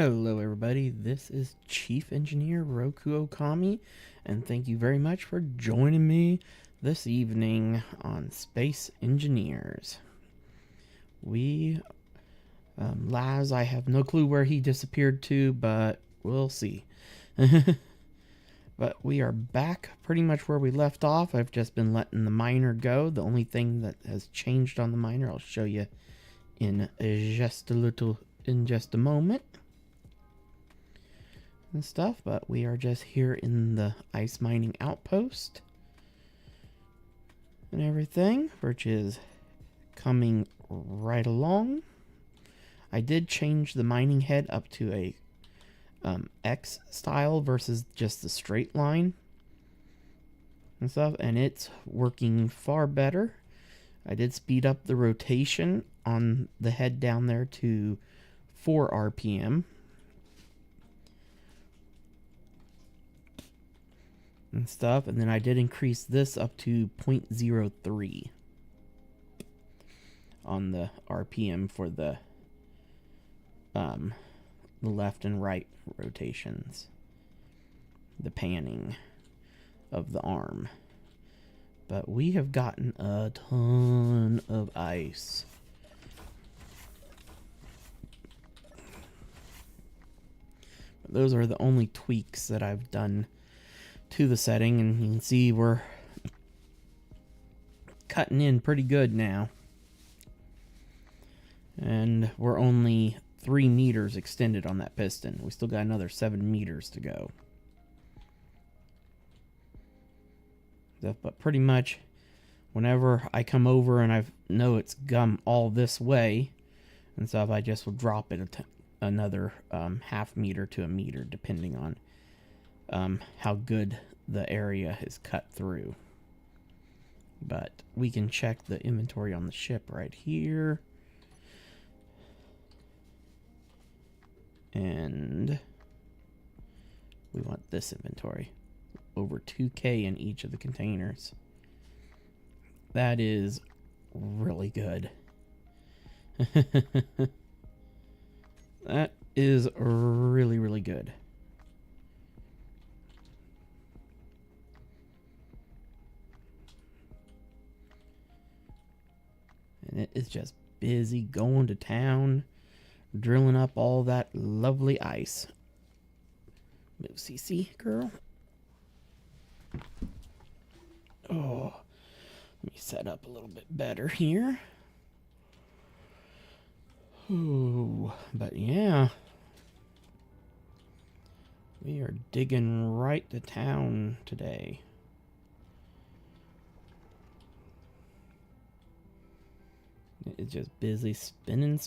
Hello everybody, this is Chief Engineer Roku Okami, and thank you very much for joining me this evening on Space Engineers. We Laz, I have no clue where he disappeared to, but we'll see. But we are back pretty much where we left off. I've just been letting the miner go. The only thing that has changed on the miner, I'll show you in just a moment and stuff. But we are just here in the ice mining outpost and everything, which is coming right along. I did change the mining head up to a X style versus just the straight line and stuff, and it's working far better. I did speed up the rotation on the head down there to 4 RPM and stuff, and then I did increase this up to 0.03 on the RPM for the left and right rotations, the panning of the arm. But we have gotten a ton of ice. But those are the only tweaks that I've done to the setting, and you can see we're cutting in pretty good now. And we're only 3 meters extended on that piston. We still got another 7 meters to go. But pretty much whenever I come over and I know it's gum all this way and stuff, I just will drop it another half meter to a meter, depending on how good the area is cut through. But we can check the inventory on the ship right here. And we want this inventory. Over 2K in each of the containers. That is really good. That is really, really good. And it is just busy going to town, drilling up all that lovely ice. Move, CC, girl. Oh, let me set up a little bit better here. Ooh, but yeah. We are digging right to town today. It's just busy spinning.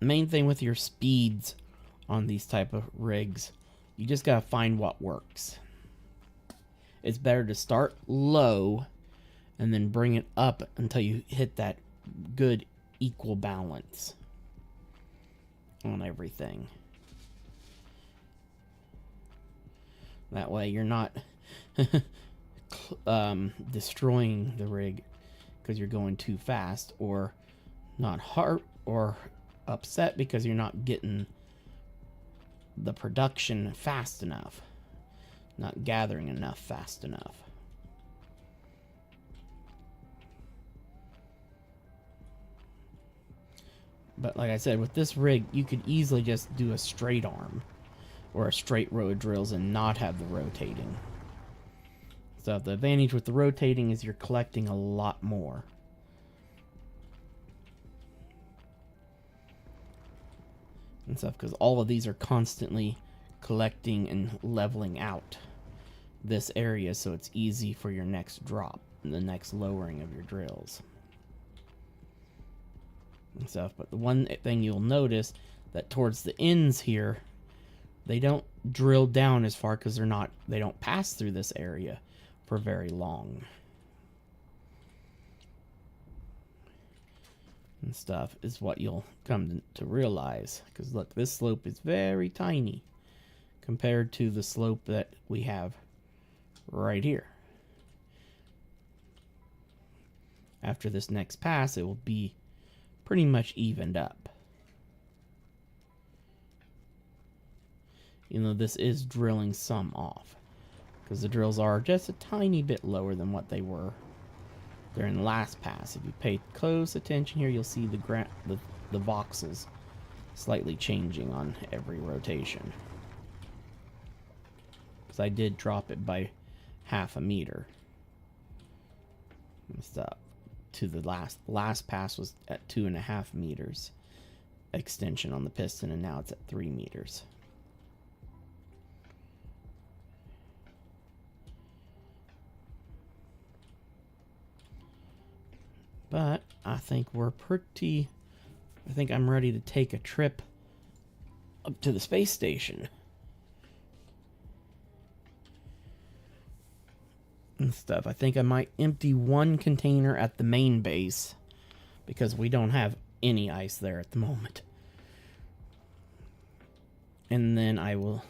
Main thing with your speeds on these type of rigs, you just gotta find what works. It's better to start low and then bring it up until you hit that good equal balance on everything. That way you're not destroying the rig because you're going too fast, or not hard or upset because you're not getting the production fast enough, not gathering enough fast enough. But like I said, with this rig, you could easily just do a straight arm or a straight row of drills and not have the rotating. So the advantage with the rotating is you're collecting a lot more. And stuff, because all of these are constantly collecting and leveling out this area, so it's easy for your next drop and the next lowering of your drills and stuff. But the one thing you'll notice that towards the ends here, they don't drill down as far because they don't pass through this area for very long and stuff, is what you'll come to realize. Because look, this slope is very tiny compared to the slope that we have right here. After this next pass, it will be pretty much evened up. You know, this is drilling some off. because the drills are just a tiny bit lower than what they were during the last pass. If you pay close attention here, you'll see the voxels slightly changing on every rotation. Because I did drop it by half a meter. And stuff. To the last pass was at 2.5 meters extension on the piston, and now it's at 3 meters. But I think I'm ready to take a trip up to the space station and stuff. I think I might empty one container at the main base because we don't have any ice there at the moment. And then I will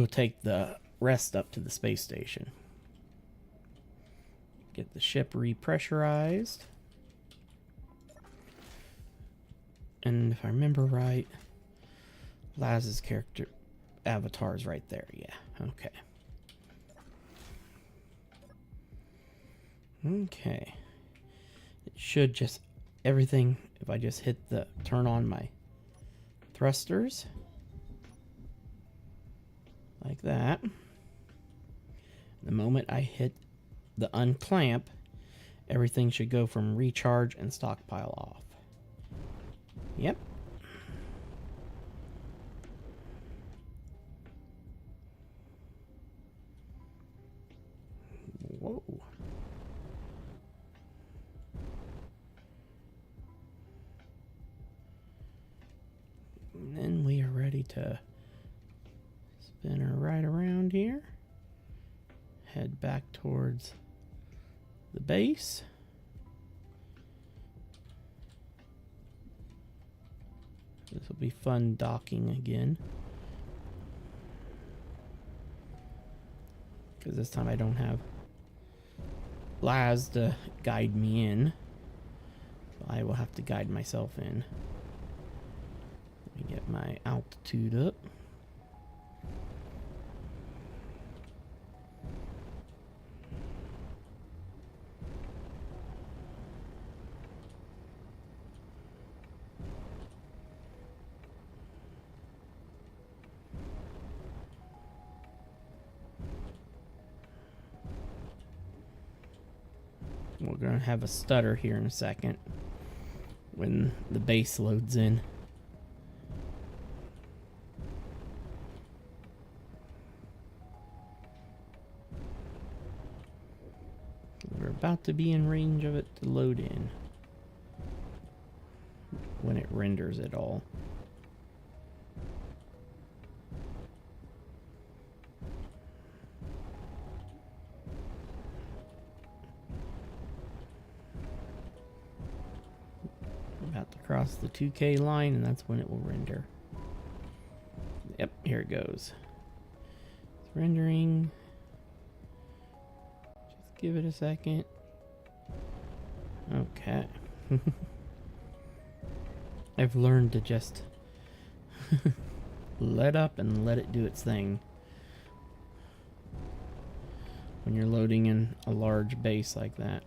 take the rest up to the space station. Get the ship repressurized. And if I remember right, Laz's character avatar is right there. Yeah, okay. Okay. It should just, everything, if I just turn on my thrusters. Like that. The moment I hit the unclamp, everything should go from recharge and stockpile off. Yep. Whoa. And then we are ready to spin her right around here. Head back towards the base. This will be fun docking again. Because this time I don't have Laz to guide me in. So I will have to guide myself in. Let me get my altitude up. We're going to have a stutter here in a second when the base loads in. We're about to be in range of it to load in when it renders it all. About to cross the 2K line, and that's when it will render. Yep, here it goes. It's rendering. Just give it a second. Okay. I've learned to just let up and let it do its thing when you're loading in a large base like that.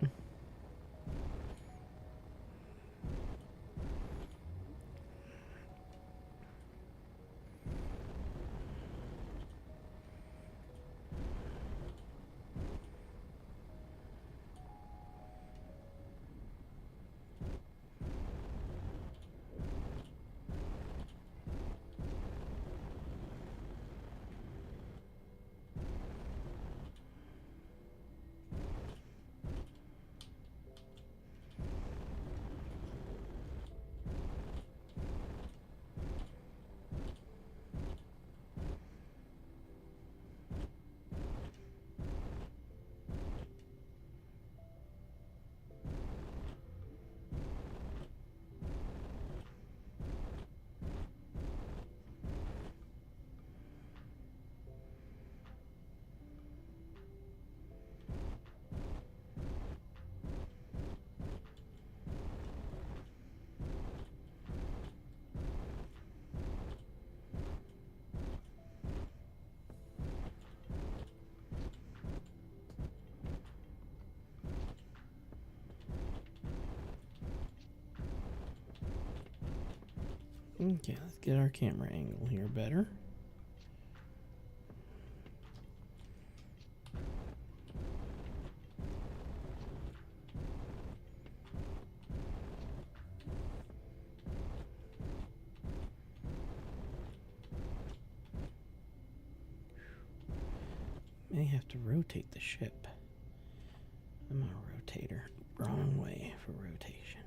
Okay, let's get our camera angle here better. May have to rotate the ship. I'm a rotator. Wrong way for rotation.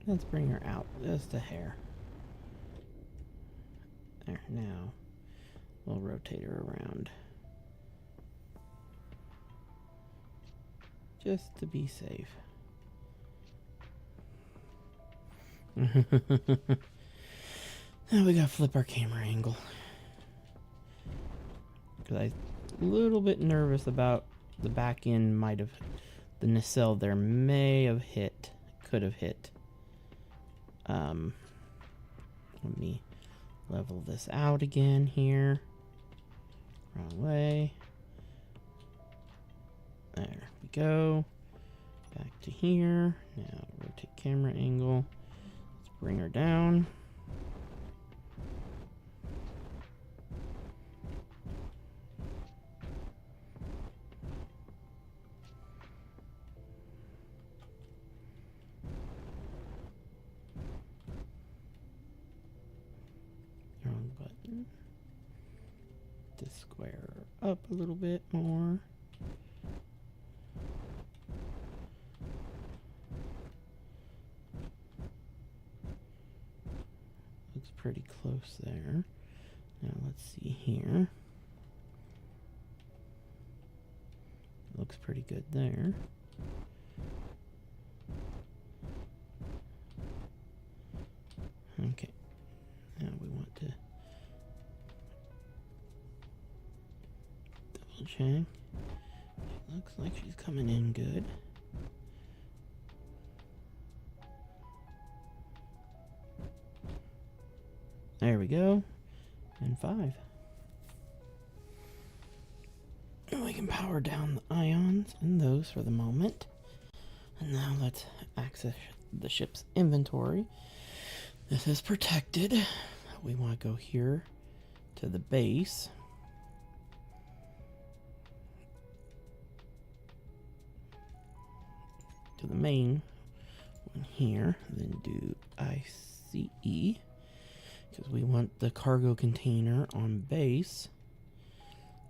Let's bring her out just a hair. There, now we'll rotate her around. Just to be safe. Now we gotta flip our camera angle. Because I'm a little bit nervous about the back end might have, the nacelle there may have hit, could have hit. Let me level this out again here. Wrong way. There we go. Back to here. Now rotate camera angle. Let's bring her down. Wrong button. To square her up a little bit more. Looks pretty close there. Now let's see here. Looks pretty good there. Okay. Now we want to double check. It looks like she's coming in good. There we go. And 5. And we can power down the ions and those for the moment. And now let's access the ship's inventory. This is protected. We want to go here to the base. To the main one here. Then do ICE. Because we want the cargo container on base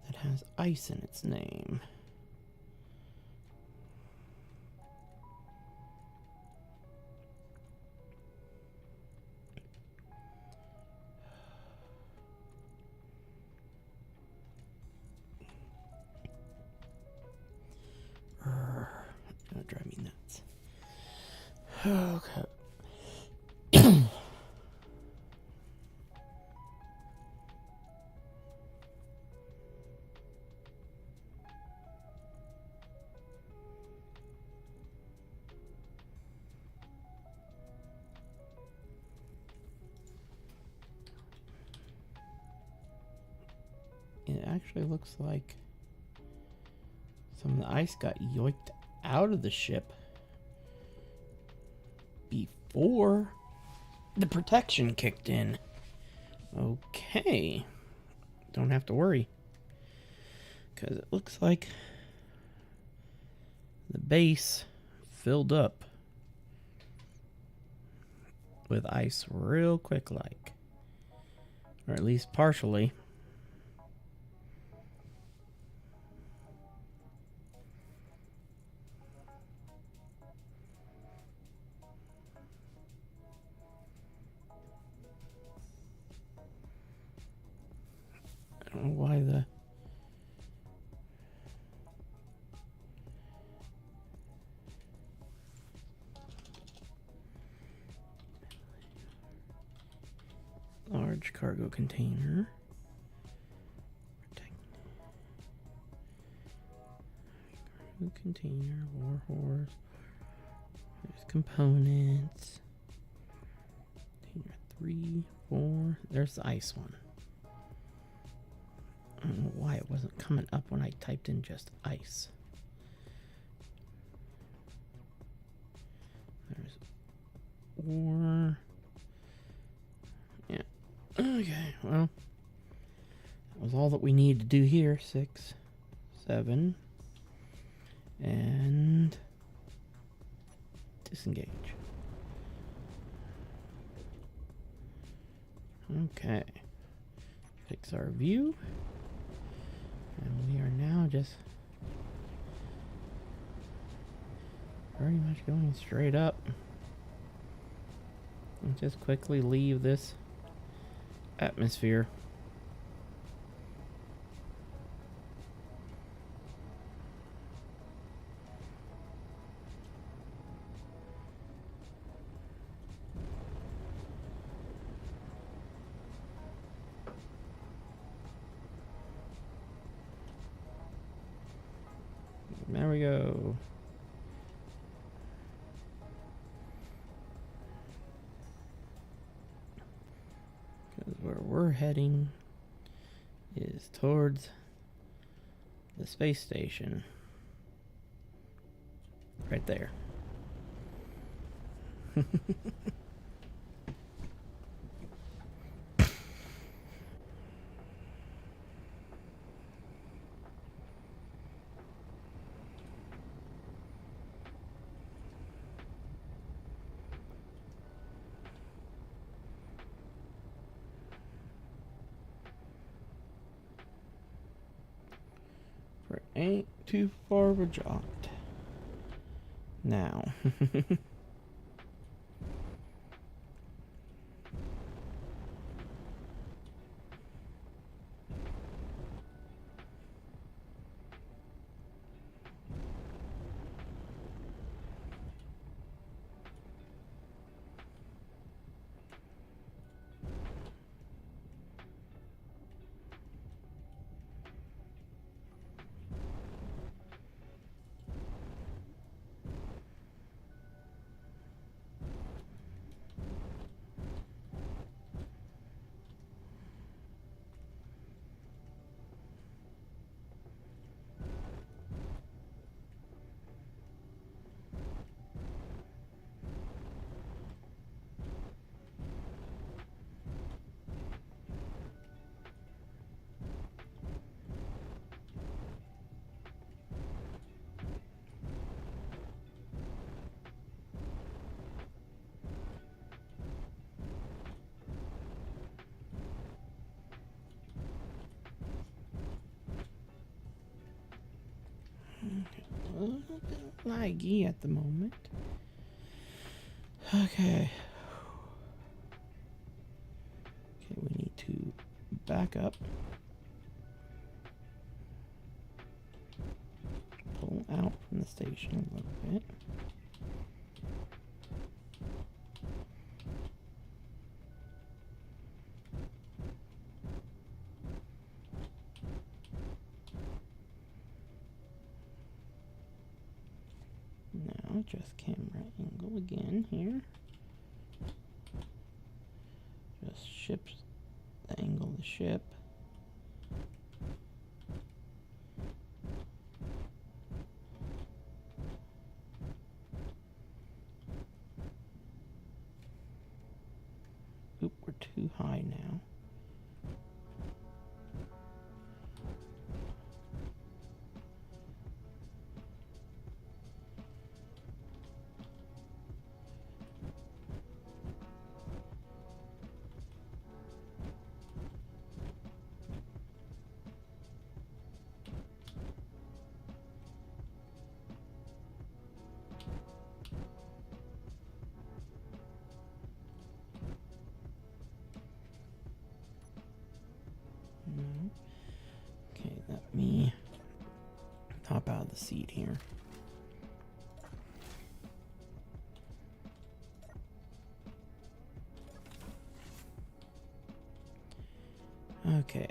that has ice in its name. Gonna drive me nuts. Okay. It actually looks like some of the ice got yoinked out of the ship before the protection kicked in. Okay. Don't have to worry. Because it looks like the base filled up with ice real quick like. Or at least partially. I don't know why the large cargo container. Cargo container, war horse. There's components. Container 3, 4. There's the ice one. I don't know why it wasn't coming up when I typed in just ice. There's ore. Okay, well, that was all that we need to do here. 6, 7, and disengage. Okay, fix our view, and we are now just pretty much going straight up. And just quickly leave this atmosphere. There we go. Because where we're heading is towards the space station. Right there. Ain't too far of a jaunt. Now. A little bit laggy at the moment. Okay. Okay, we need to back up. Pull out from the station a little bit. Now, just camera angle again here. Just shift the angle of the ship. Oop, we're too high now. Okay, let me hop out of the seat here. Okay,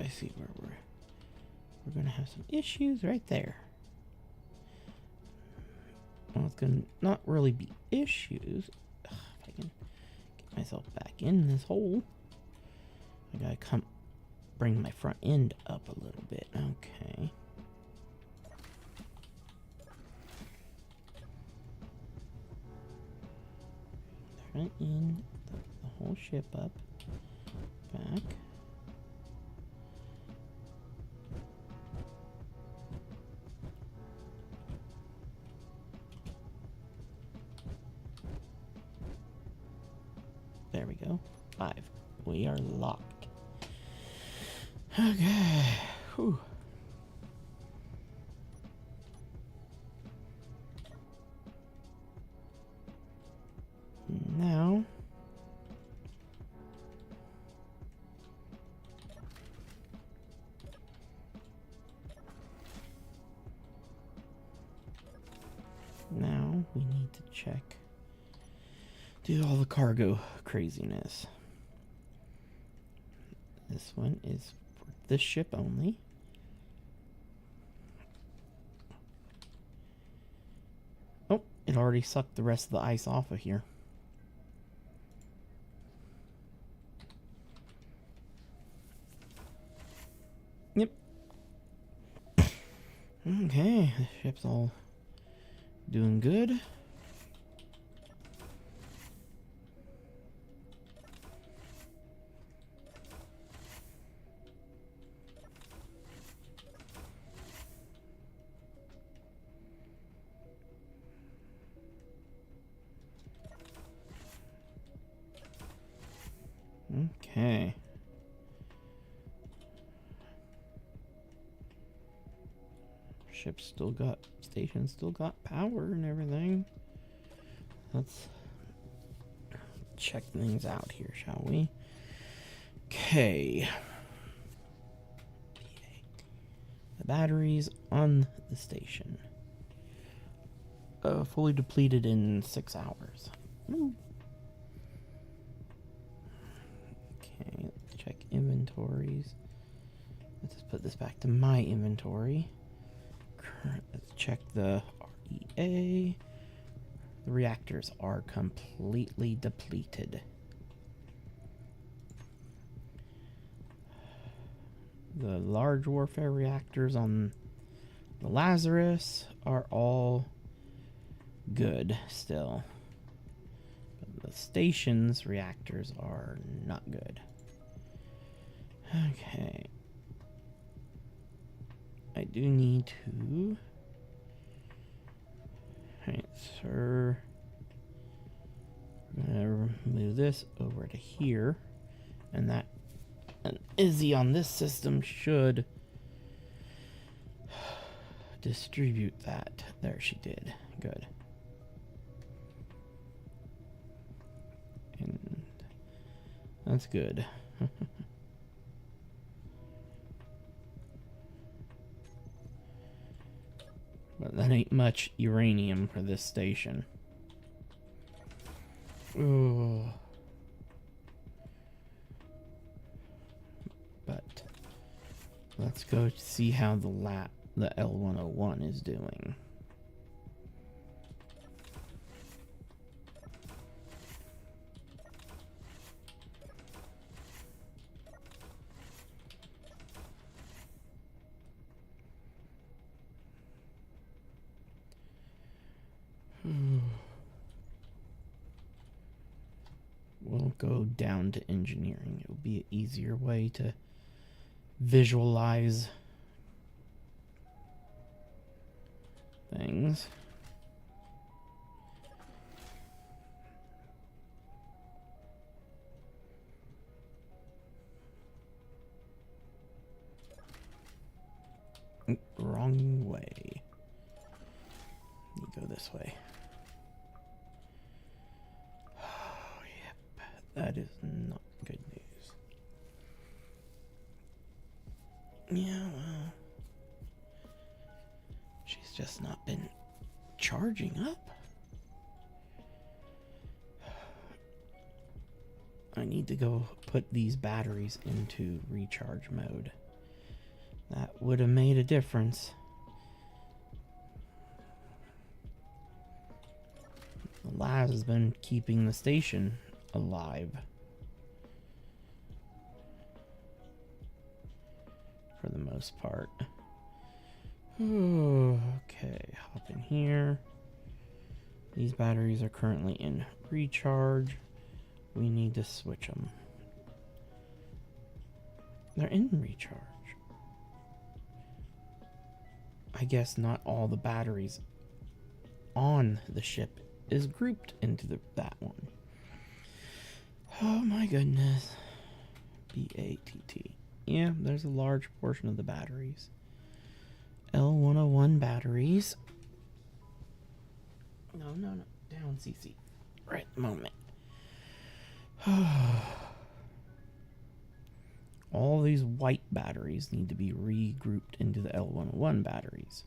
I see where we're gonna have some issues right there. Well, it's gonna not really be issues. Ugh, if I can get myself back in this hole, I gotta bring my front end up a little bit. Okay. Front end, the whole ship up. back. There we go. 5. We are locked. Okay. Whew. Now, we need to check, do all the cargo craziness. This one is for this ship only. Oh, it already sucked the rest of the ice off of here. Yep. Okay, the ship's all doing good. Okay. Ship's still got, station still got power and everything. Let's check things out here, shall we? Okay. The batteries on the station. Fully depleted in 6 hours. Ooh. Okay, let's check inventories. Let's just put this back to my inventory. Let's check the REA. The reactors are completely depleted. The large warfare reactors on the Lazarus are all good still. But the station's reactors are not good. Okay. I do need to transfer. I'm gonna move this over to here, and that an Izzy on this system should distribute that. There, she did. Good. And that's good. But that ain't much uranium for this station. Ooh. But let's go see how the L101 is doing. We'll go down to engineering. It'll be an easier way to visualize things. Wrong way. You go this way. Oh, yep. That is not good news. Yeah, well, she's just not been charging up. I need to go put these batteries into recharge mode. That would have made a difference. The Laz has been keeping the station alive. For the most part. Okay, hop in here. These batteries are currently in recharge. We need to switch them. They're in recharge. I guess not all the batteries on the ship is grouped into that one. Oh my goodness. BATT. Yeah, there's a large portion of the batteries. L101 batteries. No. Down, CC. Right moment. All these white batteries need to be regrouped into the L101 batteries.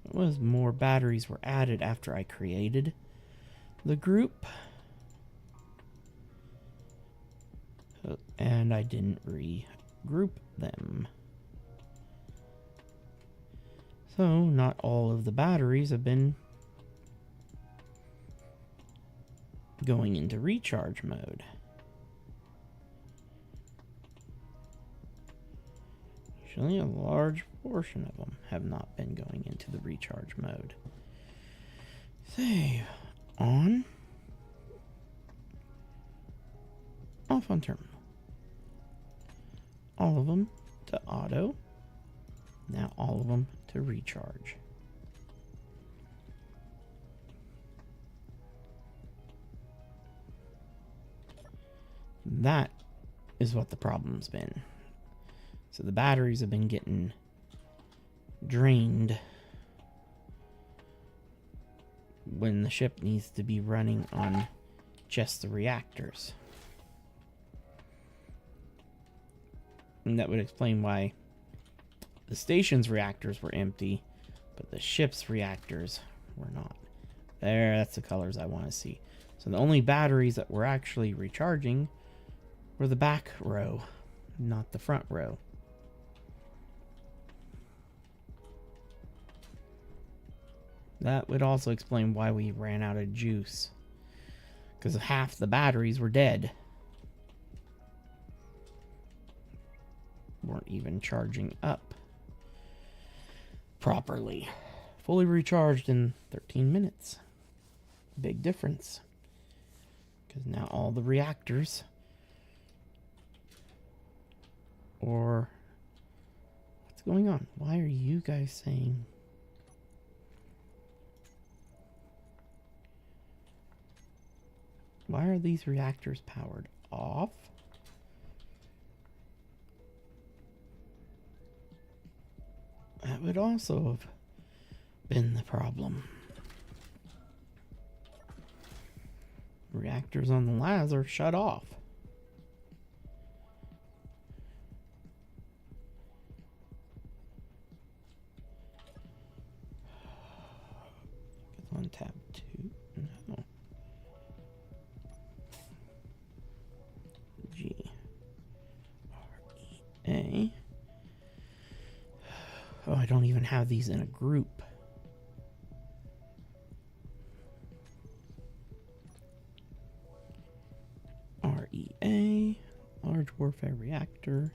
It was more batteries were added after I created the group. And I didn't regroup them. So, not all of the batteries have been going into recharge mode. Actually, a large portion of them have not been going into the recharge mode. Save. On. Off on terminal. All of them to auto. Now all of them to recharge. That is what the problem's been. So the batteries have been getting drained when the ship needs to be running on just the reactors. And that would explain why the station's reactors were empty, but the ship's reactors were not. There, that's the colors I want to see. So the only batteries that were actually recharging were the back row, not the front row. That would also explain why we ran out of juice, because half the batteries were dead. Weren't even charging up properly. Fully recharged in 13 minutes. Big difference. Because now all the reactors, or what's going on? Why are you guys saying? Why are these reactors powered off? That would also have been the problem. Reactors on the labs are shut off. On tab 2. No. G R E A. Oh, I don't even have these in a group. REA, large warfare reactor.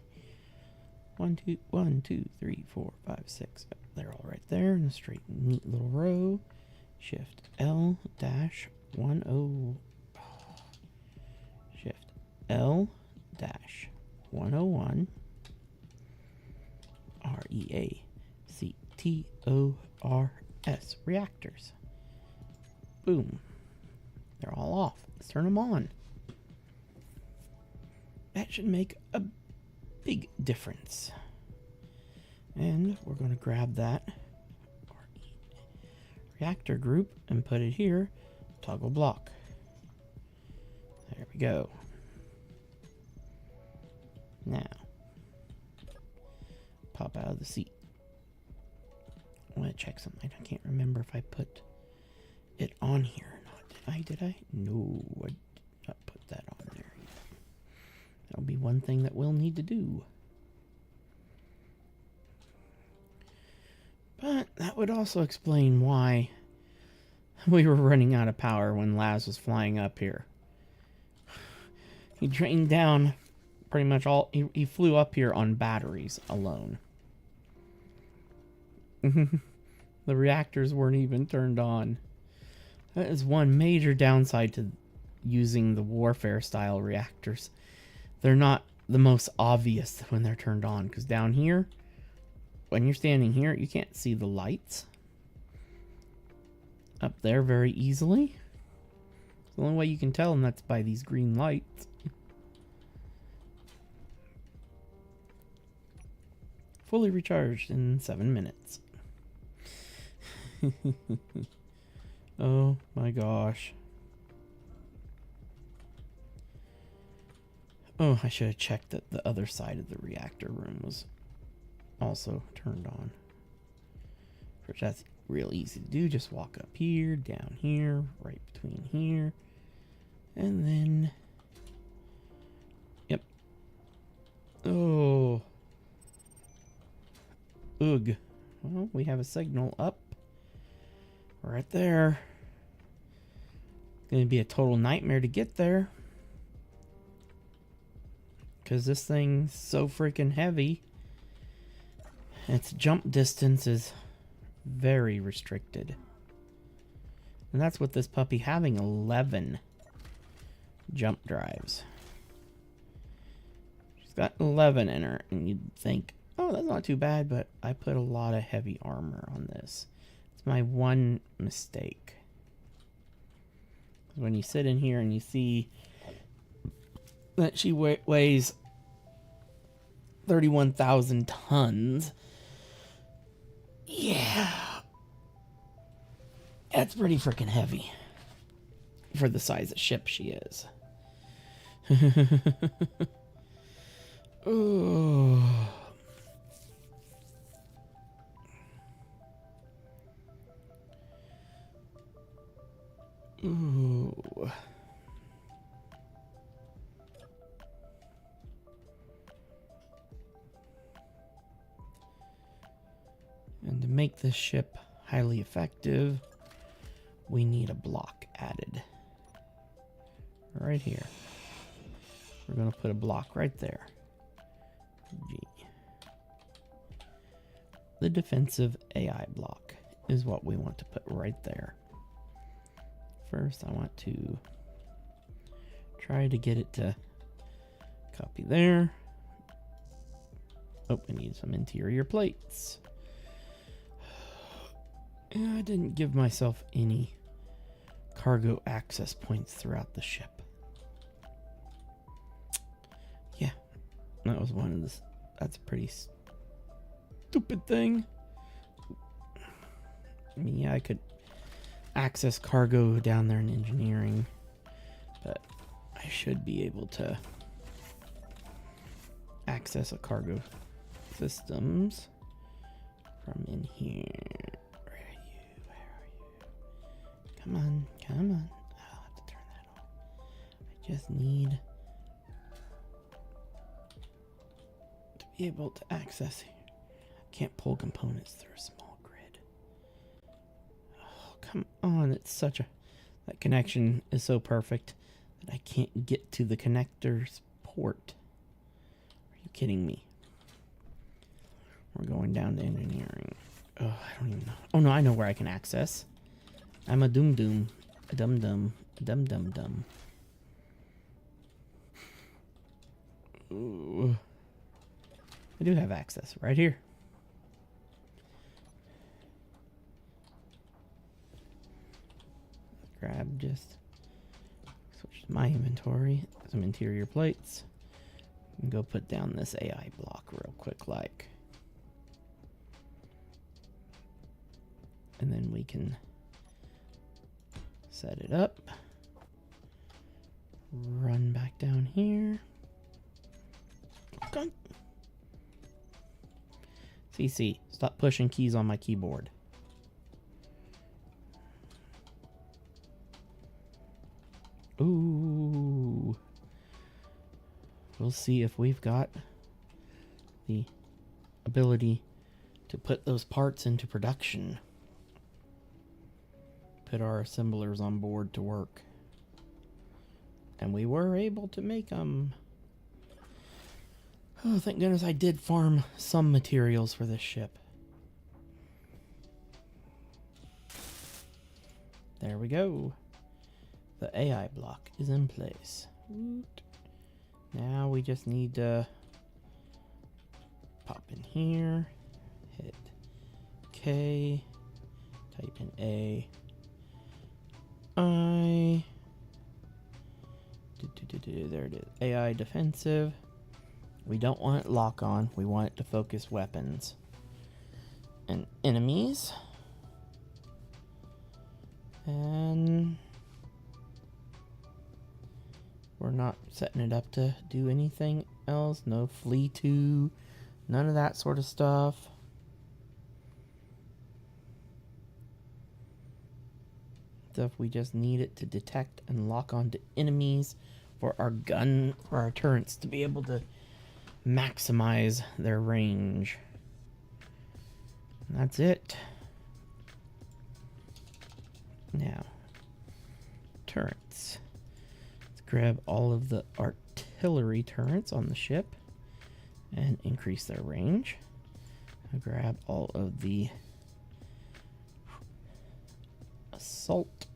1, 2, 3, 4, 5, 6. They're all right there in a straight, neat little row. Shift L dash 10. Shift L dash 101. REA. CTORS reactors. Boom. They're all off. Let's turn them on. That should make a big difference. And we're going to grab that reactor group and put it here. Toggle block. There we go. Now, pop out of the seat. I want to check something. I can't remember if I put it on here or not. Did I? No, I did not put that on there yet. That'll be one thing that we'll need to do. But that would also explain why we were running out of power when Laz was flying up here. He drained down pretty much all... He flew up here on batteries alone. The reactors weren't even turned on. That is one major downside to using the warfare style reactors. They're not the most obvious when they're turned on, because down here, when you're standing here, you can't see the lights. Up there very easily. The only way you can tell, and that's by these green lights. Fully recharged in 7 minutes. Oh my gosh. Oh, I should have checked that the other side of the reactor room was also turned on. Which that's real easy to do. Just walk up here, down here, right between here. And then... Yep. Oh. Ugh. Well, we have a signal up. Right there. Gonna be a total nightmare to get there. Because this thing's so freaking heavy. Its jump distance is very restricted. And that's with this puppy having 11 jump drives. She's got 11 in her, and you'd think, oh, that's not too bad, but I put a lot of heavy armor on this. It's my one mistake. When you sit in here and you see that she weighs 31,000 tons. Yeah. That's pretty freaking heavy for the size of ship she is. Oh. Ooh. And to make this ship highly effective, we need a block added. Right here. We're going to put a block right there. G. The defensive AI block is what we want to put right there. First, I want to try to get it to copy there. Oh, we need some interior plates. I didn't give myself any cargo access points throughout the ship. Yeah, that was one of the... That's a pretty stupid thing. I mean, yeah, I could access cargo down there in engineering, but I should be able to access a cargo systems from in here. Where are you? Where are you? Come on, come on. I'll have to turn that off. I just need to be able to access here. I can't pull components through a small grid. Oh, come on. It's such a... That connection is so perfect that I can't get to the connector's port. Are you kidding me? We're going down to engineering. Oh, I don't even know. Oh, no, I know where I can access. I'm a doom-doom. A dum-dum. A dum-dum-dum. Ooh. I do have access right here. Grab just... Switch to my inventory. Some interior plates. And go put down this AI block real quick like. And then we can set it up. Run back down here. Come. CC, stop pushing keys on my keyboard. Ooh. We'll see if we've got the ability to put those parts into production. Put our assemblers on board to work. And we were able to make them. Oh, thank goodness I did farm some materials for this ship. There we go. The AI block is in place. Now we just need to pop in here, hit K, type in AI. There it is. AI defensive. We don't want it lock on. We want it to focus weapons and enemies. And we're not setting it up to do anything else. No flee to, none of that sort of stuff. Stuff we just need it to detect and lock onto enemies for our turrets to be able to maximize their range. And that's it. Now, turrets. Let's grab all of the artillery turrets on the ship and increase their range. I'll grab all of the assault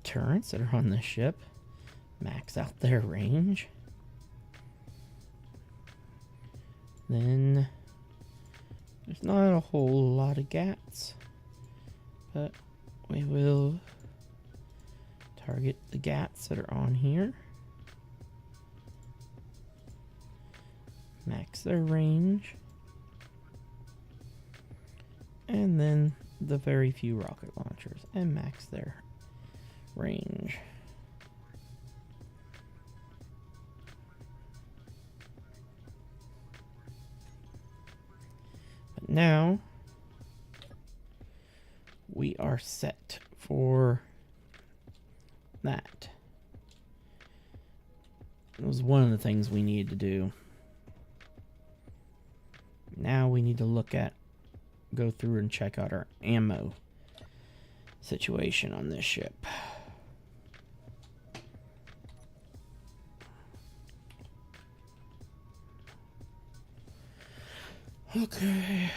turrets that are on the ship, max out their range. Then there's not a whole lot of gats, but we will target the gats that are on here. Max their range. And then the very few rocket launchers and max their range. But now we are set for that. It was one of the things we needed to do. Now we need to go through and check out our ammo situation on this ship. Okay.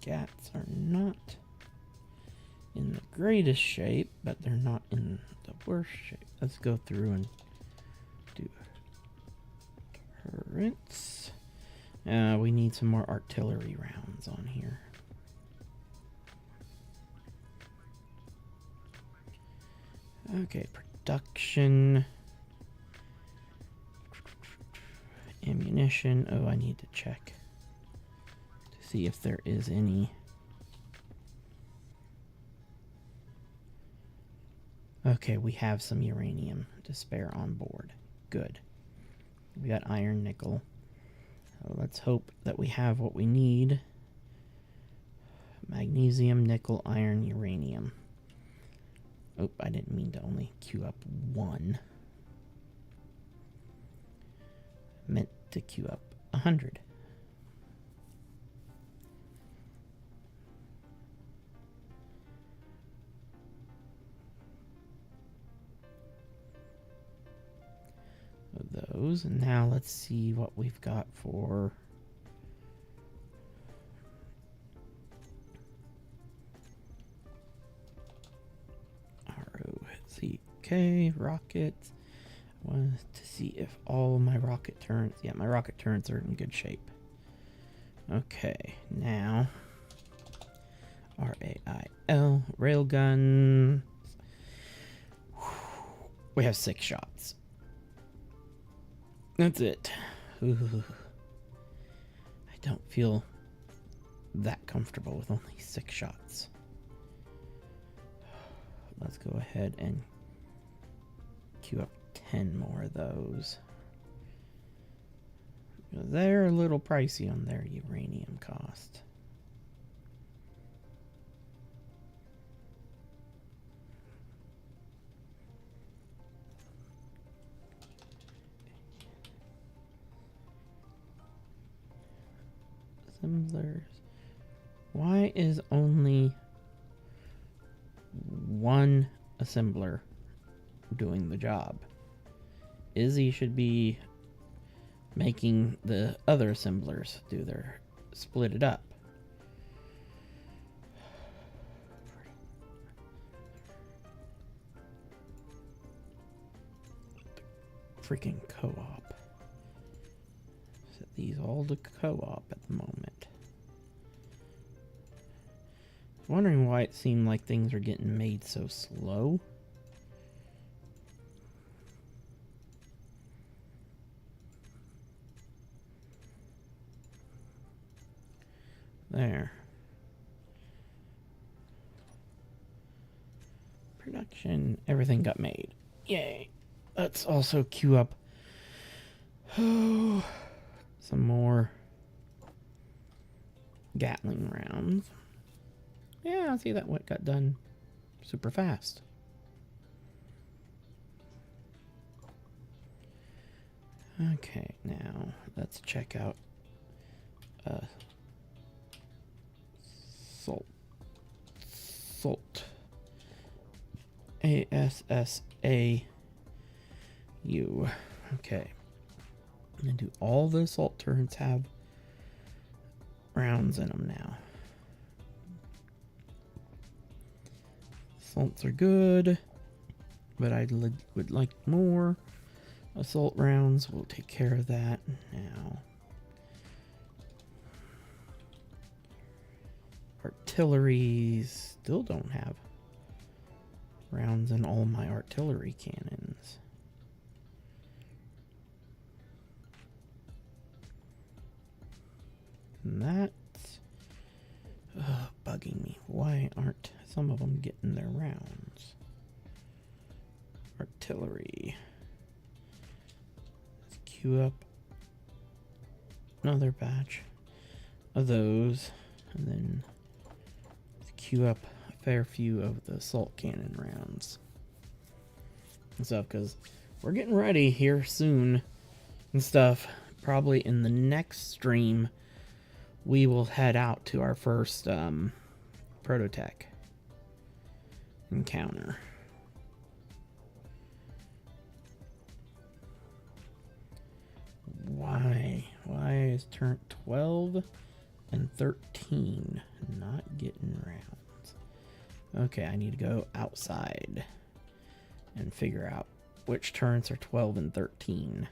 Gats are not in the greatest shape, but they're not in the worst shape. Let's go through and do turrets. We need some more artillery rounds on here. Okay, production. Ammunition. Oh, I need to check to see if there is any. Okay, we have some uranium to spare on board. Good. We got iron, nickel. So let's hope that we have what we need. Magnesium, nickel, iron, uranium. Oh, I didn't mean to only queue up one. Meant to queue up 100. Of those, and now let's see what we've got for ROCK rockets. I wanted to see if all my rocket turrets... Yeah, my rocket turrets are in good shape. Okay, now... RAIL, railgun. We have 6 shots. That's it. Ooh. I don't feel that comfortable with only 6 shots. Let's go ahead and queue up 10 more of those. They're a little pricey on their uranium cost. Assemblers. Why is only one assembler doing the job? Izzy should be making the other assemblers do their split it up. freaking co-op. Set these all to co-op at the moment. Wondering why it seemed like things are getting made so slow. There. Production. Everything got made. Yay. Let's also queue up some more Gatling rounds. Yeah, see that what got done super fast. Okay, now let's check out Salt. ASSAU. Okay. I'm gonna do all the salt turrets have rounds in them now. Salts are good, but I would like more assault rounds. We'll take care of that now. Artillery still don't have rounds in all my artillery cannons. And that's bugging me. Why aren't some of them getting their rounds? Artillery. Let's queue up another batch of those, and then let's queue up a fair few of the assault cannon rounds and stuff, because we're getting ready here soon and stuff. Probably in the next stream we will head out to our first Prototech encounter. Why is turn 12 and 13 not getting rounds? Okay, I need to go outside and figure out which turrets are 12 and 13.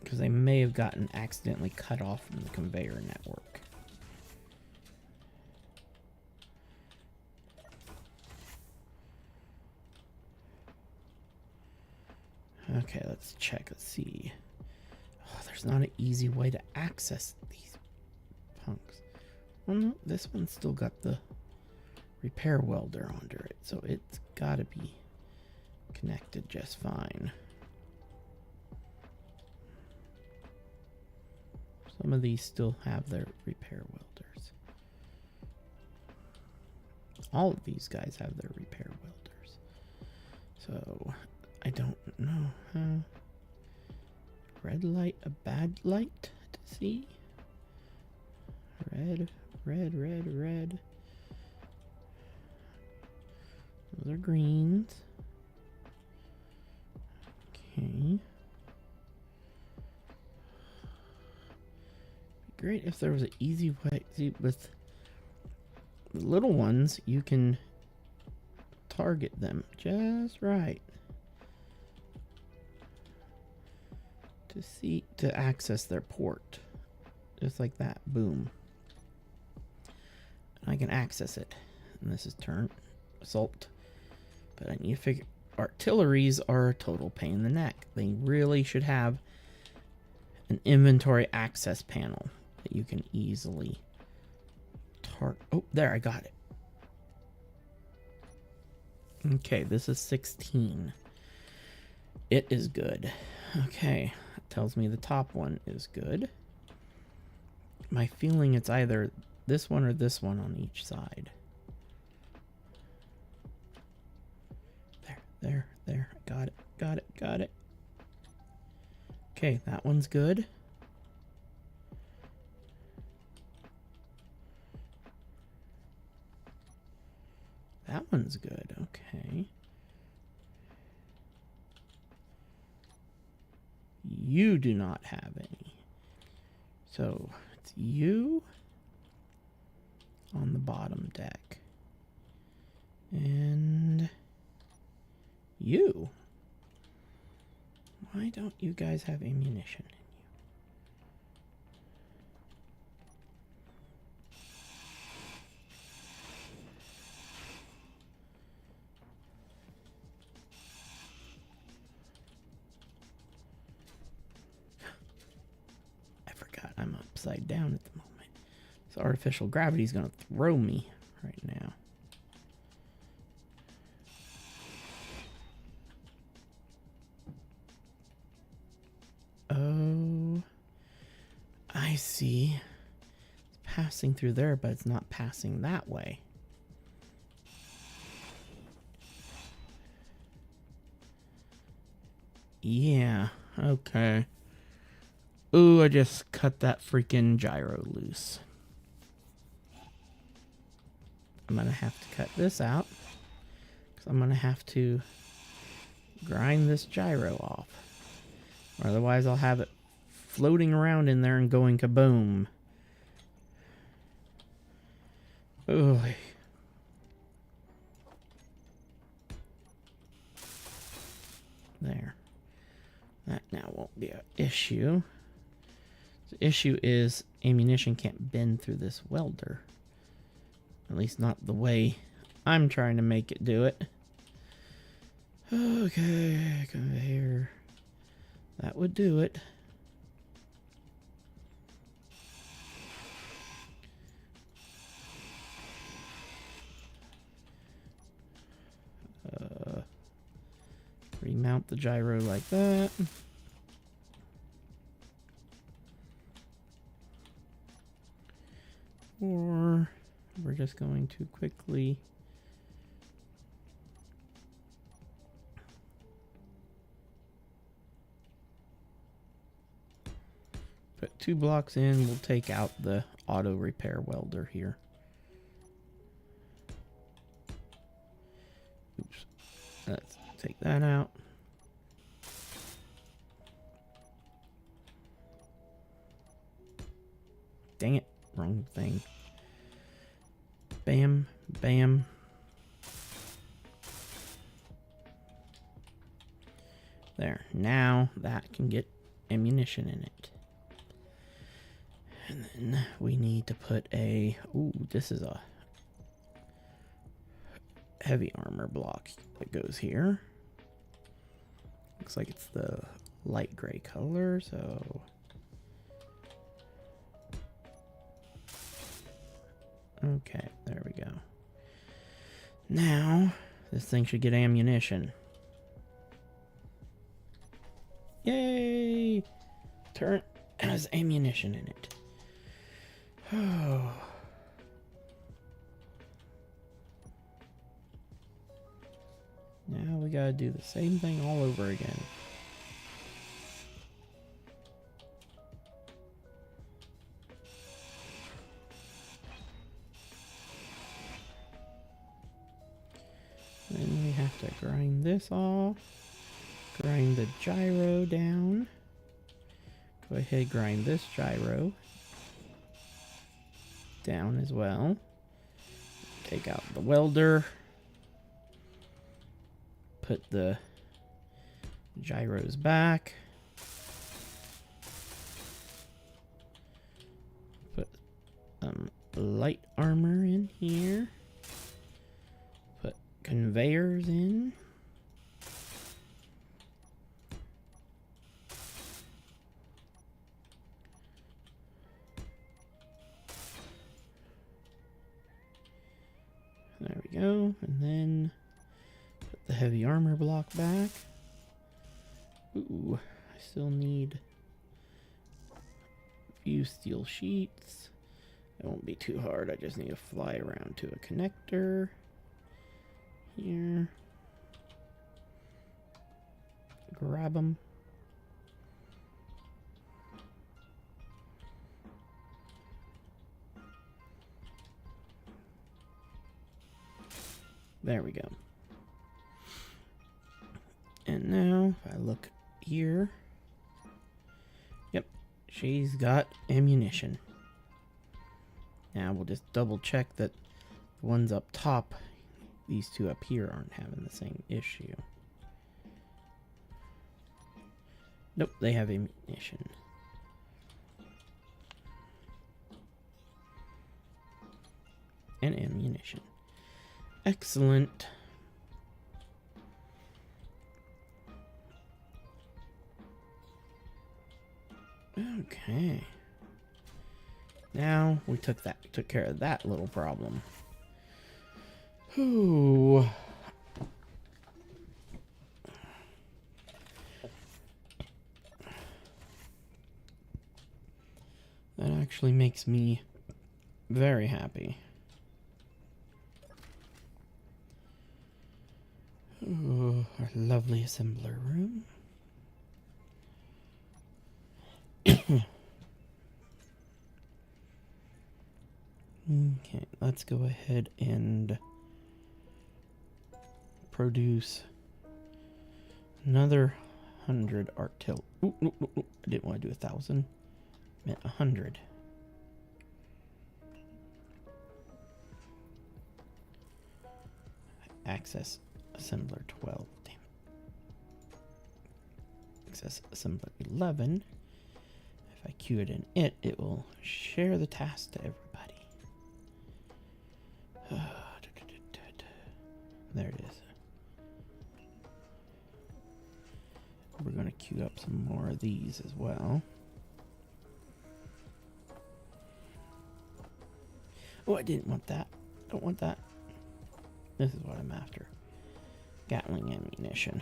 Because they may have gotten accidentally cut off from the conveyor network. Okay, let's check. Let's see. Oh, there's not an easy way to access these punks. Well, no, this one's still got the repair welder under it, so it's gotta be connected just fine. Some of these still have their repair welders. All of these guys have their repair welders. So, I don't know. Red light, a bad light to see? Red. Those are greens. Okay. Great if there was an easy way. See, with the little ones, you can target them just right to access their port, just like that. Boom, and I can access it. And this is turn assault, but I need to figure. Artilleries are a total pain in the neck. They really should have an inventory access panel that you can easily target. Oh, there, I got it. Okay, this is 16. It is good. Okay, that tells me the top one is good. My feeling it's either this one or this one on each side. There. Got it. Okay, that one's good. That one's good. Okay. You do not have any. So, it's you on the bottom deck. And you. Why don't you guys have ammunition in you? I forgot I'm upside down at the moment. So artificial gravity is going to throw me right now. Oh, I see. It's passing through there, but it's not passing that way. Yeah, okay. Ooh, I just cut that freaking gyro loose. I'm gonna have to cut this out, because I'm gonna have to grind this gyro off. Or otherwise I'll have it floating around in there and going kaboom. Ooh. There. That now won't be an issue. The issue is ammunition can't bend through this welder. At least not the way I'm trying to make it do it. Okay, conveyor. That would do it. Remount the gyro like that. Or we're just going to quickly put 2 blocks in. We'll take out the auto repair welder here. Oops. Let's take that out. Dang it. Wrong thing. Bam. Bam. There. Now that can get ammunition in it. And then we need to put a... Ooh, this is a heavy armor block that goes here. Looks like it's the light gray color, so... Okay, there we go. Now, this thing should get ammunition. Yay! Turret has ammunition in it. Oh. Now we gotta do the same thing all over again. Then we have to grind this off. Grind the gyro down. Go ahead, grind this gyro down as well. Take out the welder. Put the gyros back. Put light armor in here. Put conveyors in. There we go. And then put the heavy armor block back. Ooh, I still need a few steel sheets. It won't be too hard. I just need to fly around to a connector here. Grab them. There we go. And now, if I look here, yep, she's got ammunition. Now we'll just double check that the ones up top, these two up here, aren't having the same issue. Nope, they have ammunition. And ammunition. Excellent. Okay. Now we took care of that little problem. Ooh. That actually makes me very happy. Ooh, our lovely assembler room. Okay, let's go ahead and produce another 100 artillery. Ooh, no, no, no. I didn't want to do 1,000. I meant 100. Access assembler 12. Damn. Access assembler 11. If I queue it in it will share the task to everybody. There it is. We're going to queue up some more of these as well. Oh, I didn't want that. Don't want that. This is what I'm after. Gatling ammunition.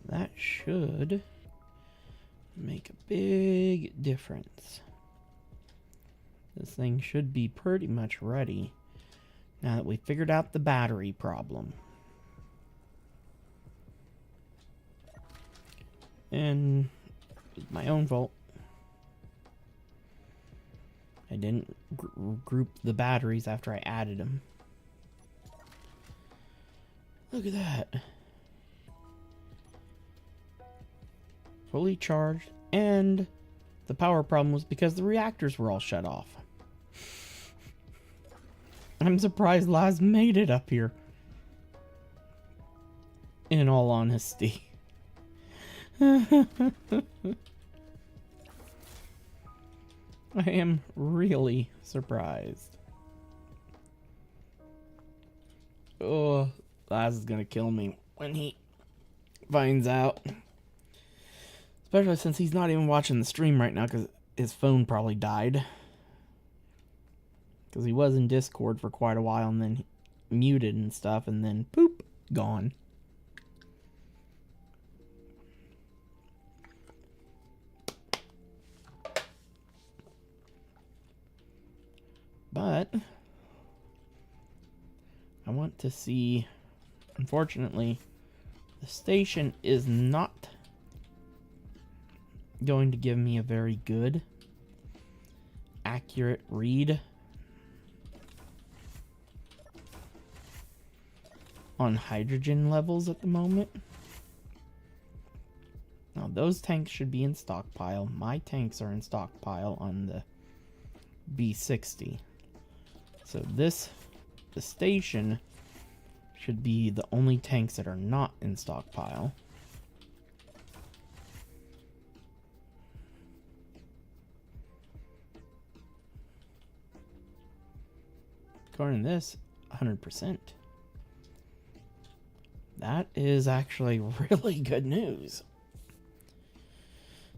That should make a big difference. This thing should be pretty much ready now that we figured out the battery problem. And it's my own fault. I didn't group the batteries after I added them. Look at that. Fully charged, and the power problem was because the reactors were all shut off. I'm surprised Laz made it up here. In all honesty. I am really surprised. Oh, Laz is gonna kill me when he finds out. Especially since he's not even watching the stream right now because his phone probably died. Because he was in Discord for quite a while and then muted and stuff and then poop, gone. But I want to see, unfortunately, the station is not going to give me a very good, accurate read on hydrogen levels at the moment. Now those tanks should be in stockpile. My tanks are in stockpile on the B60. So the station should be the only tanks that are not in stockpile. According to this, 100%. That is actually really good news.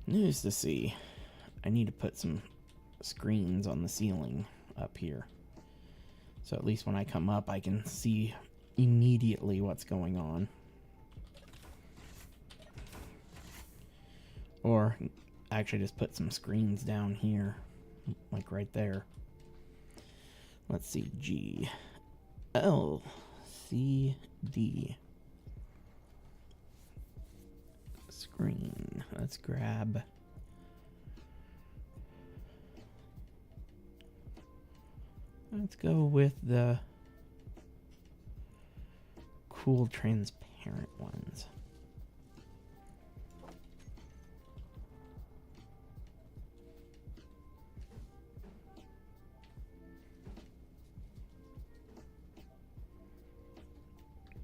News to see. I need to put some screens on the ceiling up here. So at least when I come up, I can see immediately what's going on. Or actually just put some screens down here, like right there. Let's see, G, L, C, D. Screen. Let's grab. Let's go with the cool transparent ones.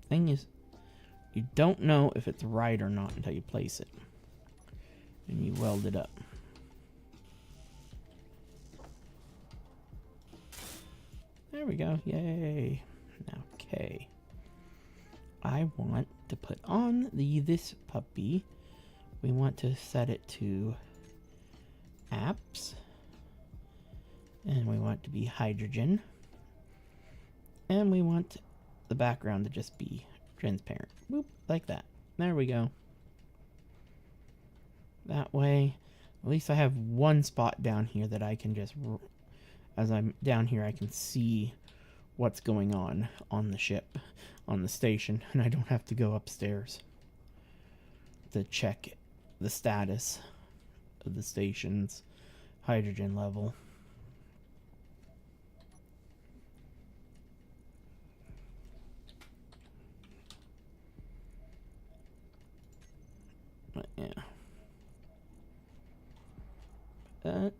Thing is, you don't know if it's right or not until you place it. And you weld it up. There we go. Yay. Now, okay. I want to put on this puppy. We want to set it to apps. And we want it to be hydrogen. And we want the background to just be transparent. Boop, like that. There we go. That way, at least I have one spot down here that I can just, as I'm down here, I can see what's going on the ship, on the station, and I don't have to go upstairs to check the status of the station's hydrogen level. But yeah. I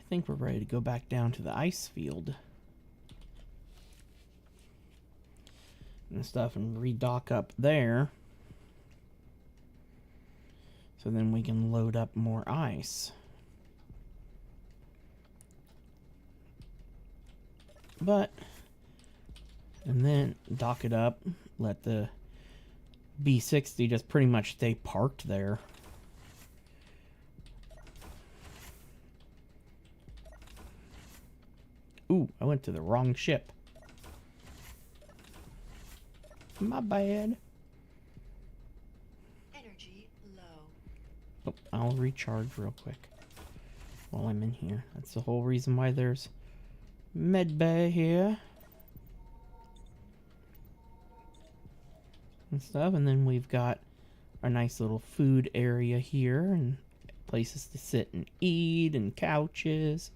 think we're ready to go back down to the ice field and stuff and redock up there, so then we can load up more ice. And then dock it up, let the B60 just pretty much stay parked there. Ooh, I went to the wrong ship. My bad. Energy low. Oh, I'll recharge real quick while I'm in here. That's the whole reason why there's med bay here and stuff. And then we've got our nice little food area here and places to sit and eat and couches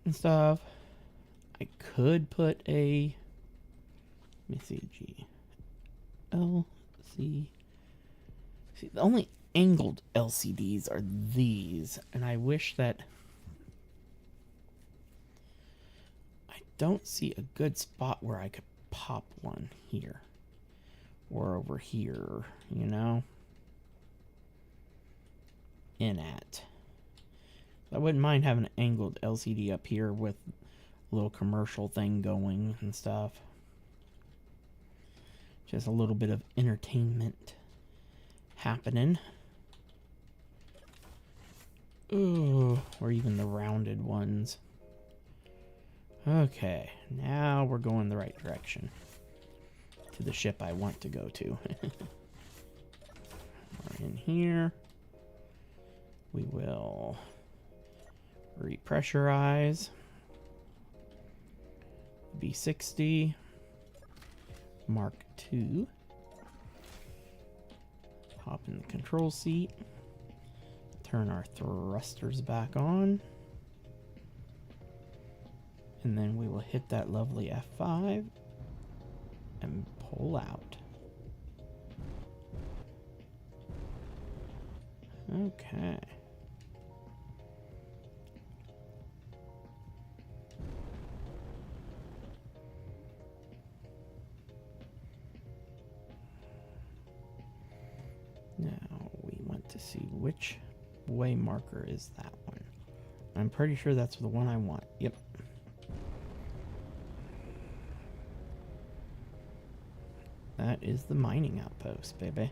and stuff. I could put a, let me see, G L C. See, the only angled LCDs are these, and I wish that I don't see a good spot where I could pop one here or over here, you know, in at. I wouldn't mind having an angled LCD up here with a little commercial thing going and stuff. Just a little bit of entertainment happening. Ooh, or even the rounded ones. Okay, now we're going the right direction to the ship I want to go to. We're in here. We will repressurize B60 Mark II. Hop in the control seat. Turn our thrusters back on. And then we will hit that lovely F5 and pull out. Okay. Now we want to see which way marker is that one. I'm pretty sure that's the one I want. Yep. That is the mining outpost, baby.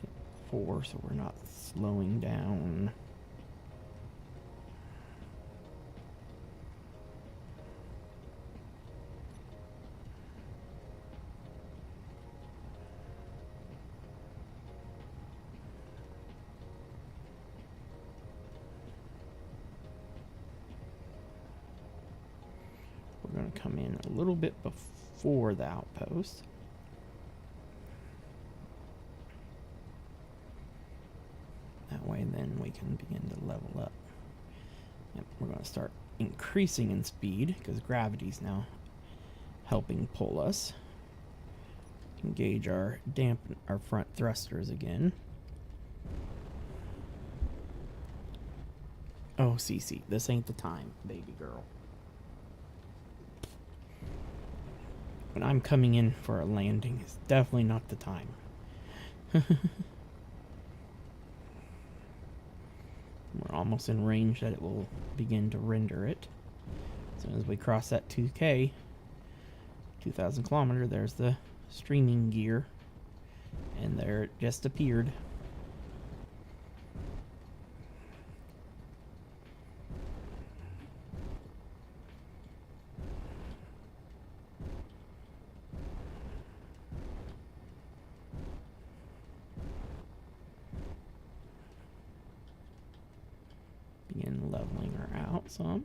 Hit 4 so we're not slowing down. We're going to come in a little bit before the outpost. That way then we can begin to level up. Yep, we're going to start increasing in speed because gravity's now helping pull us. Engage our front thrusters again. Oh, Cece, this ain't the time, baby girl. When I'm coming in for a landing, it's definitely not the time. We're almost in range that it will begin to render it. As soon as we cross that 2K, 2,000 kilometer, there's the streaming gear. And there it just appeared. Begin leveling her out some.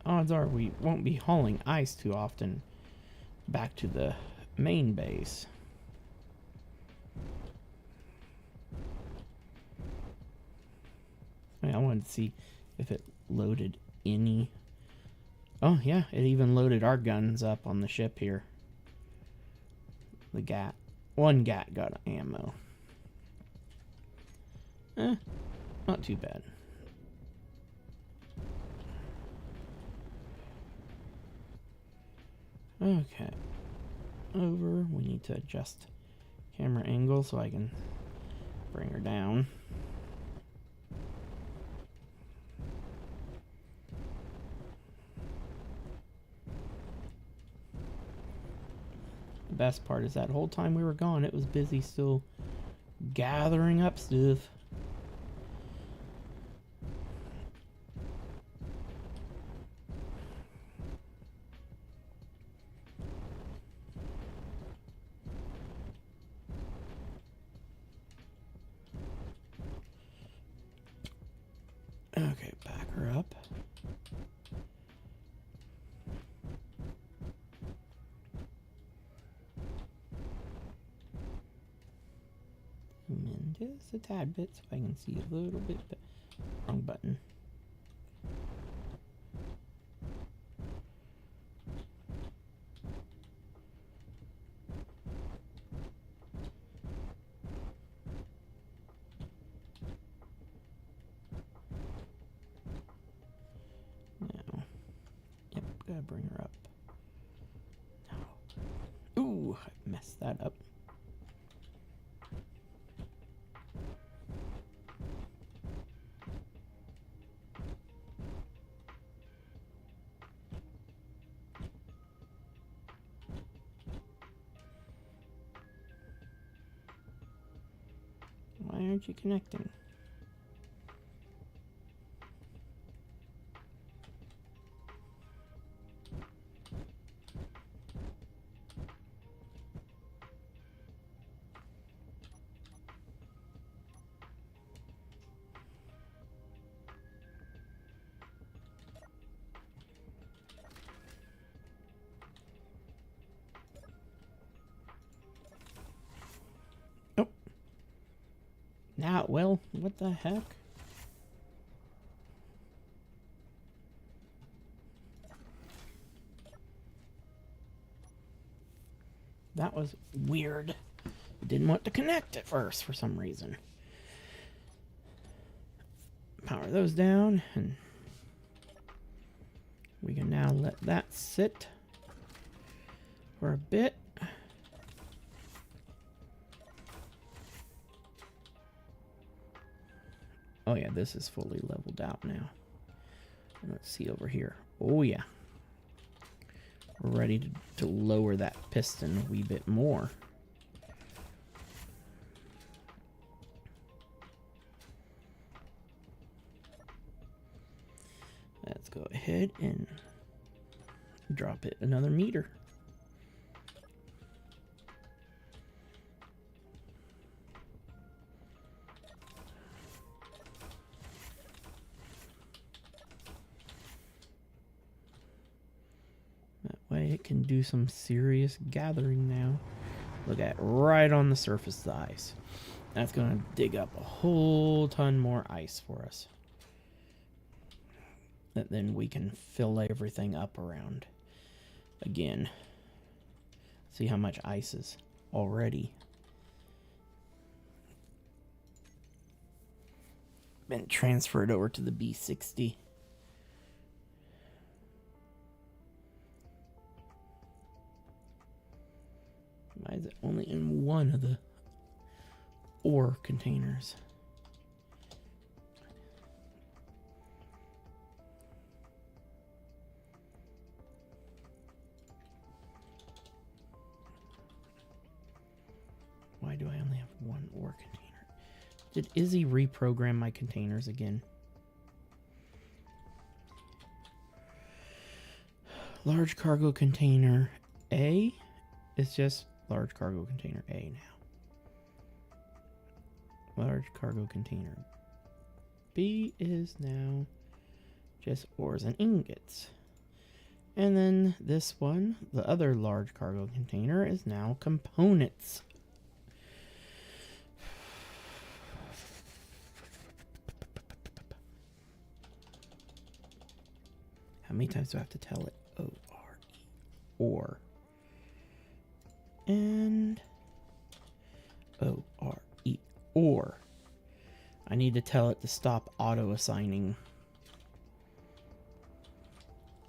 Odds are we won't be hauling ice too often back to the main base. I wanted to see if it loaded any. Oh yeah, it even loaded our guns up on the ship here. The GAT. One GAT got ammo. Not too bad. Okay. Over. We need to adjust camera angle so I can bring her down. The best part is that whole time we were gone, it was busy still gathering up stuff. Okay, back her up. And just a tad bit so I can see a little bit. Wrong button. Now, yep, gotta bring her up. No. Ooh, I messed that up. Why aren't you connecting? Now, well, what the heck? That was weird. Didn't want to connect at first for some reason. Power those down, and we can now let that sit for a bit. Oh yeah, this is fully leveled out now. Let's see over here. Oh yeah. We're ready to lower that piston a wee bit more. Let's go ahead and drop it another meter. Way it can do some serious gathering now. Look at right on the surface of the ice. That's going to dig up a whole ton more ice for us. that then we can fill everything up around again. See how much ice is already been transferred over to the B60. Why is it only in one of the ore containers? Why do I only have one ore container? Did Izzy reprogram my containers again? Large cargo container A is just large cargo container A now. Large cargo container B is now just ores and ingots. And then this one, the other large cargo container, is now components. How many times do I have to tell it? O-R-E. Or. And O-R-E. Or. I need to tell it to stop auto assigning.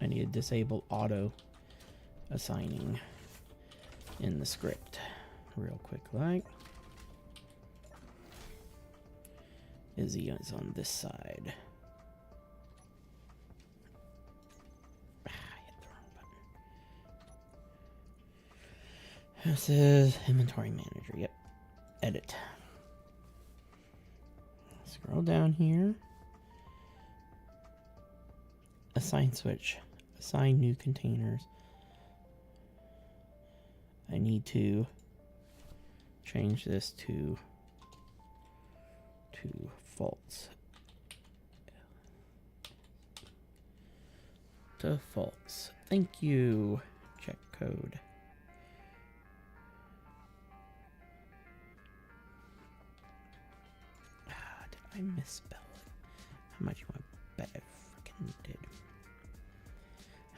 I need to disable auto assigning in the script. Real quick, like. Izzy is on this side. This is inventory manager. Yep. Edit. Scroll down here. Assign switch. Assign new containers. I need to change this to false. To false. Thank you. Check code. I misspelled it. How much you want to bet I fucking did?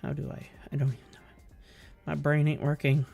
How do I don't even know. My brain ain't working.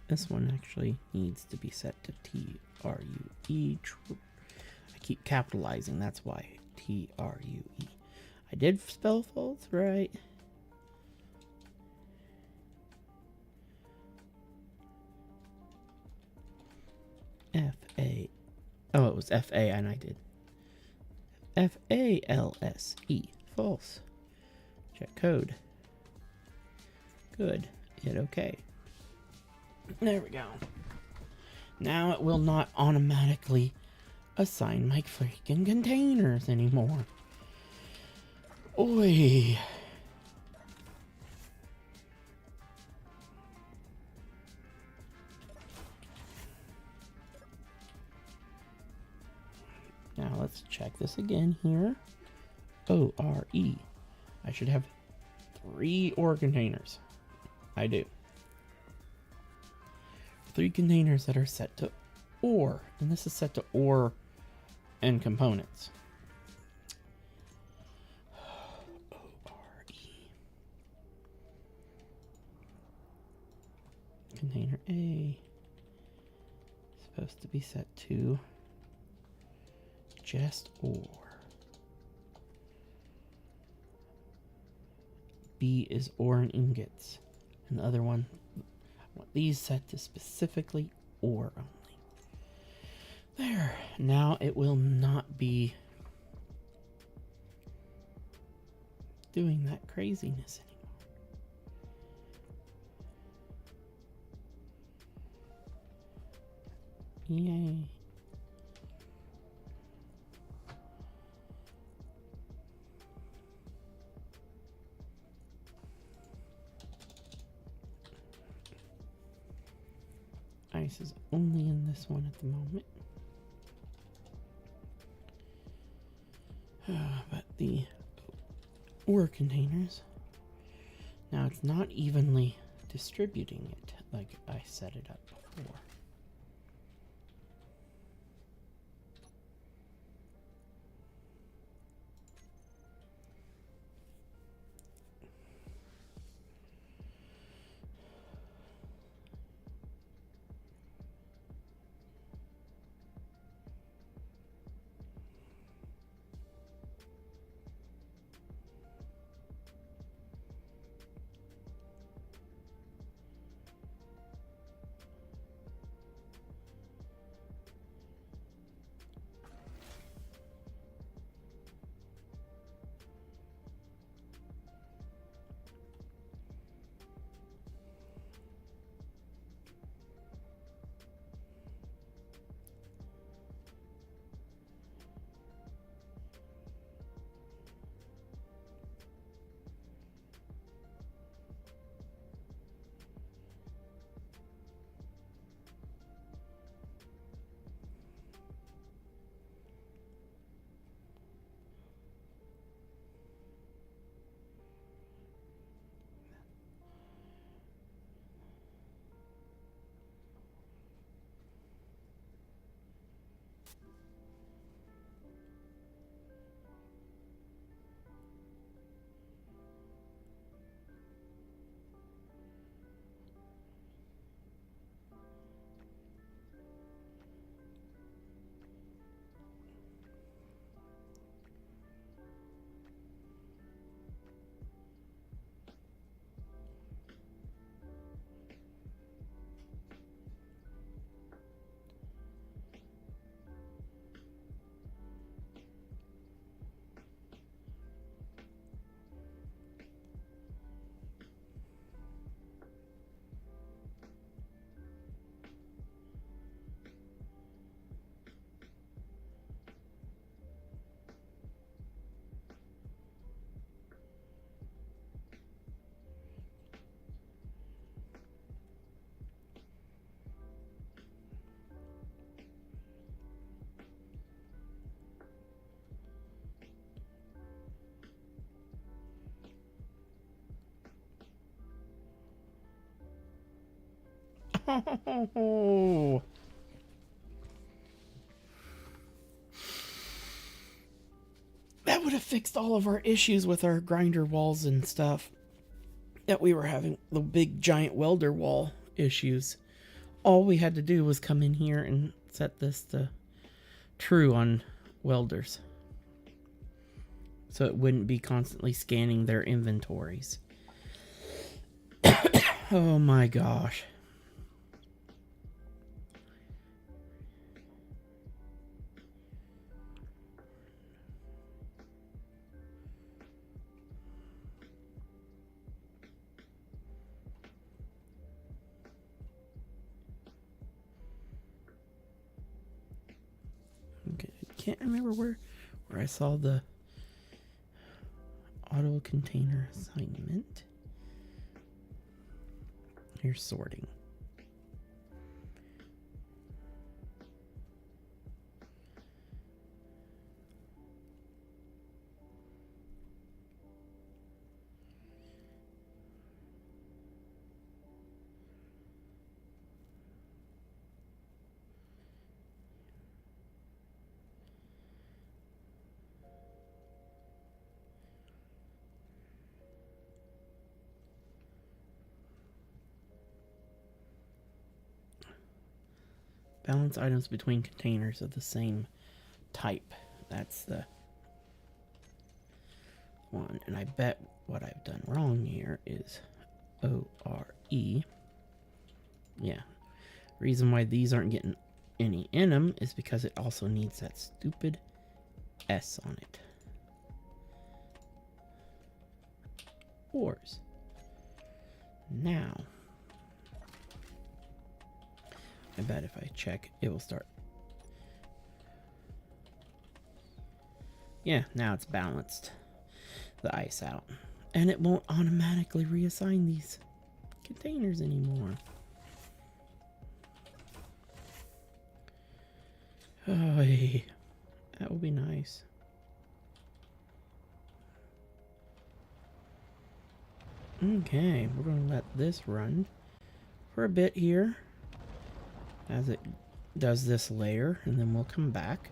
This one actually needs to be set to T-R-U-E. I keep capitalizing, that's why. T-R-U-E. I did spell false, right? F-A. Oh, it was F-A, and I did. F-A-L-S-E. False. Check code. Good. Hit OK. There we go. Now it will not automatically assign my freaking containers anymore. Oi. Now let's check this again here. O-R-E. I should have 3 ore containers. I do. 3 containers that are set to ore, and this is set to ore and components. O-R-E. Container A is supposed to be set to just ore. B is ore and ingots, and the other one, I want these set to specifically ore only. There. Now it will not be doing that craziness anymore. Yay. ice is only in this one at the moment. But the ore containers, now it's not evenly distributing it like I set it up before. Oh, that would have fixed all of our issues with our grinder walls and stuff that we were having, the big giant welder wall issues. All we had to do was come in here and set this to true on welders, so it wouldn't be constantly scanning their inventories. Oh my gosh. Okay, I can't remember where I saw the auto container assignment. Here's sorting. Balance items between containers of the same type. That's the one. And I bet what I've done wrong here is O-R-E. Yeah. Reason why these aren't getting any in them is because it also needs that stupid S on it. Ores. Now, I bet if I check, it will start. Yeah, now it's balanced the ice out. And it won't automatically reassign these containers anymore. Oh, hey, that would be nice. Okay, we're going to let this run for a bit here as it does this layer, and then we'll come back.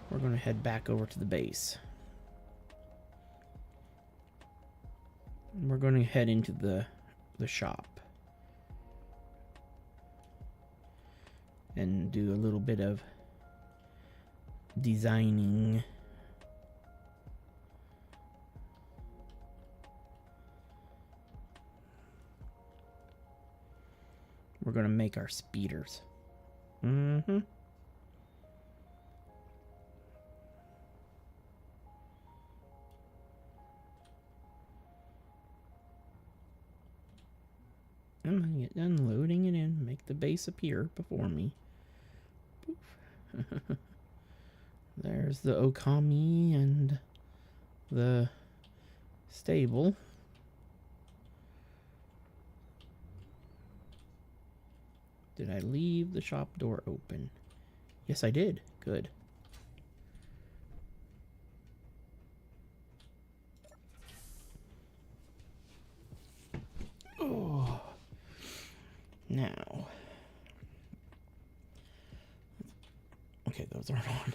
We're going to head back over to the base. We're going to head into the shop and do a little bit of designing. We're going to make our speeders. Mm-hmm. I'm going to get done loading it in, make the base appear before me. Poof. There's the Okami and the stable. Did I leave the shop door open? Yes, I did. Good. Oh. Now. Okay, those aren't on.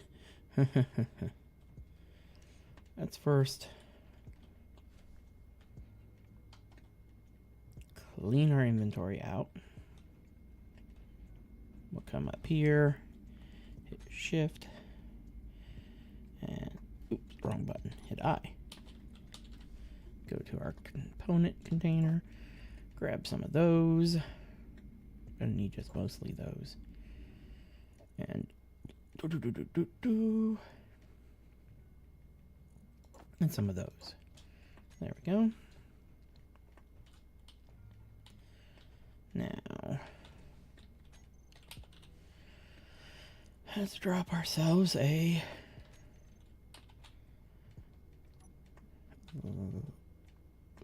Let's first clean our inventory out. We'll come up here, hit shift, and oops, wrong button, hit I. Go to our component container, grab some of those. Gonna need just mostly those. And and some of those. There we go. Now let's drop ourselves a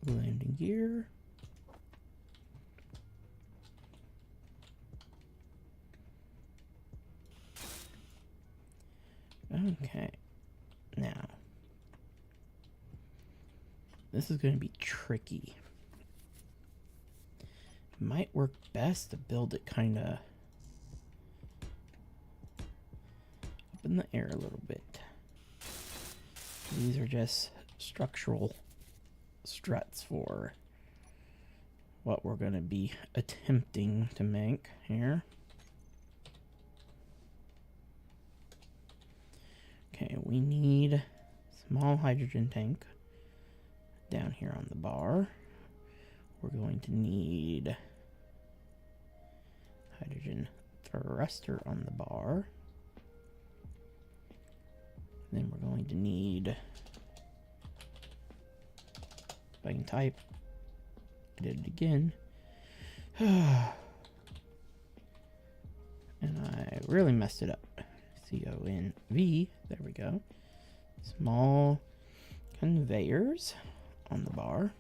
landing gear. Okay, now this is going to be tricky. It might work best to build it kind of up in the air a little bit. These are just structural struts for what we're going to be attempting to make here. Okay, we need a small hydrogen tank down here on the bar. We're going to need hydrogen thruster on the bar. Then we're going to need, if I can type, I did it again. And I really messed it up. CONV, there we go. Small conveyors on the bar.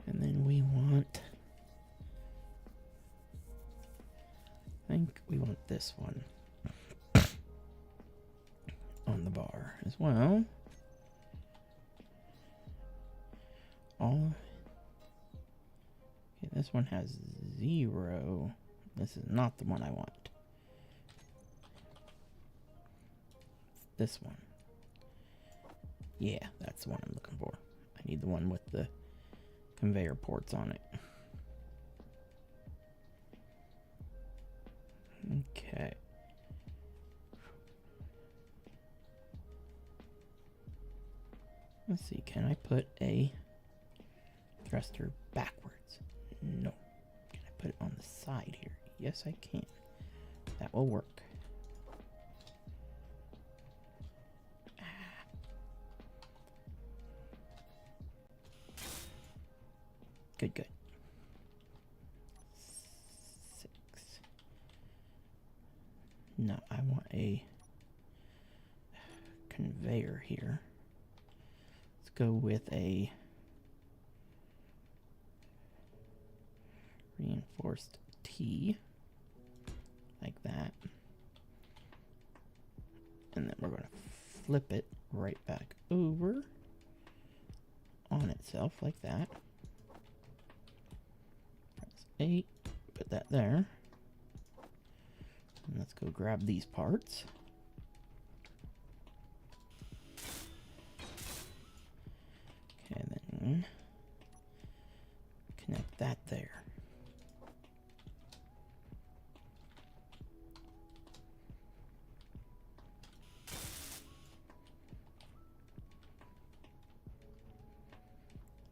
And then we want, I think we want this one on the bar as well. All, okay, this one has 0. This is not the one I want. This one. Yeah, that's the one I'm looking for. I need the one with the conveyor ports on it. Okay. Let's see, can I put a thruster backwards? No. Can I put it on the side here? Yes, I can. That will work. Good, good. 6. No, I want a conveyor here. Let's go with a reinforced T, like that. And then we're going to flip it right back over on itself like that. Press 8, put that there. And let's go grab these parts. Okay, then connect that there.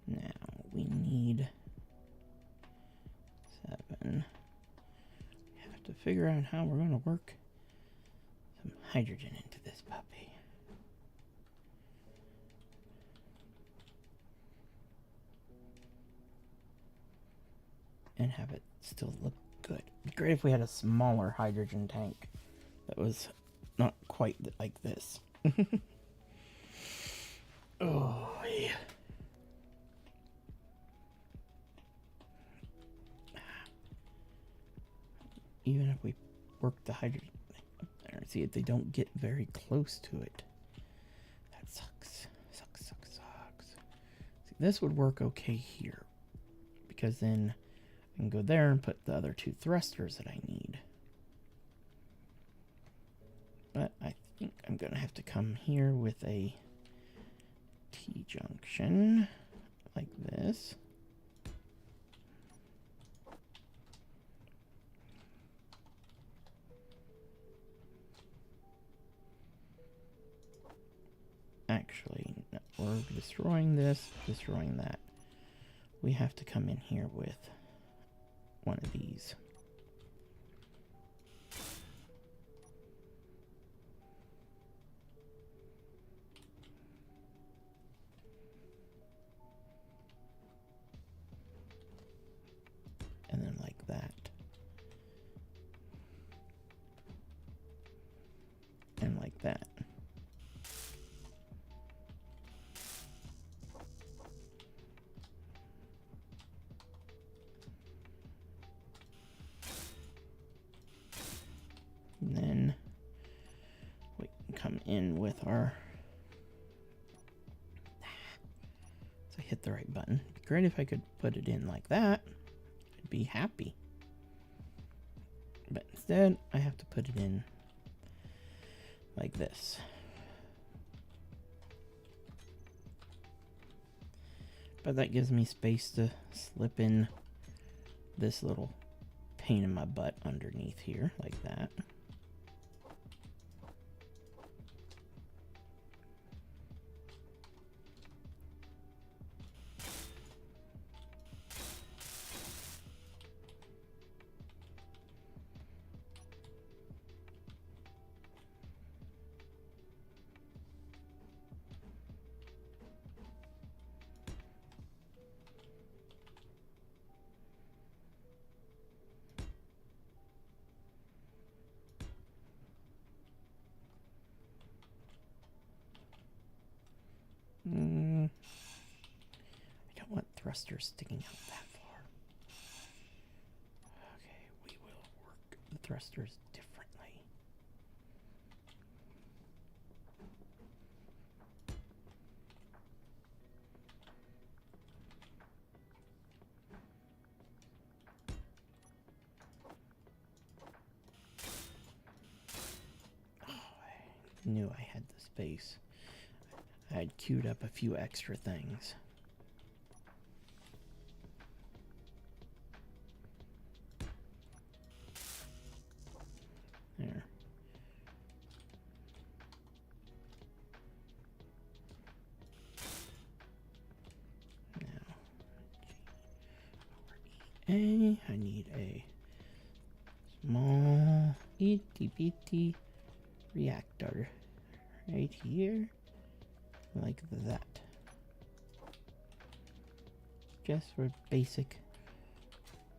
Now we need 7. We have to figure out how we're going to work some hydrogen into this puppy. And have it still look good. It'd be great if we had a smaller hydrogen tank that was not quite like this. Oh, yeah. Even if we work the hydrogen up there, see if they don't get very close to it. That sucks. Sucks. See, this would work okay here, because then I can go there and put the other 2 thrusters that I need. But I think I'm going to have to come here with a T-junction like this. Actually, no, we're destroying this, destroying that. We have to come in here with one of these. And then like that. And like that. And then we can come in with our... So I hit the right button. It'd be great if I could put it in like that. I'd be happy. But instead, I have to put it in like this. But that gives me space to slip in this little pain in my butt underneath here, like that. I don't want thrusters sticking out that far. Okay, we will work the thrusters differently. Oh, I knew I had the space. I had queued up a few extra things. There. Now, I need a small itty bitty reactor right here, like that. Just for basic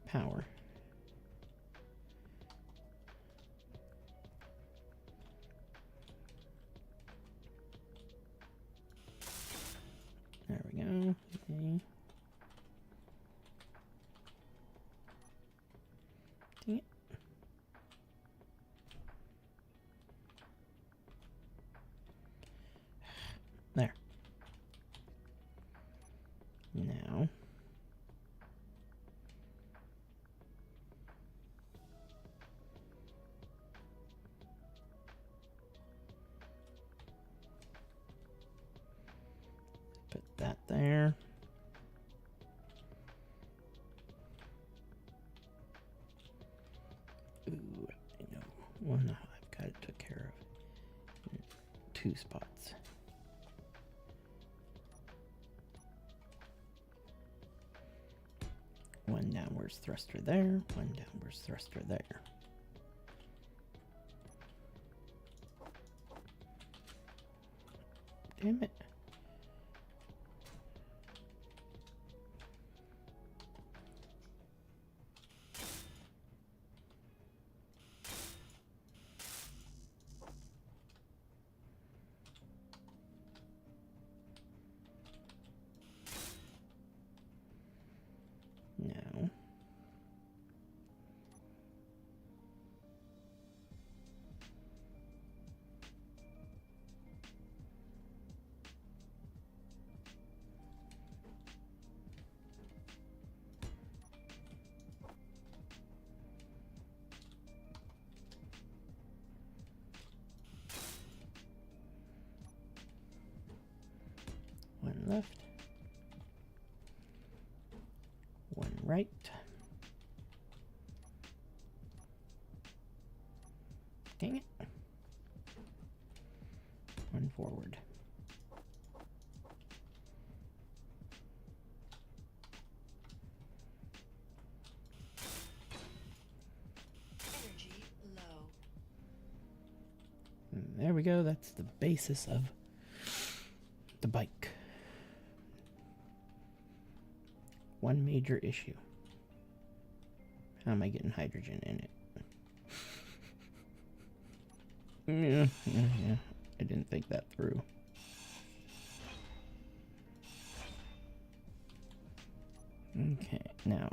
power. There we go. Okay. Dang it. There. Now. Put that there. Ooh, I know. One I've got it took care of. 2 spots. One downwards thruster there, one downwards thruster there. Damn it. No. One left. One right. Dang it. One forward. Energy low. And there we go. That's the basis of the bike. One major issue. How am I getting hydrogen in it? Yeah. I didn't think that through. Okay, now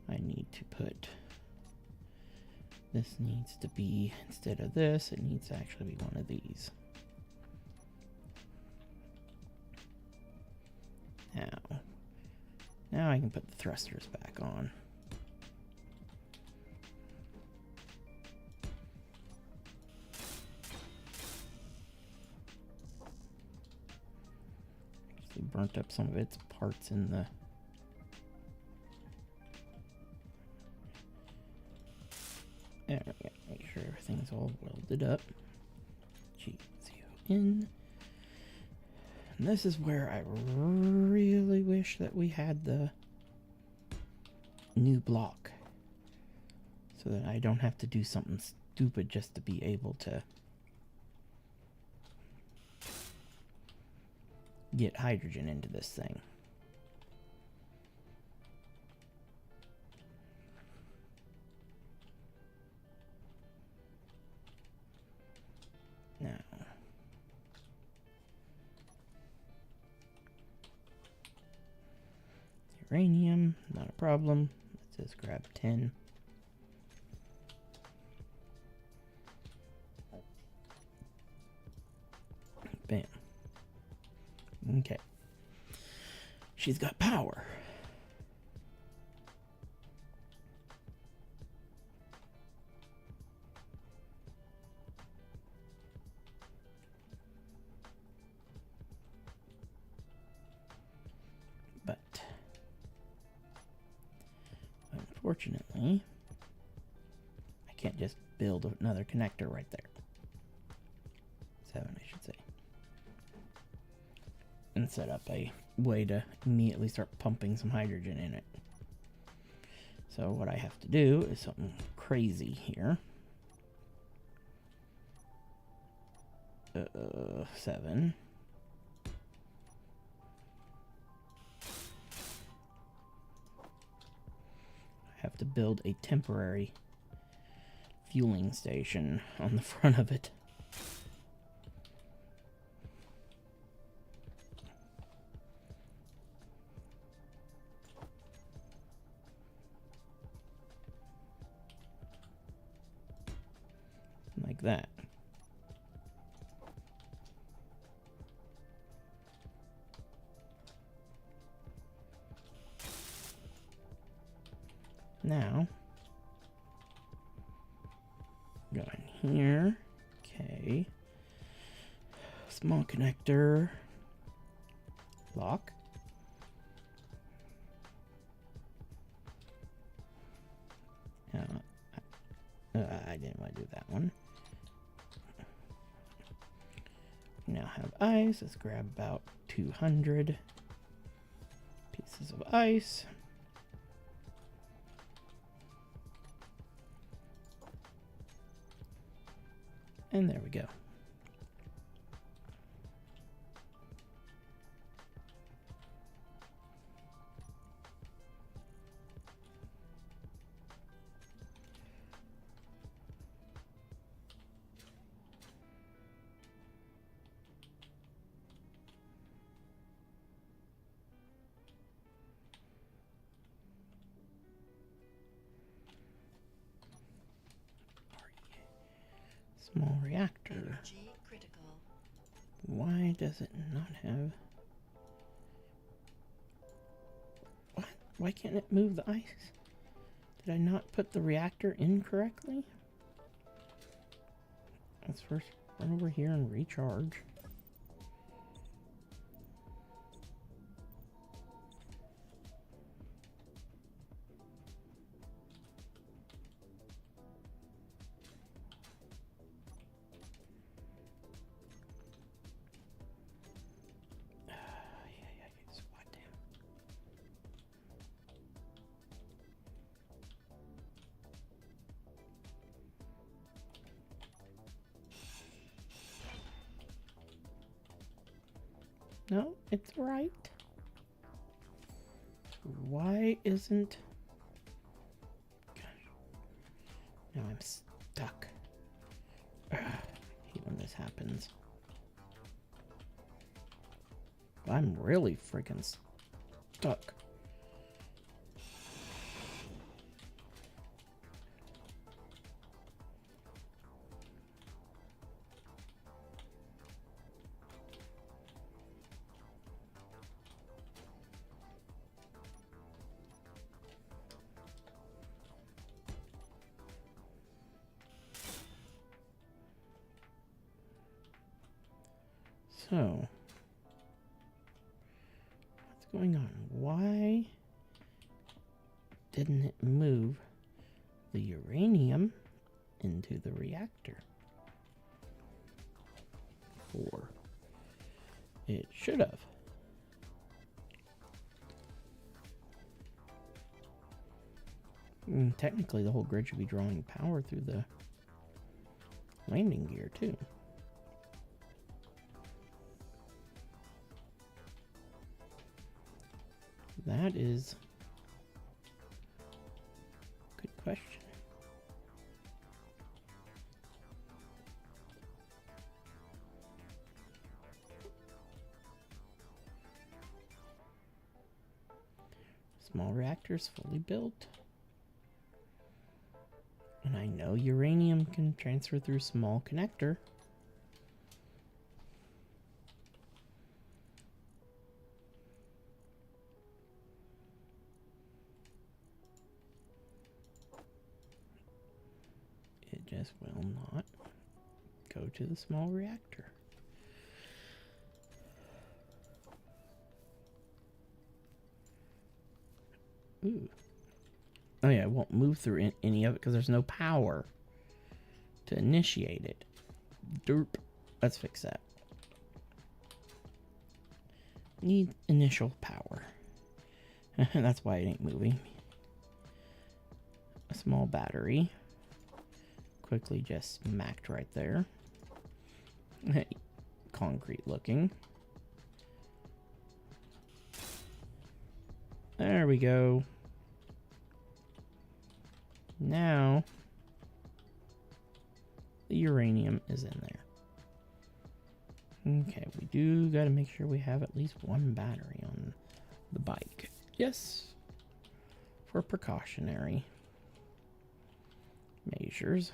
I need to put, this needs to be, instead of this, it needs to actually be one of these. Now I can put the thrusters back on. Actually burnt up some of its parts in the there we go. Make sure everything's all welded up. GZO in. And this is where I really wish that we had the new block, so that I don't have to do something stupid just to be able to get hydrogen into this thing. Now, uranium, not a problem. It says grab 10. Bam. Okay. She's got power. But unfortunately, I can't just build another connector right there. 7, I should say. And set up a way to immediately start pumping some hydrogen in it. So what I have to do is something crazy here. 7. I have to build a temporary fueling station on the front of it. like that. Now, go in here. Okay. Small connector. Lock. I didn't want to do that one. Now have ice. Let's grab about 200 pieces of ice. And there we go. Small reactor. Energy critical. Why does it not have... What? Why can't it move the ice? Did I not put the reactor in correctly? Let's first run over here and recharge. No, it's right. Why isn't... Gosh. Now I'm stuck. Ugh, I hate when this happens. I'm really freaking stuck. So, what's going on? Why didn't it move the uranium into the reactor? 4. It should have. Technically, the whole grid should be drawing power through the landing gear, too. That is a good question. Small reactors fully built. And I know uranium can transfer through small connector. It just will not go to the small reactor. Ooh. Oh yeah, it won't move through any of it because there's no power to initiate it. Derp. Let's fix that. Need initial power. That's why it ain't moving. A small battery. Quickly just smacked right there. Concrete looking. There we go. Now, the uranium is in there. Okay, we do got to make sure we have at least one battery on the bike. Yes, for precautionary measures.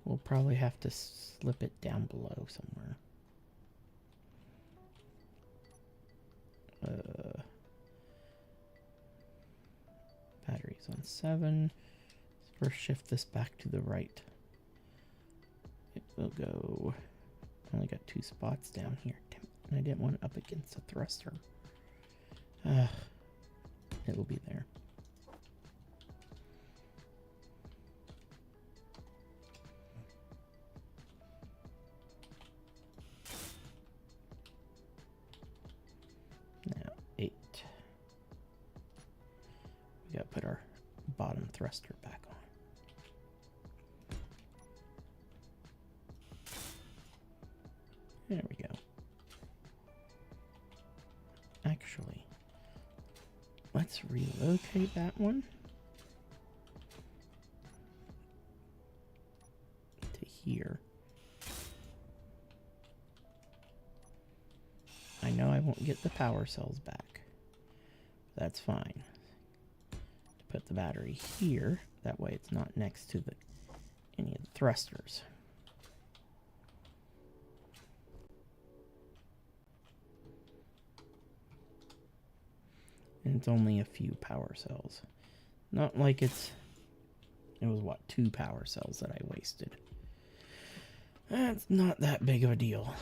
We'll probably have to slip it down below somewhere. Batteries on 7. Let's first shift this back to the right. It will go. I only got 2 spots down here. Damn it. And I didn't want it up against the thruster. It will be there. Now 8. We gotta put our bottom thruster back on. There we go. Actually, let's relocate that one to here. I know I won't get the power cells back. That's fine. Put the battery here. That way it's not next to any of the thrusters. And it's only a few power cells. Not like it was what, 2 power cells that I wasted. That's not that big of a deal.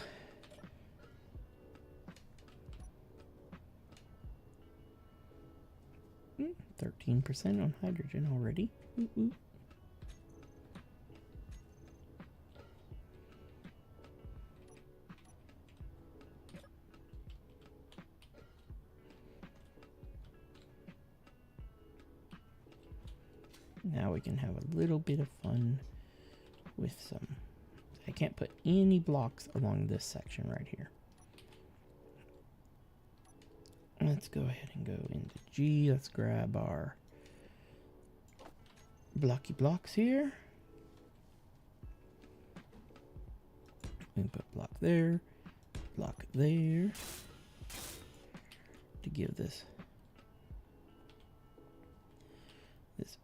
Mm, 13% on hydrogen already. Ooh. Now we can have a little bit of fun with some. I can't put any blocks along this section right here. Let's go ahead and go into G. Let's grab our blocky blocks here. We can put block there, block there to give this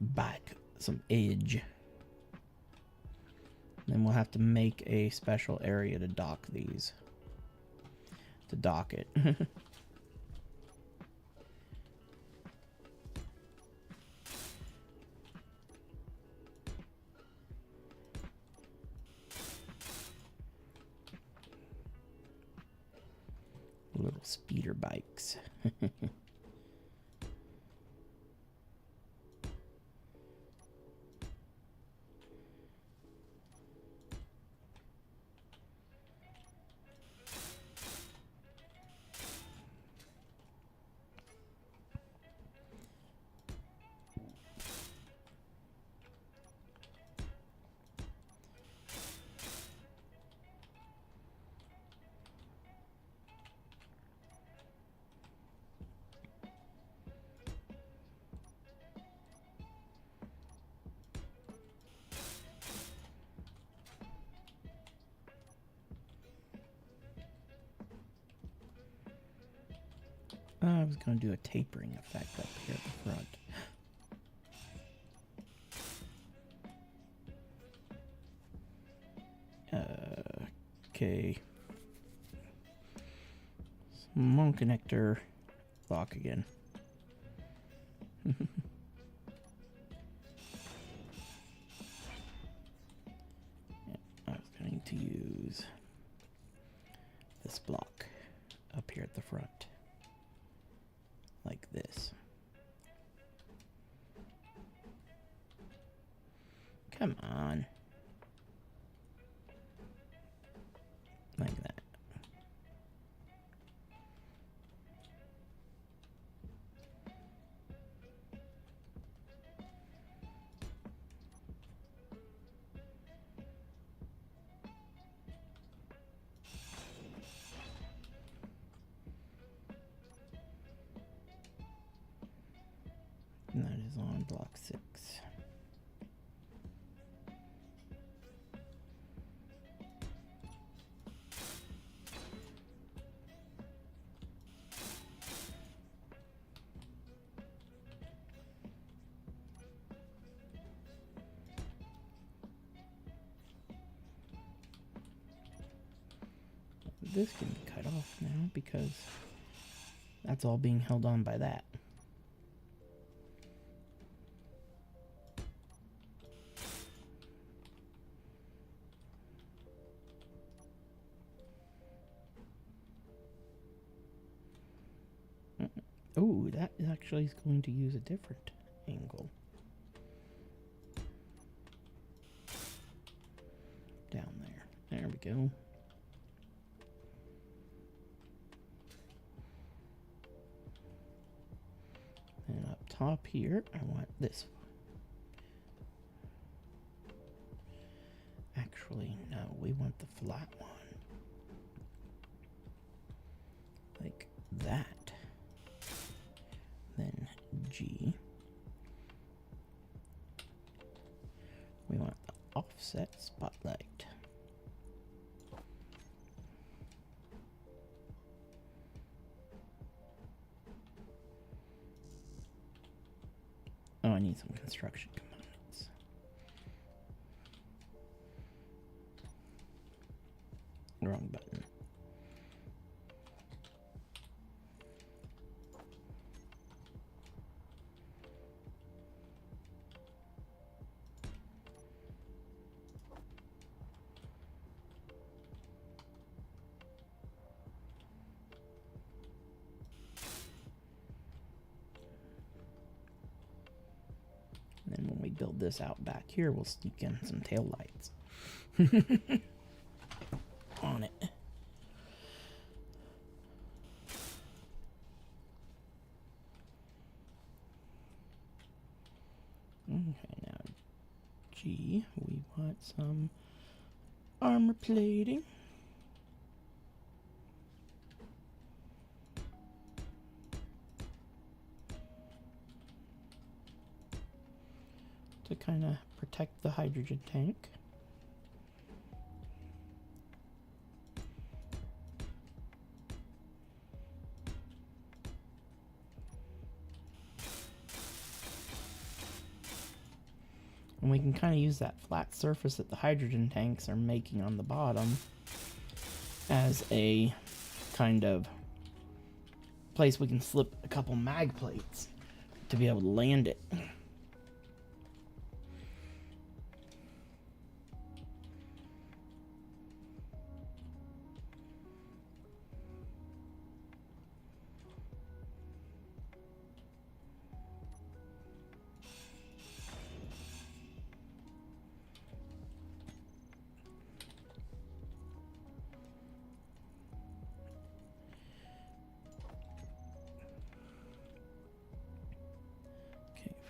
back some edge. Then we'll have to make a special area to dock these. To dock it. Little speeder bikes. I was going to do a tapering effect up here at the front. Okay. Small connector lock again. I was going to use this block up here at the front. Like this. Come on. Like that. And that is on block 6. this can be cut off now because that's all being held on by that. Oh, that actually is going to use a different angle. Down there. There we go. And up top here, I want this one. Actually, no, we want the flat one. Like that. Then G. We want the offset spotlight. Oh, I need some construction components. Wrong button. And then when we build this out back here, we'll sneak in some tail lights on it. Okay, now G, we want some armor plating. To kind of protect the hydrogen tank. And we can kind of use that flat surface that the hydrogen tanks are making on the bottom as a kind of place we can slip a couple mag plates to be able to land it.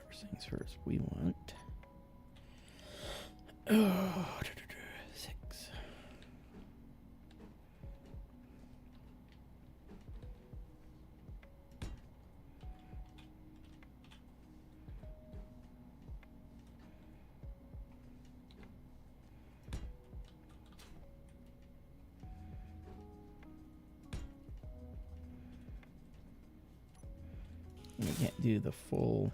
First things first, we want 6. We can't do the full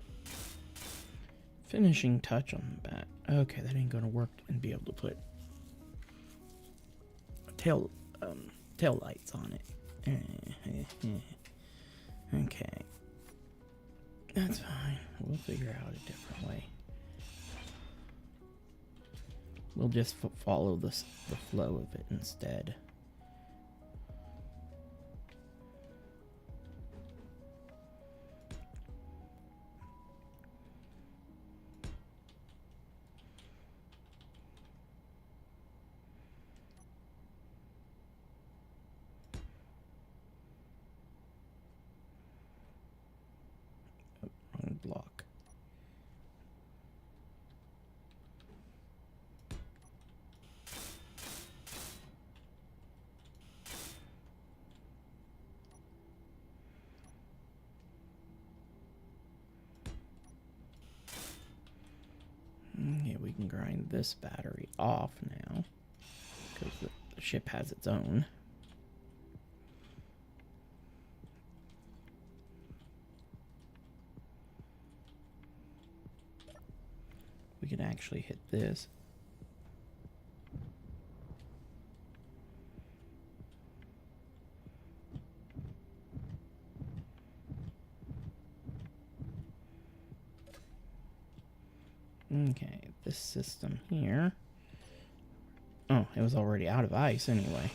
finishing touch on the back. Okay, that ain't gonna work and be able to put tail lights on it. Okay, that's fine. We'll figure out a different way. We'll just follow the flow of it instead. Block. Yeah, we can grind this battery off now because the ship has its own. We can actually hit this. Okay, this system here. Oh, it was already out of ice anyway.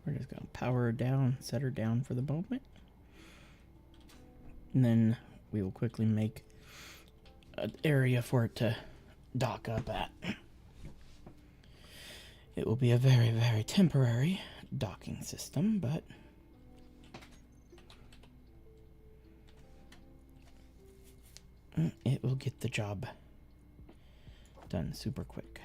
We're just going to power her down, set her down for the moment. And then we will quickly make an area for it to dock up at. It will be a very, very temporary docking system, but it will get the job done super quick.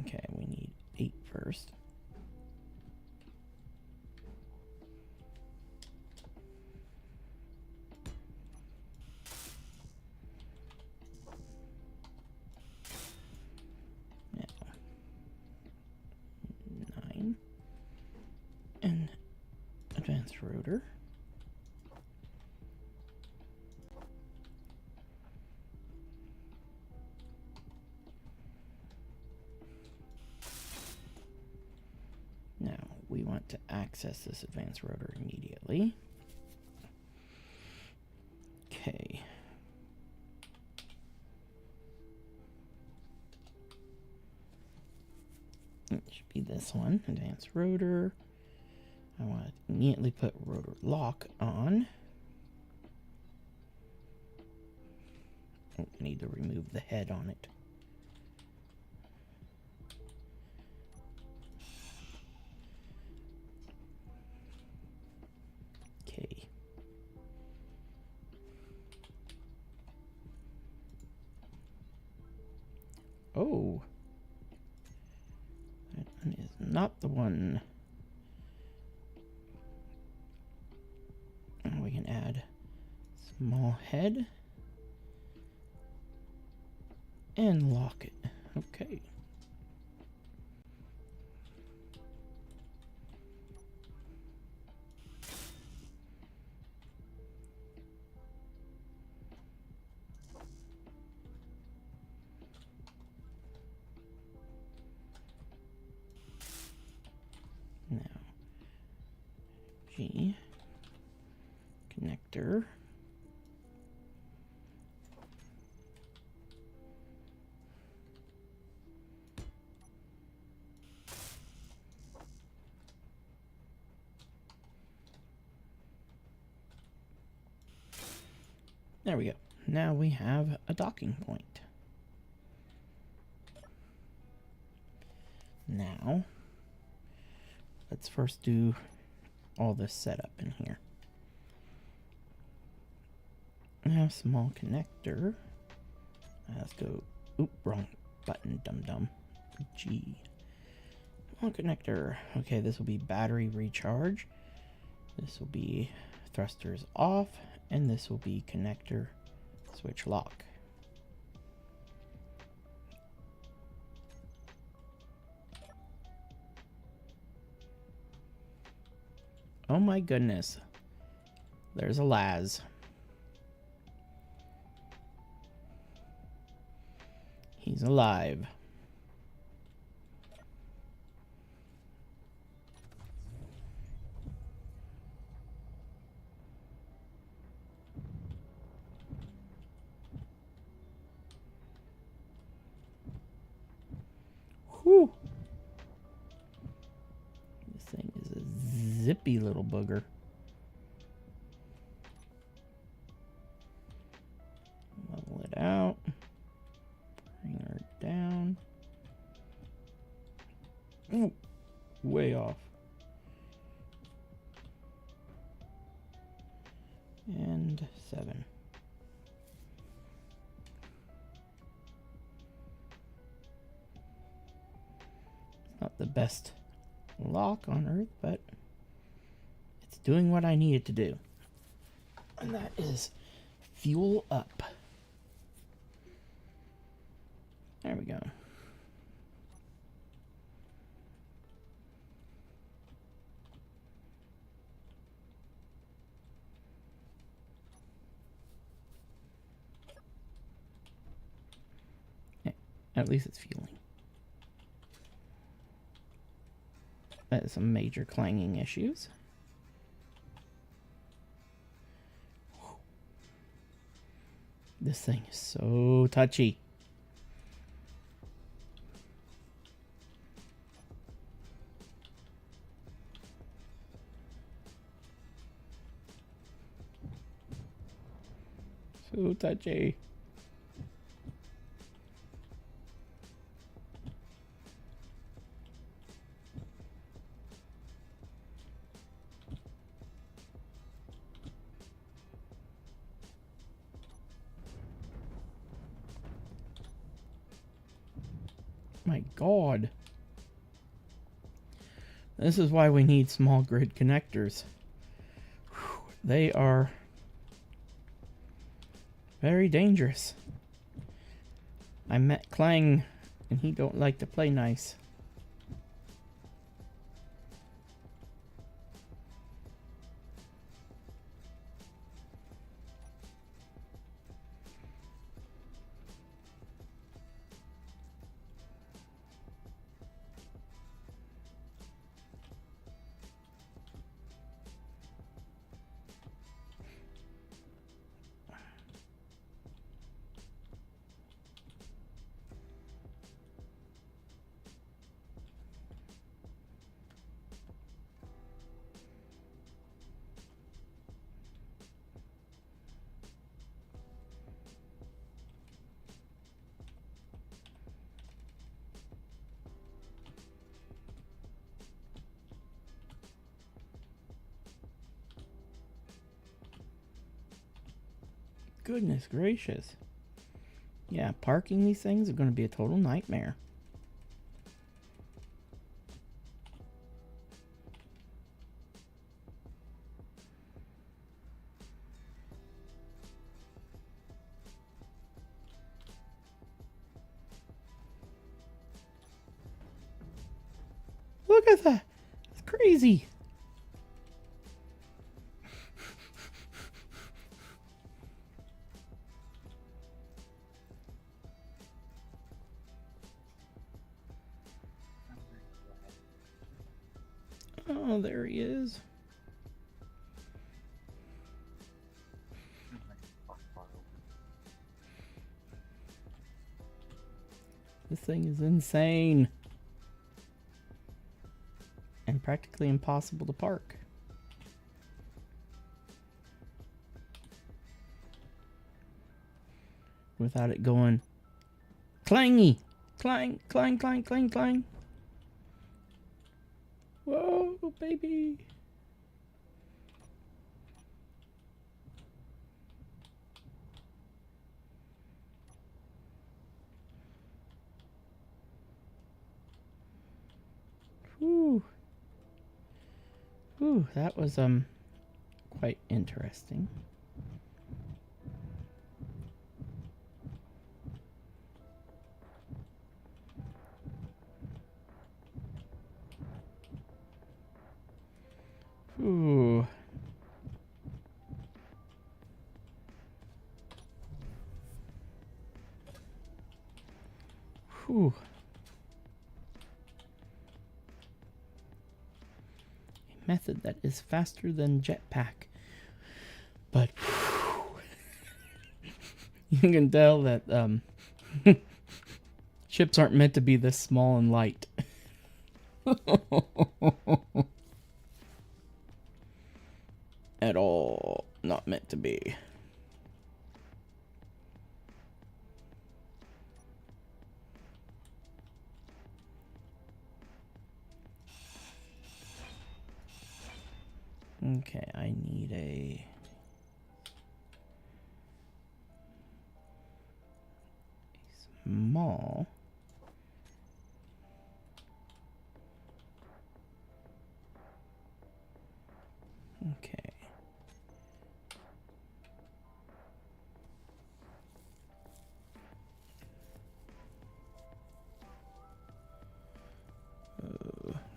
Okay, we need 8 first. Now, 9. And advanced rotor. Now, we want to access this advanced rotor immediately. Okay. It should be this one, advanced rotor. I want to immediately put rotor lock on. Oh, I need to remove the head on it. Okay. Oh. That one is not the one. And we can add small head. And lock it. Okay. Now, G, connector. There we go. Now we have a docking point. Now, let's first do all this setup in here. Now, small connector. Let's go. Oop, wrong button, dum-dum. G. Small connector. Okay, this will be battery recharge. This will be thrusters off. And this will be connector switch lock. Oh my goodness. There's a Laz. He's alive. Whew. This thing is a zippy little booger. Level it out. Bring her down. Ooh, way off. And 7. Not the best lock on Earth, but it's doing what I need it to do. And that is fuel up. There we go. At least it's fueling. That is some major clanging issues. This thing is so touchy. So touchy. My God. This is why we need small grid connectors. Whew, they are very dangerous. I met Clang and he don't like to play nice. Goodness gracious. Yeah, parking these things are going to be a total nightmare. Look at that. It's crazy. Oh, there he is. This thing is insane. And practically impossible to park. Without it going clangy. Clang, clang, clang, clang, clang. Whoa, baby. Whew. Whew, that was quite interesting. Ooh. Whew. A method that is faster than jetpack. But whew, you can tell that Ships aren't meant to be this small and light. At all. Not meant to be. Okay, I need a small. Okay.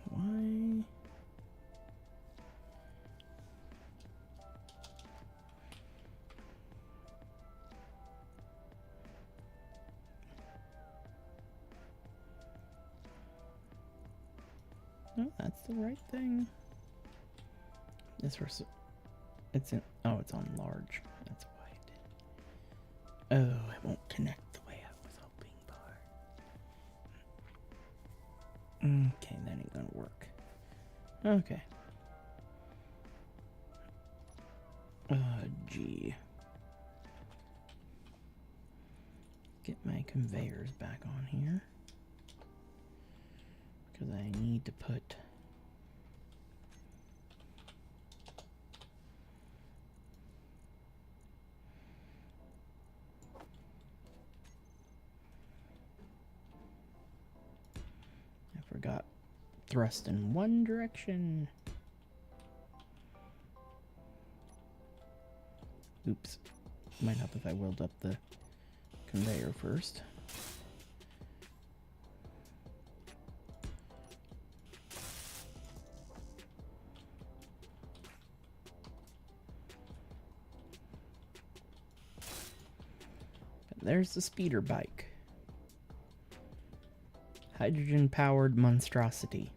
Why? No, that's the right thing. This was, it's in, oh, it's on large. That's why it did. Oh, it won't connect the way I was hoping for. Okay, that ain't gonna work. Okay. Gee. Get my conveyors back on here. Because I need to put I forgot thrust in one direction. Oops. Might help if I weld up the conveyor first. There's the speeder bike. Hydrogen-powered monstrosity.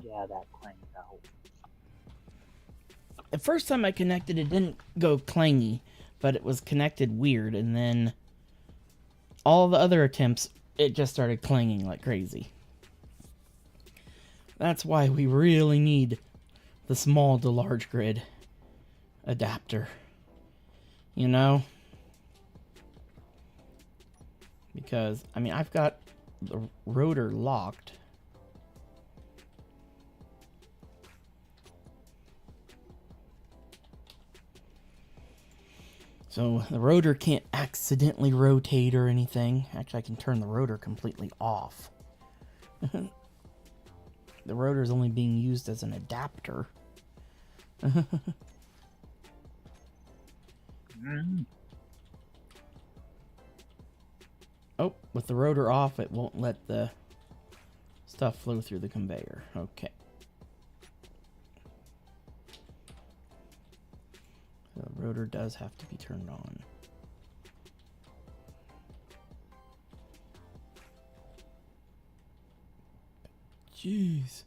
Yeah, that clangs out. The first time I connected, it didn't go clangy, but it was connected weird, and then all the other attempts, it just started clanging like crazy. That's why we really need the small to large grid adapter. You know? Because, I mean, I've got the rotor locked. So the rotor can't accidentally rotate or anything. Actually, I can turn the rotor completely off. The rotor is only being used as an adapter. Oh, with the rotor off, it won't let the stuff flow through the conveyor. Okay. The rotor does have to be turned on. Jeez.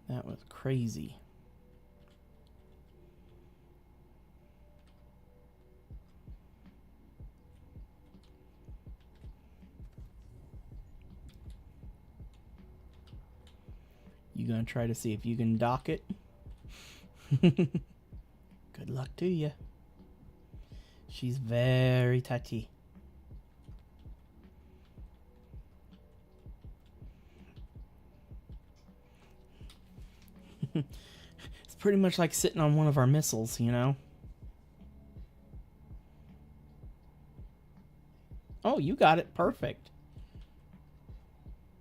That was crazy. You gonna try to see if you can dock it? Good luck to you. She's very touchy. It's pretty much like sitting on one of our missiles, you know? Oh, you got it. Perfect.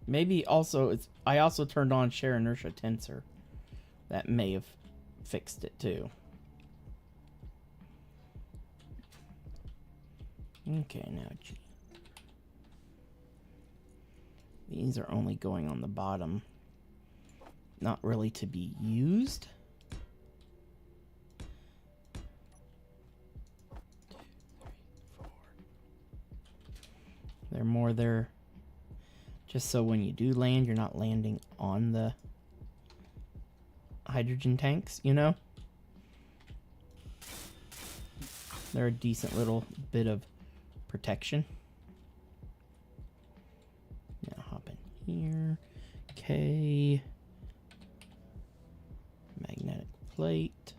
Maybe also, I also turned on share inertia tensor. That may have fixed it too. Okay, now G. These are only going on the bottom. Not really to be used. 2, 3, 4. They're more there Just so when you do land, you're not landing on the hydrogen tanks, you know? They're a decent little bit of protection. Now hop in here. Okay. Magnetic plate.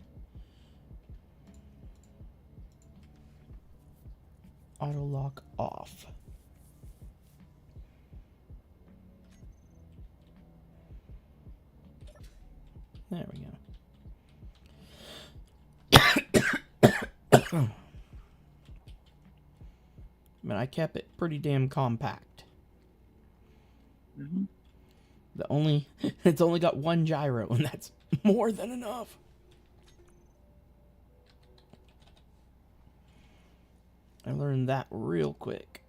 Auto lock off. There we go. But I kept it pretty damn compact. Mm-hmm. It's only got one gyro, and that's more than enough. I learned that real quick.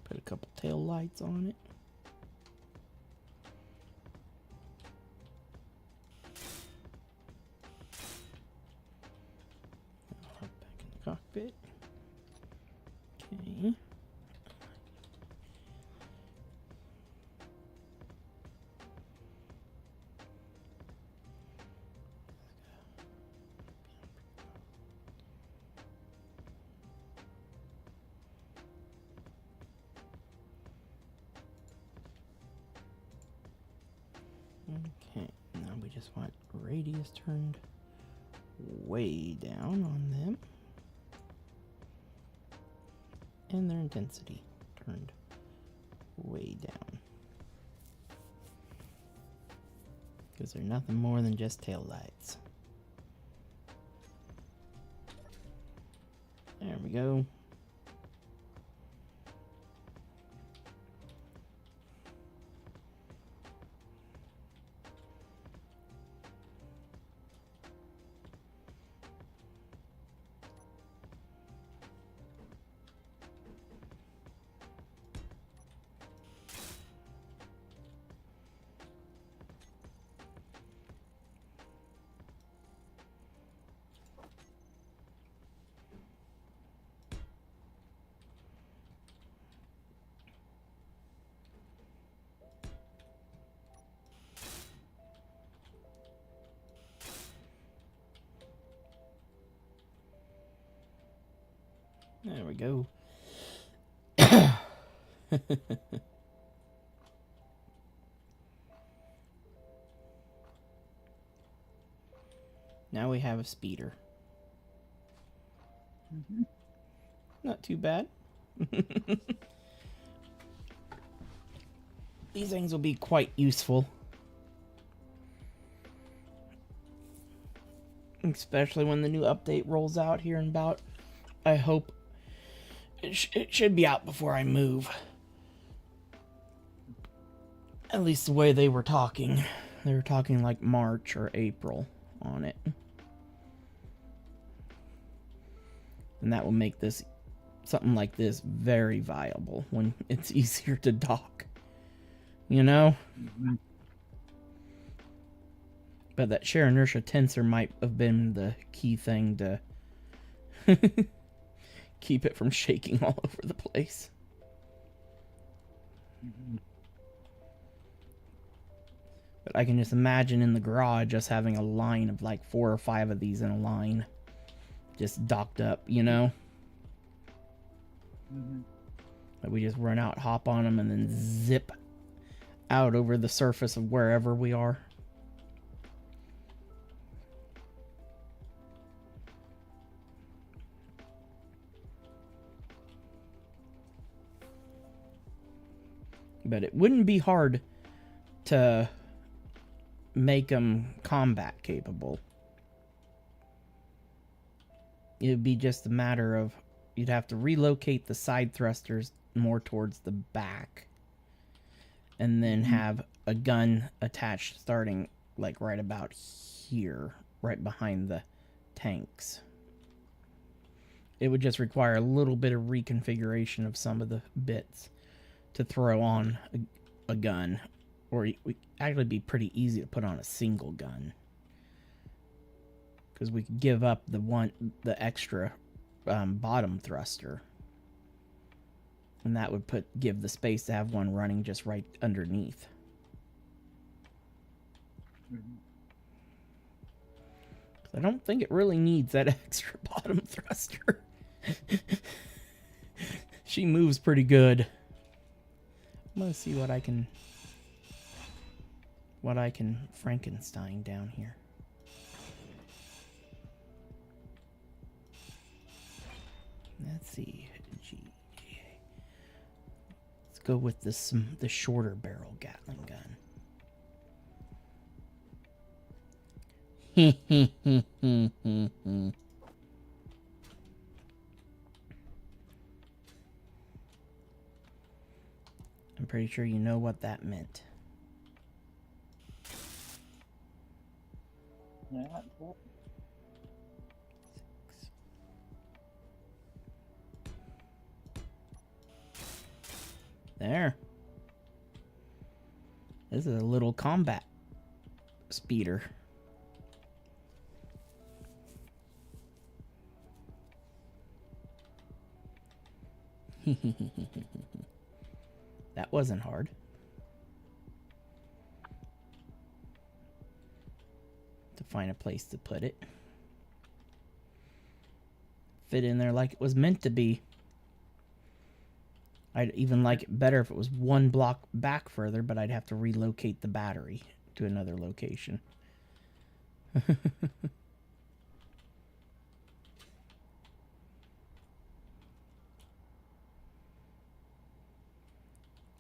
Put a couple tail lights on it. Hop back in the cockpit. Okay. Okay, now we just want radius turned way down on them. And their intensity turned way down. Because they're nothing more than just tail lights. There we go. There we go. Now we have a speeder. Mm-hmm. Not too bad. These things will be quite useful. Especially when the new update rolls out here in about, I hope, it should be out before I move. At least the way they were talking. They were talking like March or April on it. And that will make this, something like this, very viable when it's easier to dock. You know? Mm-hmm. But that shear inertia tensor might have been the key thing to keep it from shaking all over the place. Mm-hmm. But I can just imagine in the garage just having a line of like 4 or 5 of these in a line. Just docked up, you know? Mm-hmm. Like we just run out, hop on them, and then zip out over the surface of wherever we are. But it wouldn't be hard to make them combat capable. It would be just a matter of you'd have to relocate the side thrusters more towards the back and then have a gun attached starting like right about here, right behind the tanks. it would just require a little bit of reconfiguration of some of the bits to throw on a gun, or it would actually be pretty easy to put on a single gun, because we could give up the extra bottom thruster, and that would give the space to have one running just right underneath. Mhm. I don't think it really needs that extra bottom thruster. She moves pretty good. I'm gonna see what I can Frankenstein down here. Let's see. Let's go with the shorter barrel Gatling gun. I'm pretty sure you know what that meant. Yeah, well, There. This is a little combat speeder. That wasn't hard. To find a place to put it. Fit in there like it was meant to be. I'd even like it better if it was one block back further, but I'd have to relocate the battery to another location.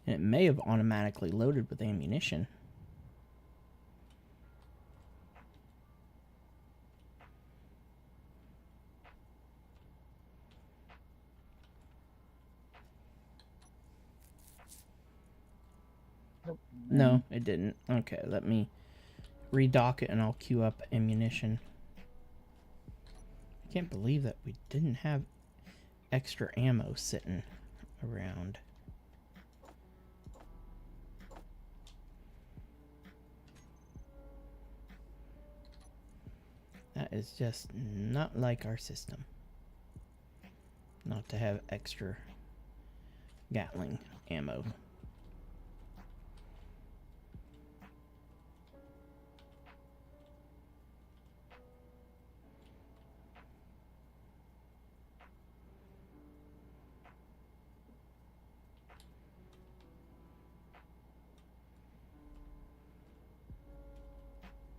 And it may have automatically loaded with ammunition. nope. No, it didn't. Okay, let me redock it and I'll queue up ammunition. I can't believe that we didn't have extra ammo sitting around. That is just not like our system. Not to have extra Gatling ammo.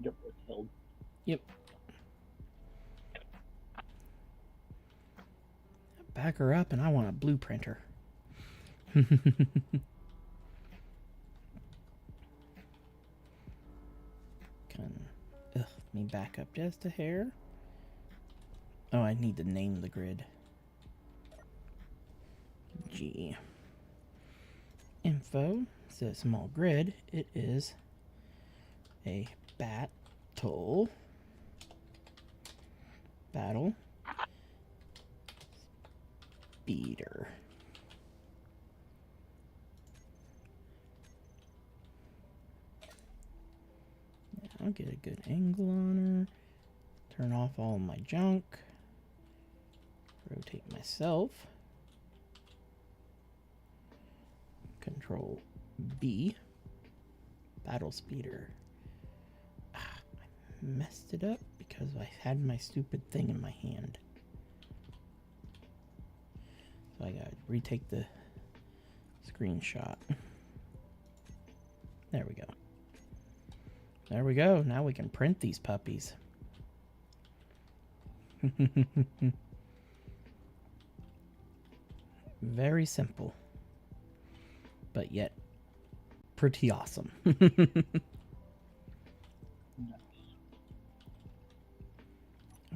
Yep, it's held. Yep. Back her up and I want a blueprinter. Let me back up just a hair. Oh, I need to name the grid. G. Info says small grid. It is a battle speeder. I'll get a good angle on her. Turn off all of my junk. Rotate myself. Control B. Battle speeder. I messed it up because I had my stupid thing in my hand. So I gotta retake the screenshot. There we go. There we go. Now we can print these puppies. Very simple. But yet pretty awesome. I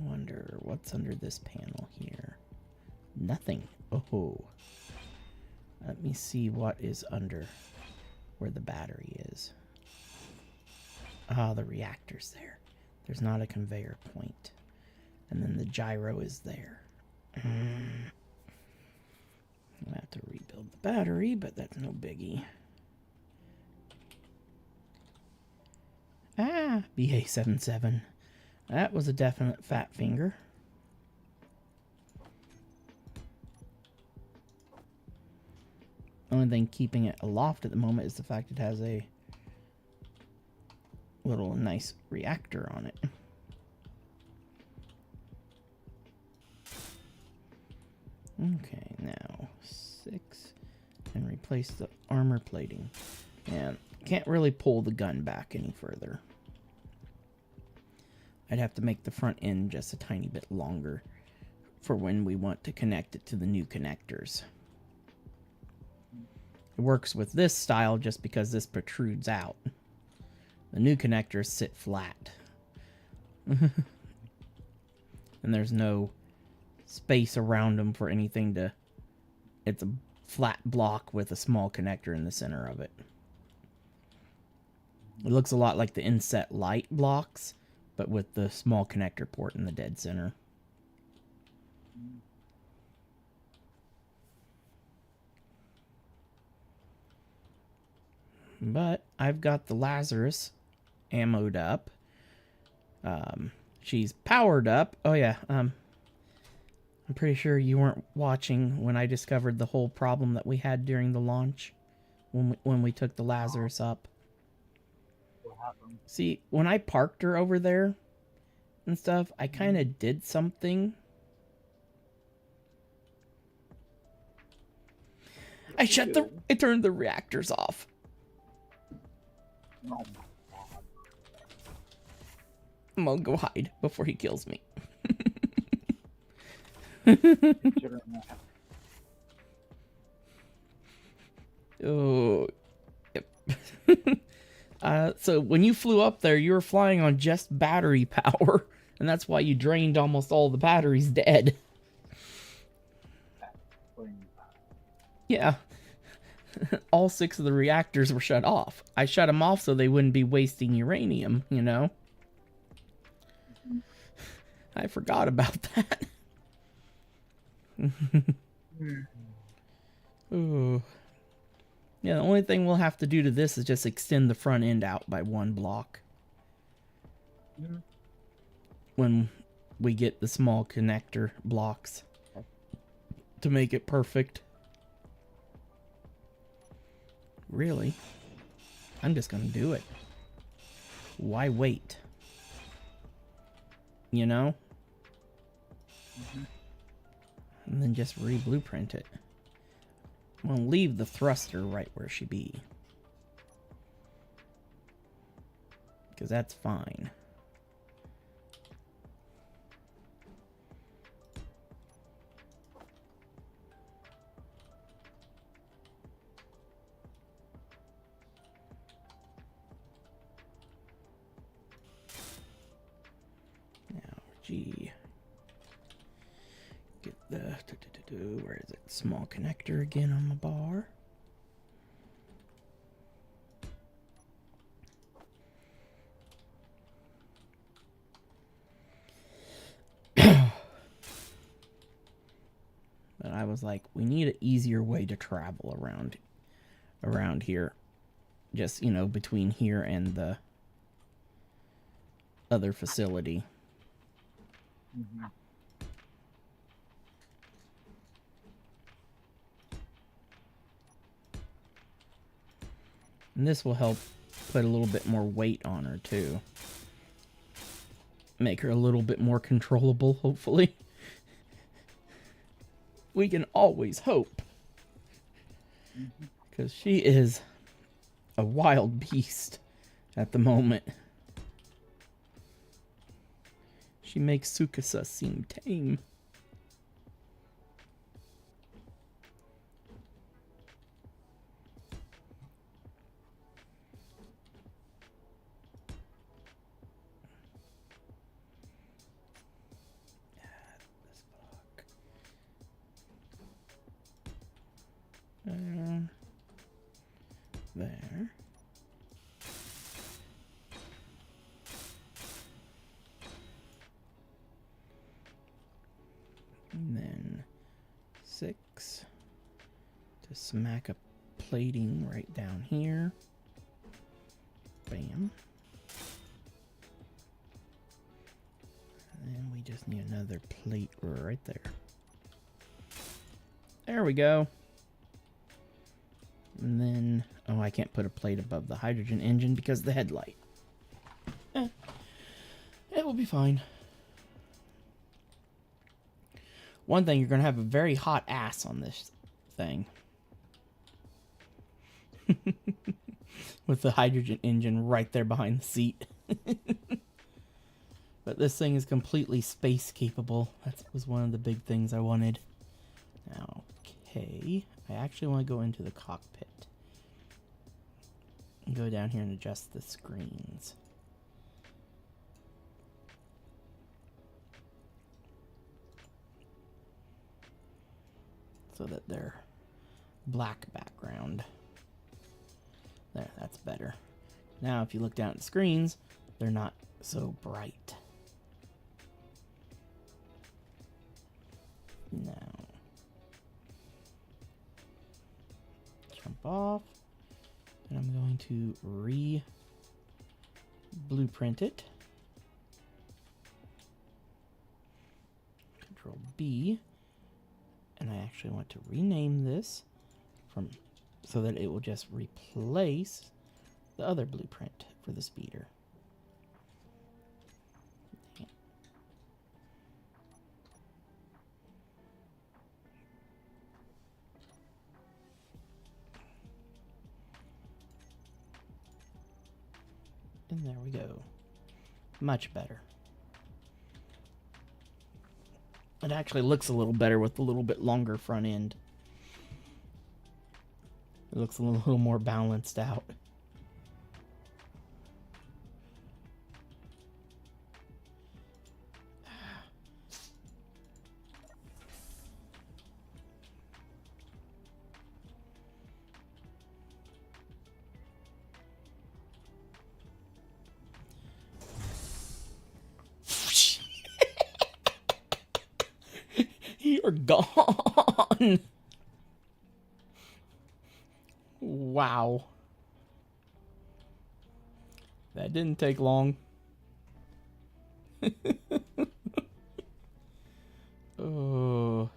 wonder what's under this panel here. Nothing. Oh. Let me see what is under where the battery is. Ah, the reactor's there. There's not a conveyor point. And then the gyro is there. I'll have to rebuild the battery, but that's no biggie. Ah, BA77. That was a definite fat finger. Only thing keeping it aloft at the moment is the fact it has a little nice reactor on it. Okay, now 6 and replace the armor plating. And can't really pull the gun back any further. I'd have to make the front end just a tiny bit longer for when we want to connect it to the new connectors. It works with this style just because this protrudes out. The new connectors sit flat. And there's no space around them for anything to... It's a flat block with a small connector in the center of it. It looks a lot like the inset light blocks, but with the small connector port in the dead center. But I've got the Lazarus ammoed up. She's powered up. Oh yeah, I'm pretty sure you weren't watching when I discovered the whole problem that we had during the launch when we took the Lazarus up. What happened? See, when I parked her over there and stuff, I kind of did something. I turned the reactors off. Oh my God. I'm gonna go hide before he kills me. Considering that. Oh, yep. So when you flew up there, you were flying on just battery power, and that's why you drained almost all the batteries dead. Yeah. All 6 of the reactors were shut off. I shut them off so they wouldn't be wasting uranium, you know? I forgot about that. Ooh. Yeah, the only thing we'll have to do to this is just extend the front end out by 1 block. When we get the small connector blocks to make it perfect. Really? I'm just gonna do it. Why wait? You know? And then just re-blueprint it. I'm gonna leave the thruster right where she be. Because that's fine. Now, G. Get the... Where is it? Small connector again on the bar. But I was like, we need an easier way to travel around here. Just, you know, between here and the other facility. And this will help put a little bit more weight on her, too. Make her a little bit more controllable, hopefully. We can always hope. Because she is a wild beast at the moment. She makes Tsukasa seem tame. There. And then 6 to smack a plating right down here. Bam. And then we just need another plate right there. There we go. And then, oh, I can't put a plate above the hydrogen engine because of the headlight. It will be fine. One thing, you're going to have a very hot ass on this thing. With the hydrogen engine right there behind the seat. But this thing is completely space capable. That was one of the big things I wanted. Now, okay. I actually want to go into the cockpit. And go down here and adjust the screens. So that they're black background. There, that's better. Now if you look down at the screens, they're not so bright. Now, jump off. And I'm going to re-blueprint it. Control B. And I actually want to rename this from so that it will just replace the other blueprint for the speeder. And there we go. Much better. It actually looks a little better with a little bit longer front end. It looks a little more balanced out. You're gone. Wow. That didn't take long. Oh.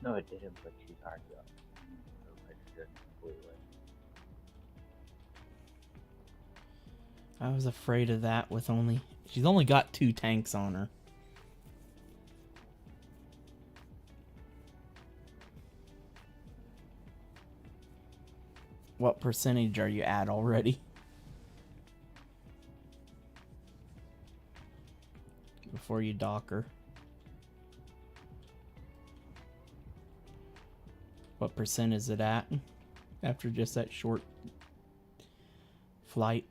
No, it didn't, but she's hard up. I was afraid of that with only... She's only got 2 tanks on her. What percentage are you at already? Before you dock her. What percent is it at? After just that short flight?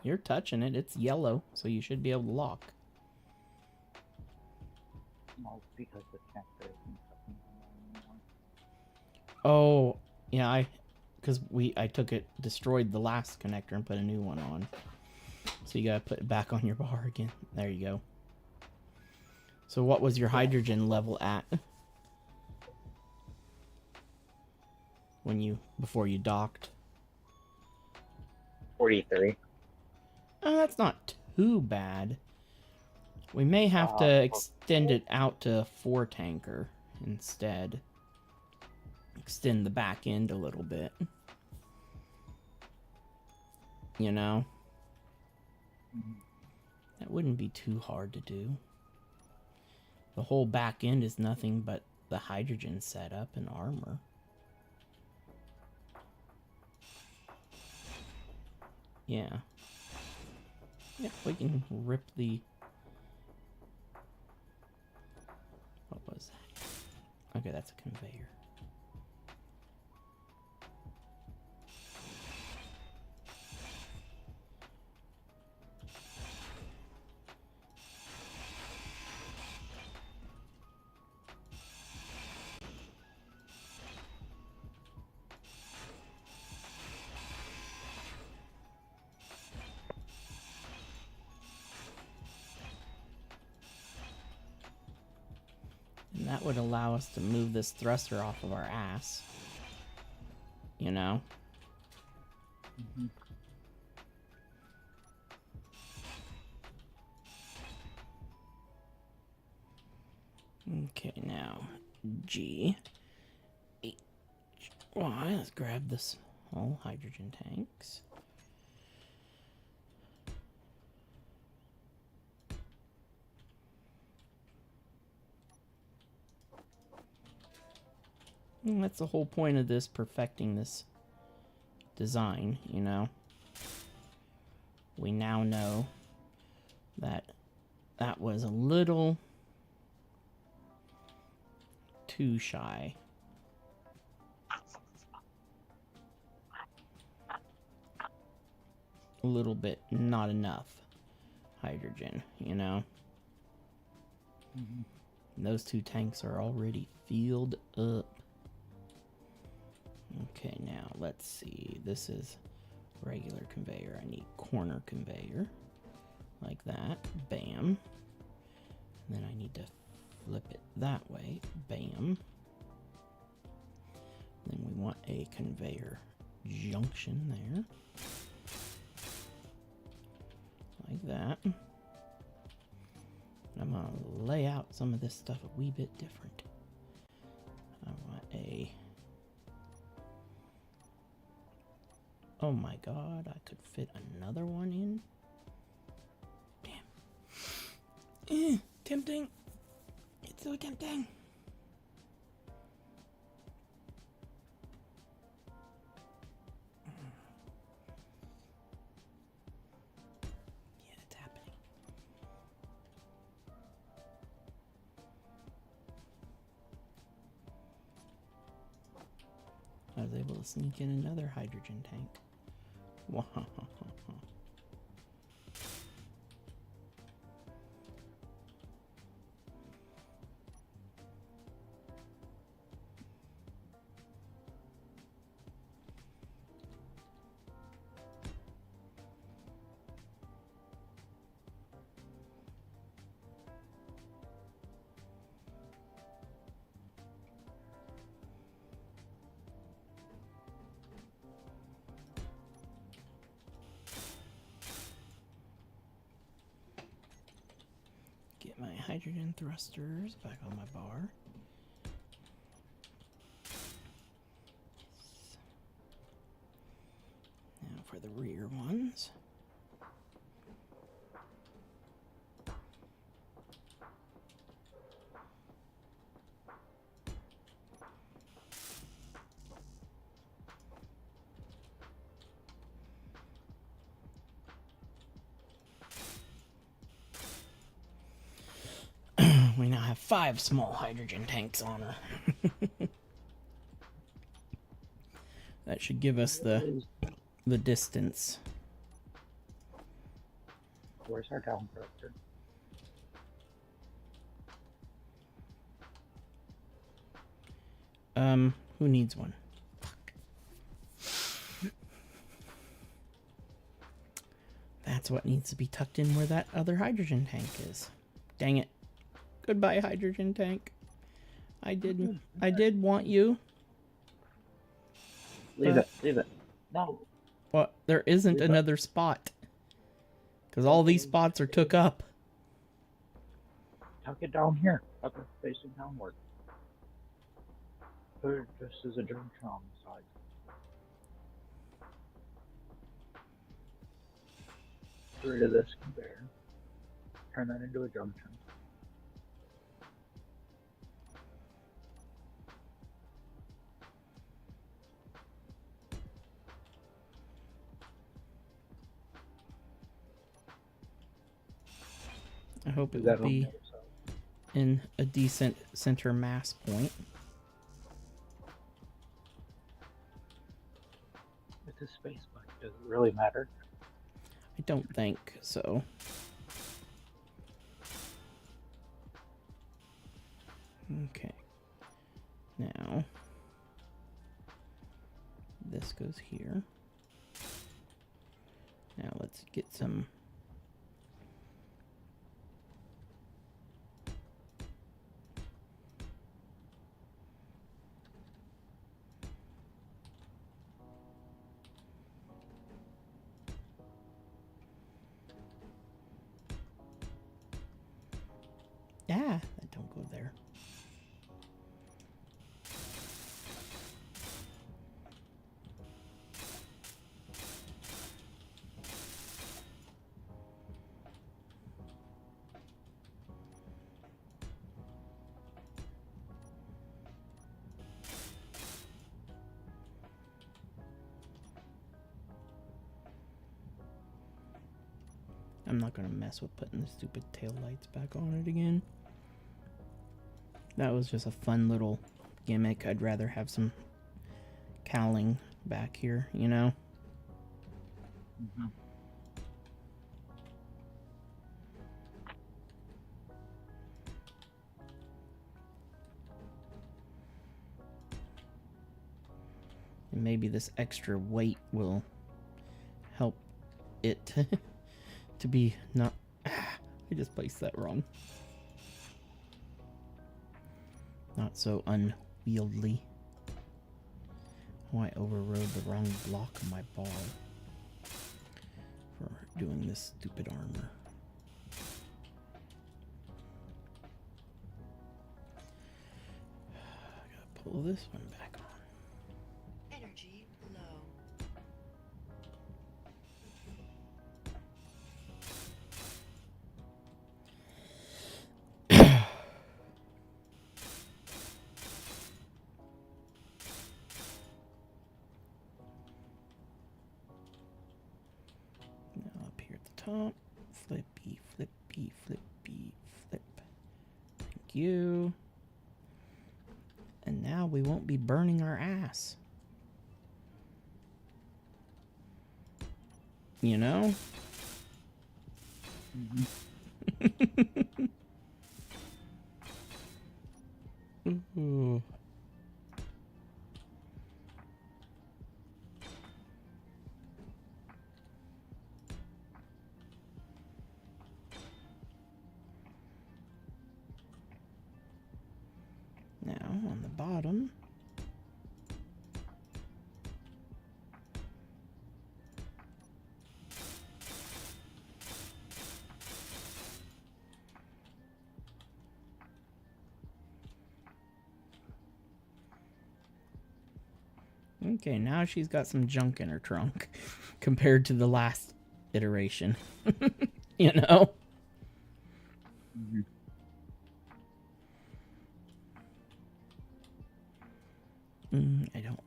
You're touching it. It's yellow, so you should be able to lock. No, because the connector isn't something anymore. Oh, yeah, I took it, destroyed the last connector and put a new one on. So you gotta put it back on your bar again. There you go. So what was your hydrogen level at? Before you docked? 43. Oh, that's not too bad. We may have to extend it out to a 4-tanker instead. Extend the back end a little bit. You know? That wouldn't be too hard to do. The whole back end is nothing but the hydrogen setup and armor. Yeah. Yeah, we can rip the... What was that? Okay, that's a conveyor. And that would allow us to move this thruster off of our ass. You know? Mm-hmm. Okay, now G, H, Y. Let's grab this whole hydrogen tanks. And that's the whole point of this, perfecting this design, you know? We now know that that was a little too shy. A little bit not enough hydrogen, you know? Mm-hmm. And those two tanks are already filled up. Okay, now let's see. This is regular conveyor. I need corner conveyor. Like that. Bam. And then I need to flip it that way. Bam. Then we want a conveyor junction there. Like that. I'm going to lay out some of this stuff a wee bit different. I want a... Oh my god, I could fit another one in. Damn. Tempting. It's so tempting. Yeah, it's happening. I was able to sneak in another hydrogen tank. Wow. Get my hydrogen thrusters back on my bar. Now for the rear ones. We now have 5 small hydrogen tanks on her. That should give us the distance. Where's our down thruster? Who needs one? That's what needs to be tucked in where that other hydrogen tank is. Dang it. Goodbye, hydrogen tank. I did want you. Leave it. No. Well, there isn't another spot. Because all these spots are took up. Tuck it down here. Tuck it facing downward. Put it just as a junction on the side. Get rid of this conveyor. Turn that into a junction. I hope it That will on be the other side. in a decent center mass point. It's a space bike. Does it really matter? I don't think so. Okay. Now, this goes here. Now let's get some... Ah, that don't go there. I'm not gonna mess with putting the stupid tail lights back on it again. That was just a fun little gimmick. I'd rather have some cowling back here, you know? Mm-hmm. And maybe this extra weight will help it to be not... I just placed that wrong. Not so unwieldy. Oh, I overrode the wrong block on my bar for doing this stupid armor. I gotta pull this one back on. Energy low. Now up here at the top, flippy, flippy, flippy, flip. Thank you. And now we won't be burning our ass. You know? Mm-hmm. Ooh. Now on the bottom, okay, now she's got some junk in her trunk compared to the last iteration. You know? Mm-hmm. I don't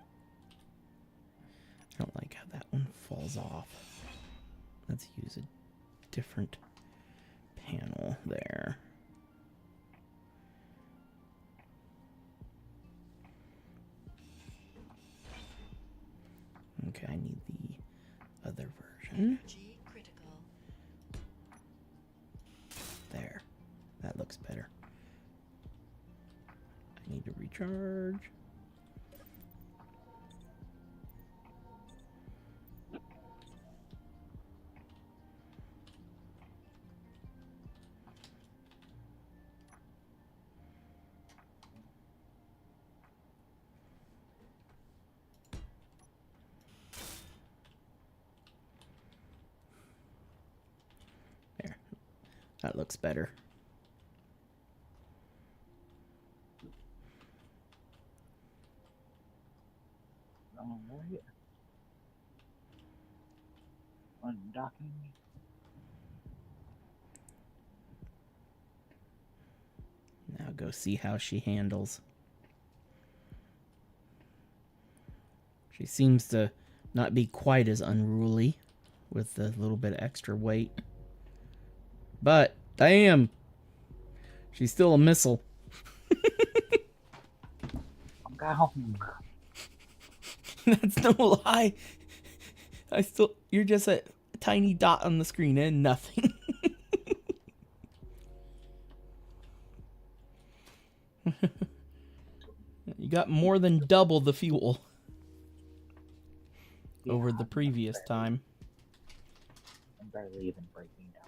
like how that one falls off. Let's use a different panel there. Okay, I need the other version. Energy critical. There. That looks better. I need to recharge. There. That looks better. Alright. Undocking. Now go see how she handles. She seems to not be quite as unruly with the little bit of extra weight. But, damn! She's still a missile. I'm gone. That's no lie. You're just a tiny dot on the screen and nothing. You got more than double the fuel over the previous time. I'm barely even breaking down.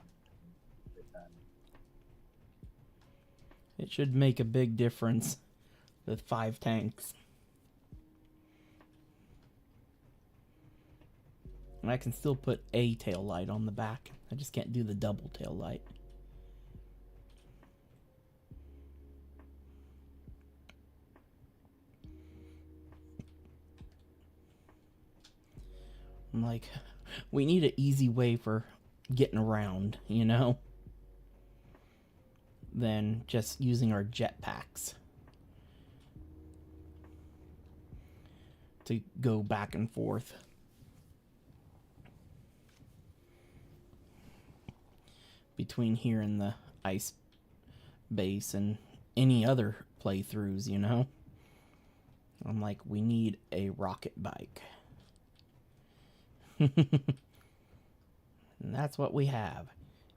It should make a big difference with 5 tanks. And I can still put a tail light on the back. I just can't do the double tail light. I'm like, we need an easy way for getting around, you know? Than just using our jetpacks to go back and forth. Between here and the ice base and any other playthroughs, you know? I'm like, we need a rocket bike. And that's what we have.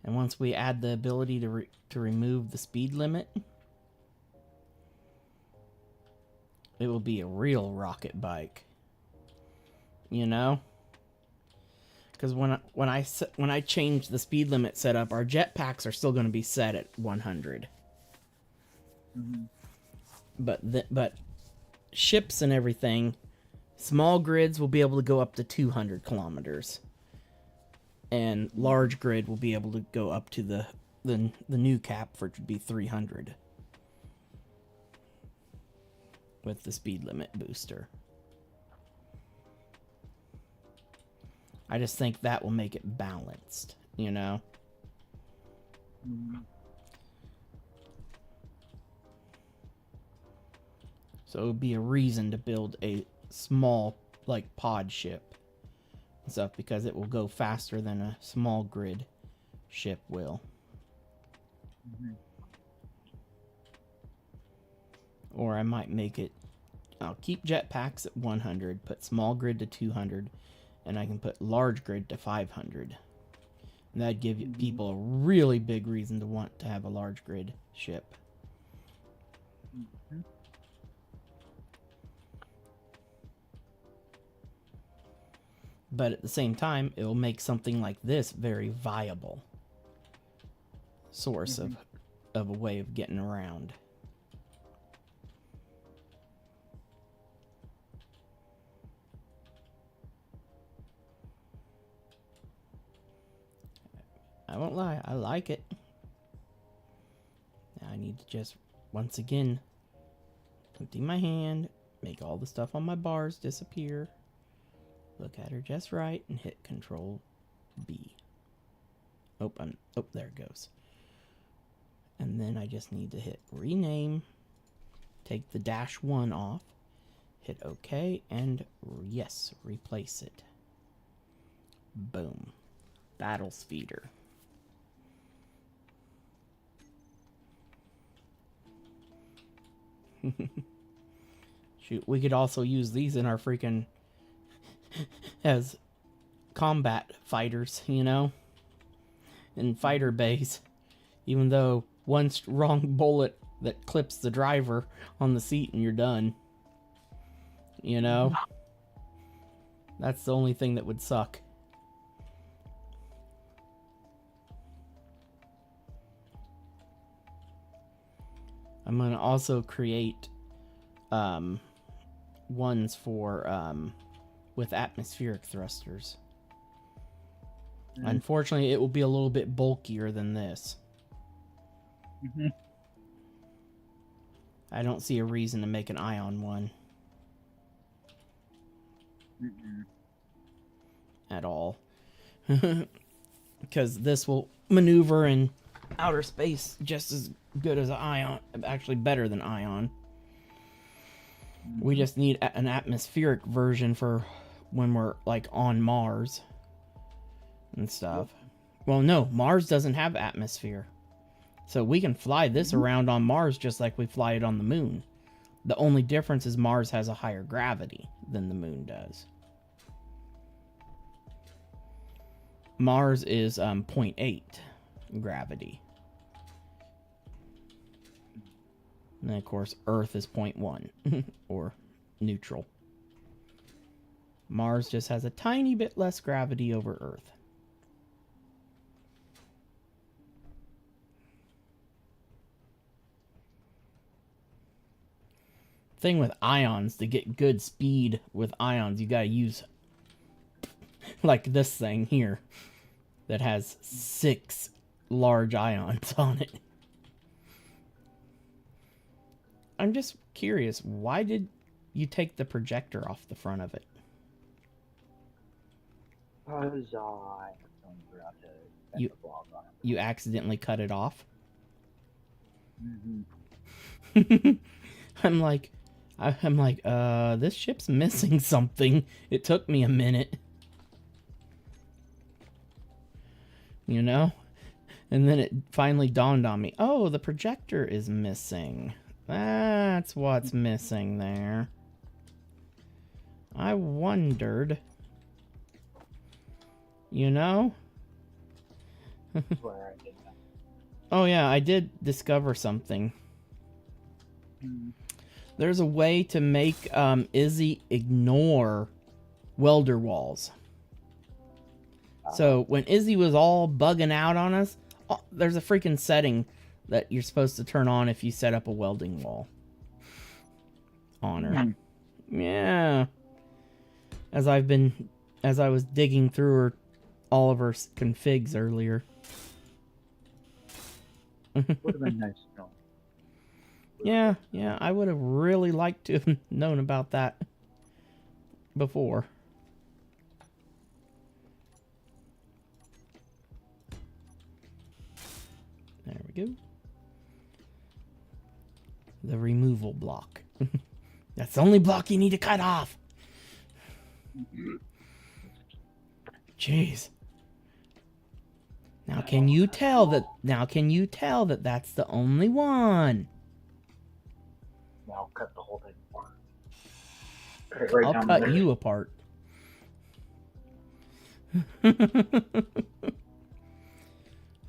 And once we add the ability to remove the speed limit, it will be a real rocket bike. You know? Because when I change the speed limit setup, our jetpacks are still going to be set at 100. Mm-hmm. But ships and everything, small grids will be able to go up to 200 kilometers. And large grid will be able to go up to the new cap for it to be 300 with the speed limit booster. I just think that will make it balanced, you know? Mm-hmm. So it would be a reason to build a small, like, pod ship and stuff, because it will go faster than a small grid ship will. Mm-hmm. Or I might make it, I'll keep jetpacks at 100, put small grid to 200, and I can put large grid to 500. And that'd give people a really big reason to want to have a large grid ship. Mm-hmm. But at the same time, it will make something like this very viable source of a way of getting around. I won't lie, I like it. Now I need to just, once again, empty my hand, make all the stuff on my bars disappear. Look at her just right and hit Control B. Oh, there it goes. And then I just need to hit rename, take the -1 off, hit OK, and yes, replace it. Boom. Battle speeder. Shoot, we could also use these in our freaking as combat fighters, you know, in fighter base, even though one wrong bullet that clips the driver on the seat and you're done, you know. That's the only thing that would suck. I'm gonna also create ones for with atmospheric thrusters. Unfortunately, it will be a little bit bulkier than this. Mm-hmm. I don't see a reason to make an ion one. Mm-mm. At all. Because this will maneuver in outer space just as good as an ion. Actually, better than ion. We just need an atmospheric version for when we're, like, on Mars and stuff. Well, no, Mars doesn't have atmosphere. So we can fly this around on Mars just like we fly it on the moon. The only difference is Mars has a higher gravity than the moon does. Mars is 0.8 gravity. And then, of course, Earth is 0.1 or neutral. Mars just has a tiny bit less gravity over Earth. Thing with ions, to get good speed with ions, you gotta use like this thing here that has 6 large ions on it. I'm just curious, why did you take the projector off the front of it? Because I forgot to set You- the blog on it. You accidentally cut it off? Mm-hmm. I'm like, this ship's missing something. It took me a minute. You know? And then it finally dawned on me. Oh, the projector is missing. That's what's missing there. I wondered. You know? Where I did that. Oh yeah, I did discover something. There's a way to make Izzy ignore welder walls. So when Izzy was all bugging out on us, there's a freaking setting that you're supposed to turn on if you set up a welding wall on her. Yeah. As I was digging through all of her configs earlier. Would have been nice to know. Yeah, I would have really liked to have known about that before. There we go. The removal block. That's the only block you need to cut off. Jeez. Now can you tell that that's the only one? Now cut the whole thing apart. Cut it right I'll down cut there. you apart.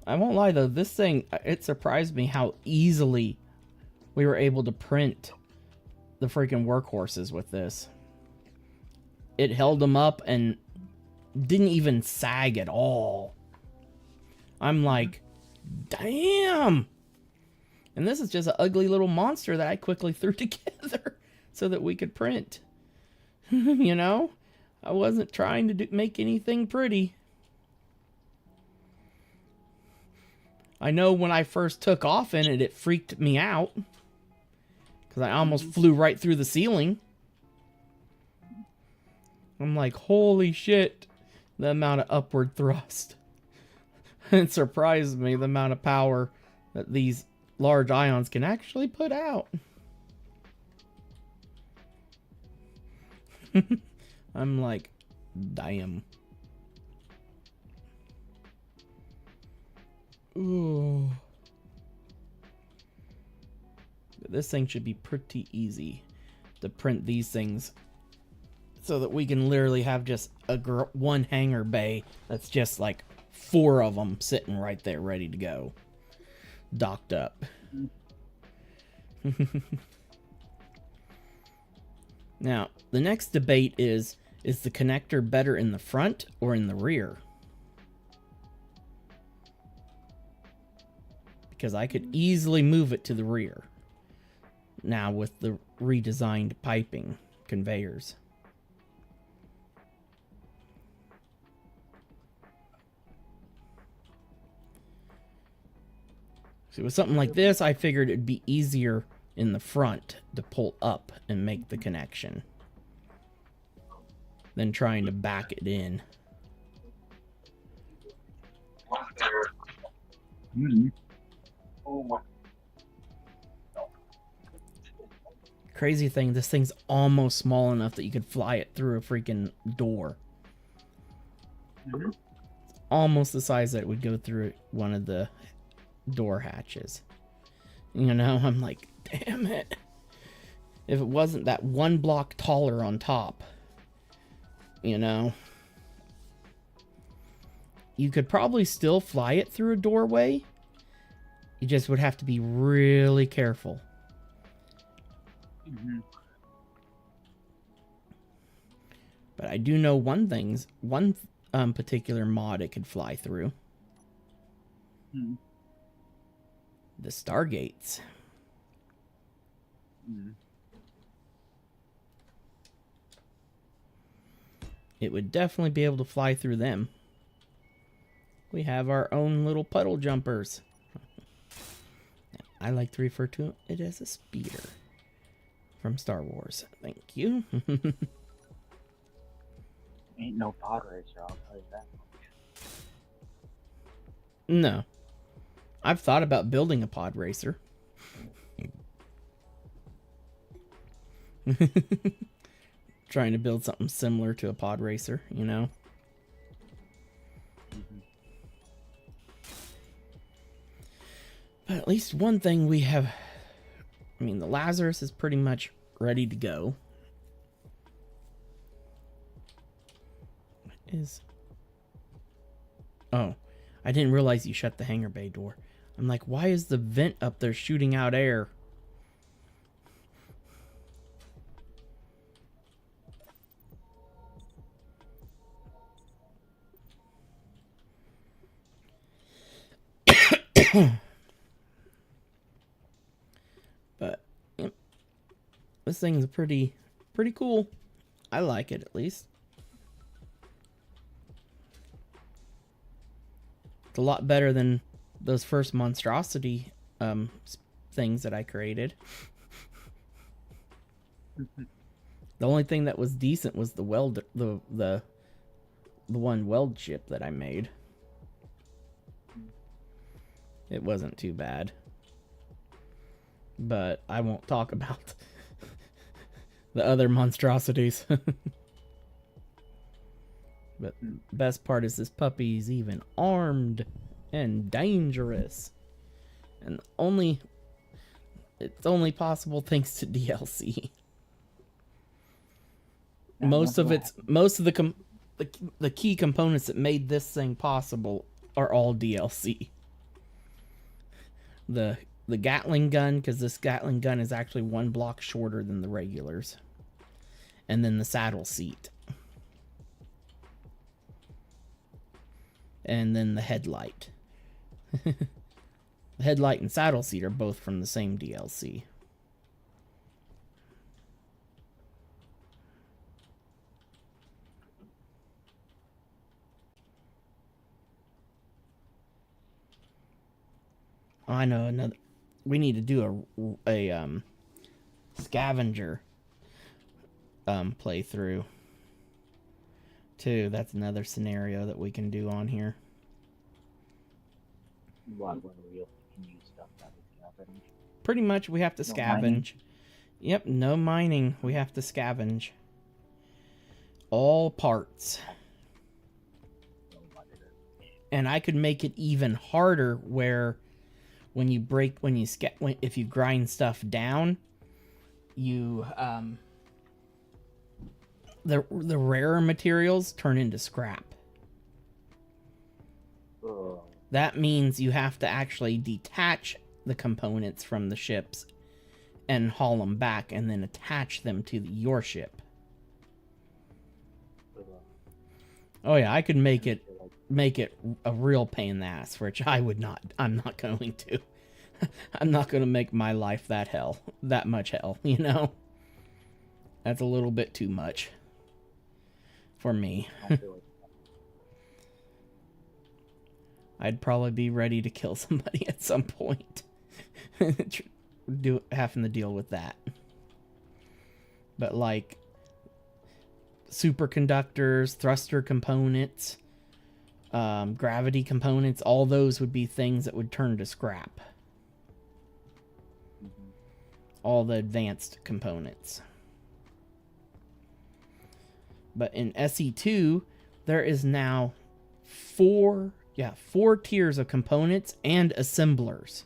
I won't lie though, this thing, it surprised me how easily we were able to print the freaking workhorses with this. It held them up and didn't even sag at all. I'm like, damn! And this is just an ugly little monster that I quickly threw together so that we could print. You know? I wasn't trying to make anything pretty. I know when I first took off in it, it freaked me out. Because I almost flew right through the ceiling. I'm like, holy shit. The amount of upward thrust. It surprised me the amount of power that these large ions can actually put out. I'm like, damn. Ooh. This thing should be pretty easy to print these things so that we can literally have just one hangar bay that's just like 4 of them sitting right there ready to go. Docked up. Now, the next debate is the connector better in the front or in the rear? Because I could easily move it to the rear. Now with the redesigned piping conveyors. So with something like this, I figured it'd be easier in the front to pull up and make the connection than trying to back it in. Oh my. Crazy thing, this thing's almost small enough that you could fly it through a freaking door. Almost the size that it would go through one of the door hatches. You know, I'm like, damn it. If it wasn't that one block taller on top, you know. you could probably still fly it through a doorway. You just would have to be really careful. Mm-hmm. But I do know one particular mod it could fly through. Mm-hmm. The Stargates. Mm-hmm. It would definitely be able to fly through them. We have our own little puddle jumpers. I like to refer to it as a speeder from Star Wars. Thank you. Ain't no pod racer, I'll tell you that much. No. I've thought about building a pod racer. Trying to build something similar to a pod racer, you know? Mm-hmm. But at least one thing we have... I mean, the Lazarus is pretty much ready to go. What is... Oh, I didn't realize you shut the hangar bay door. I'm like, why is the vent up there shooting out air? But yep, this thing's pretty cool. I like it, at least. It's a lot better than those first monstrosity things that I created. The only thing that was decent was the weld, the one weld ship that I made. It wasn't too bad. But I won't talk about the other monstrosities. But best part is this puppy's even armed and dangerous. And it's only possible thanks to DLC. Most of the key components that made this thing possible are all DLC. The Gatling gun, because this Gatling gun is actually one block shorter than the regulars. And then the saddle seat. And then the headlight. The headlight and saddle seat are both from the same DLC. Oh, I know another. We need to do a scavenger playthrough too. That's another scenario that we can do on here. What, when we can use stuff that we scavenge? Pretty much, we have to scavenge. Mining? Yep, no mining. We have to scavenge all parts. And I could make it even harder, where when you if you grind stuff down, you the rarer materials turn into scrap. That means you have to actually detach the components from the ships and haul them back and then attach them to your ship. Oh yeah, I could make it a real pain in the ass, which I'm not going to. I'm not going to make my life that much hell, you know? That's a little bit too much for me. I'd probably be ready to kill somebody at some point. Having to deal with that. But like superconductors, thruster components, gravity components, all those would be things that would turn to scrap. All the advanced components. But in SE2, there is now four tiers of components and assemblers.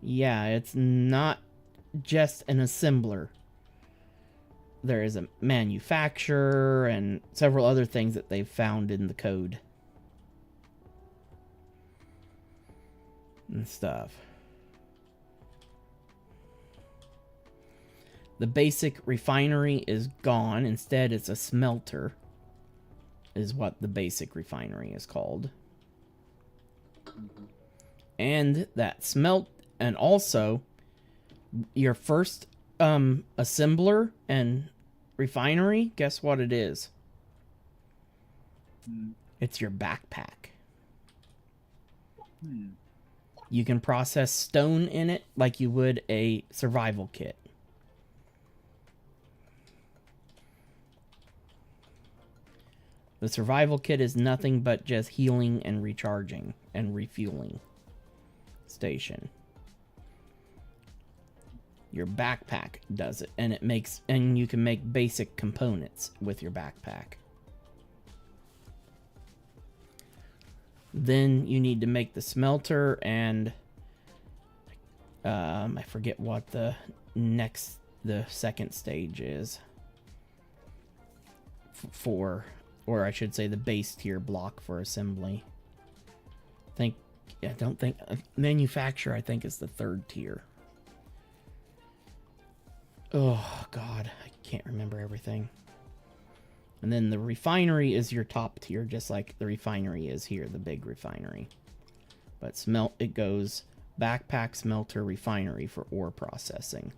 Yeah, it's not just an assembler. there is a manufacturer and several other things that they've found in the code and stuff. The basic refinery is gone. Instead, it's a smelter, is what the basic refinery is called. And that and also your first assembler and refinery, guess what it is? It's your backpack. You can process stone in it like you would a survival kit. The survival kit is nothing but just healing and recharging and refueling station. Your backpack does it, and you can make basic components with your backpack. Then you need to make the smelter and I forget what the second stage is or I should say the base tier block for assembly. Manufacturer I think is the third tier. Oh god, I can't remember everything. And then the refinery is your top tier, just like the refinery is here, the big refinery. But it goes backpack, smelter, refinery for ore processing.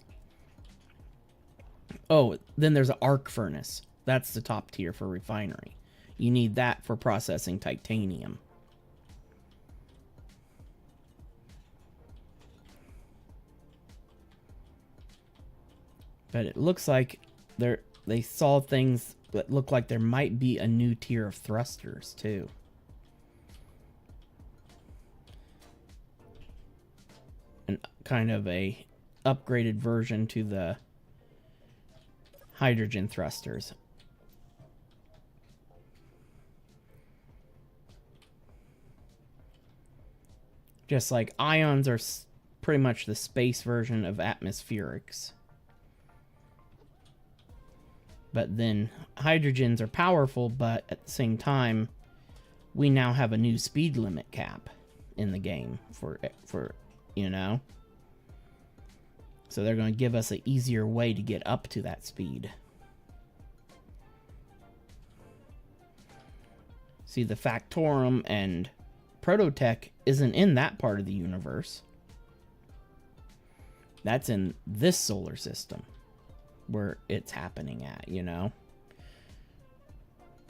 Oh, then there's an arc furnace. That's the top tier for refinery. You need that for processing titanium. But it looks like they saw things that look like there might be a new tier of thrusters too. And kind of a upgraded version to the hydrogen thrusters. Just like ions are pretty much the space version of atmospherics. But then hydrogens are powerful, but at the same time, we now have a new speed limit cap in the game for you know. So they're going to give us an easier way to get up to that speed. See, the Factorum and Prototech isn't in that part of the universe. That's in this solar system where it's happening at, you know.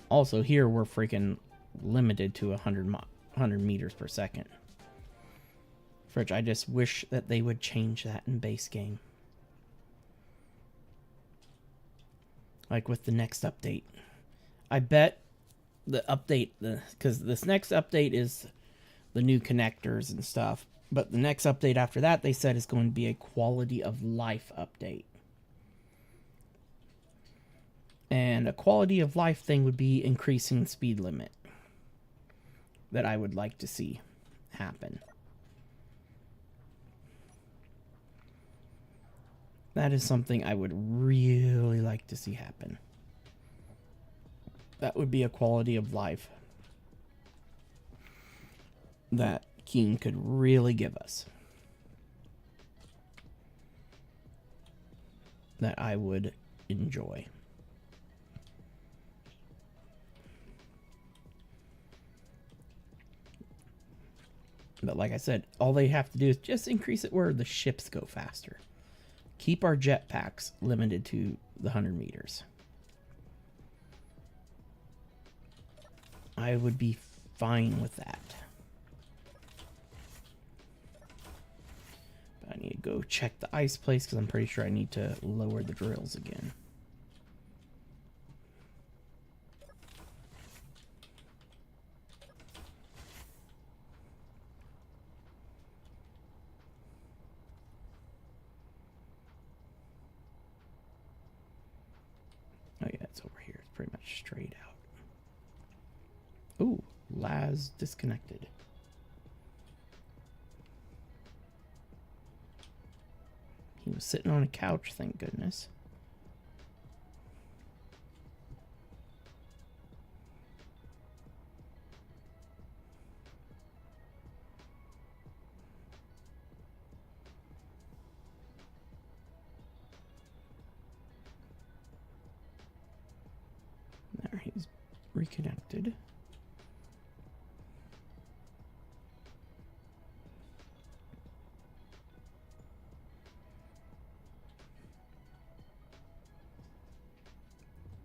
Also here we're freaking limited to 100 meters per second. Which I just wish that they would change that in base game. Like with the next update. I bet the update, because this next update is the new connectors and stuff. But the next update after that, they said, is going to be a quality of life update. And a quality of life thing would be increasing the speed limit. That I would like to see happen. That is something I would really like to see happen. That would be a quality of life that Keen could really give us. That I would enjoy. But like I said, all they have to do is just increase it where the ships go faster. Keep our jetpacks limited to the 100 meters. I would be fine with that. But I need to go check the ice place because I'm pretty sure I need to lower the drills again. Oh yeah, it's over here. It's pretty much straight out. Ooh, Laz disconnected. He was sitting on a couch, thank goodness.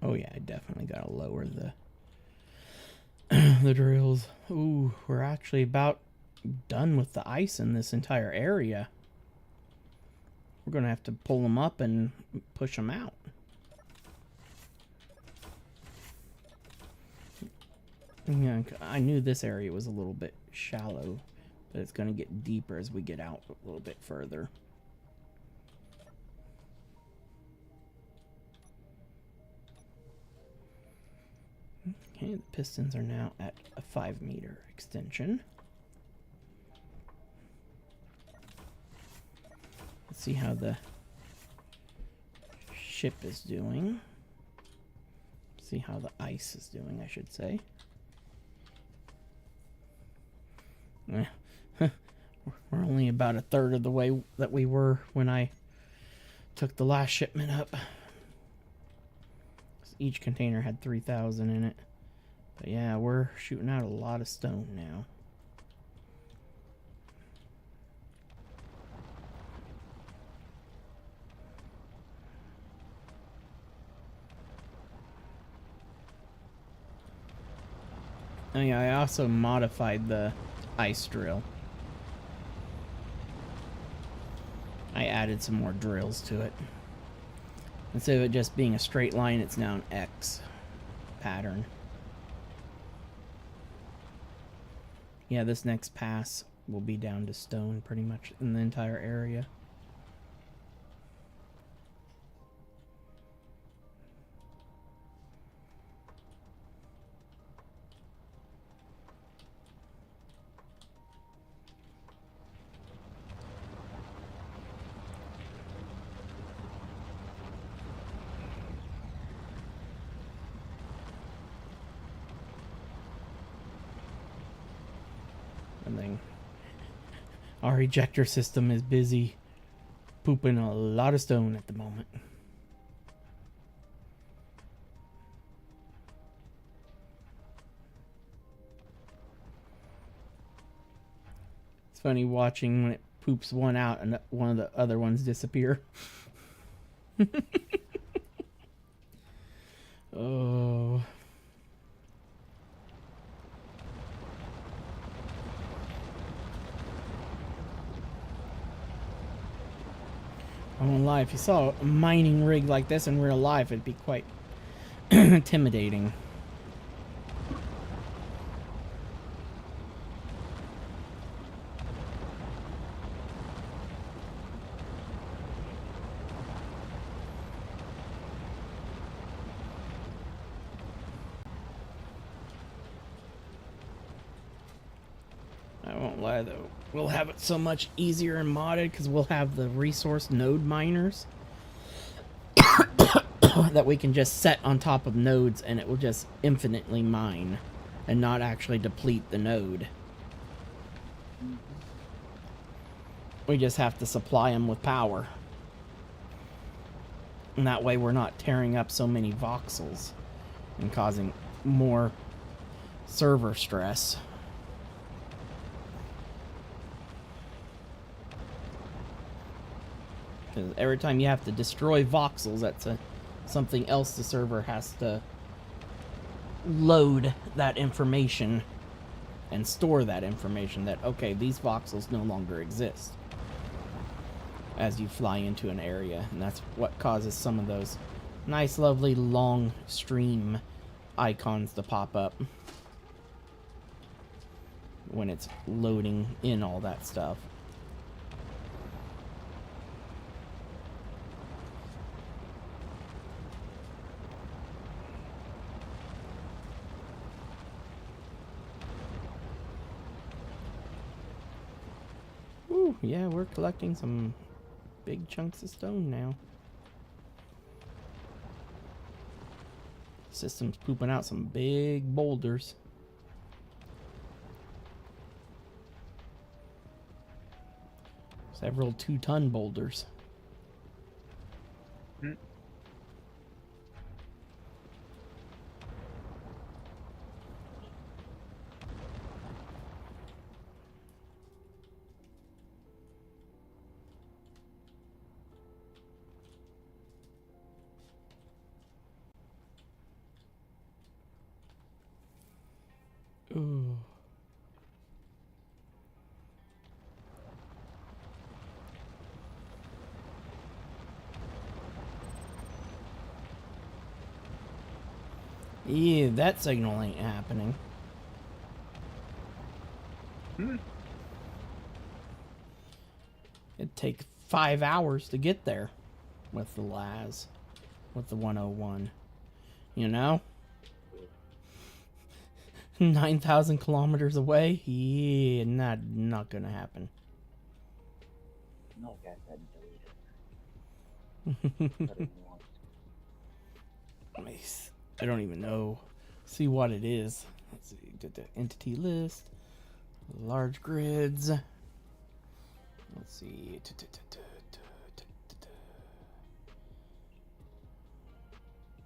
Oh yeah, I definitely gotta lower the the drills. Ooh, we're actually about done with the ice in this entire area. We're gonna have to pull them up and push them out. Yeah, I knew this area was a little bit shallow, but it's gonna get deeper as we get out a little bit further. Okay, the pistons are now at a 5-meter extension. Let's see how the ship is doing. See how the ice is doing, I should say. We're only about a third of the way that we were when I took the last shipment up. Each container had 3,000 in it. But yeah, we're shooting out a lot of stone now. Oh yeah, I also modified the ice drill. I added some more drills to it. Instead of it just being a straight line, it's now an X pattern. Yeah, this next pass will be down to stone pretty much in the entire area. And then our ejector system is busy pooping a lot of stone at the moment. It's funny watching when it poops one out and one of the other ones disappear. Oh. I won't lie, if you saw a mining rig like this in real life, it'd be quite intimidating. I won't lie though, we'll have it so much easier and modded because we'll have the resource node miners that we can just set on top of nodes and it will just infinitely mine and not actually deplete the node. We just have to supply them with power. And that way we're not tearing up so many voxels and causing more server stress. Because every time you have to destroy voxels, that's something else the server has to load that information and store that information that, okay, these voxels no longer exist as you fly into an area. And that's what causes some of those nice, lovely, long stream icons to pop up when it's loading in all that stuff. Ooh, yeah, we're collecting some big chunks of stone now. System's pooping out some big boulders. Several 2-ton boulders. Yeah, that signal ain't happening. It'd take 5 hours to get there with the LAS, with the 101. You know? 9,000 kilometers away? Yeah, not gonna happen. No, guys, that deleted. I don't even know. See what it is. Let's see. Get the entity list. Large grids. Let's see.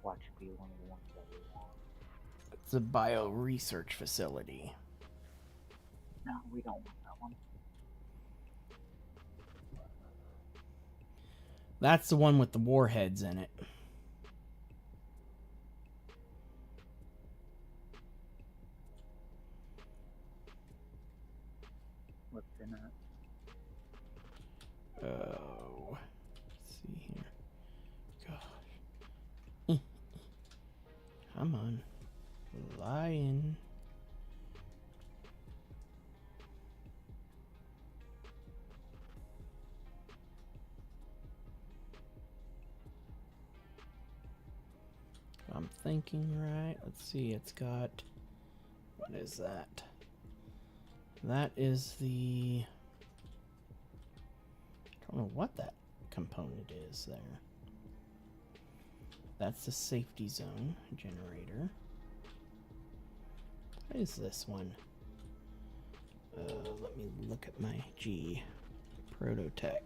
Watch be one of the ones that we want. It's a bio research facility. No, we don't want that one. That's the one with the warheads in it. What's in it? Oh. Let's see here. Gosh. Come on. Lion. I'm thinking right. Let's see. It's got. What is that? That is the. I don't know what that component is there. That's the safety zone generator. What is this one? Let me look at my G. Prototech.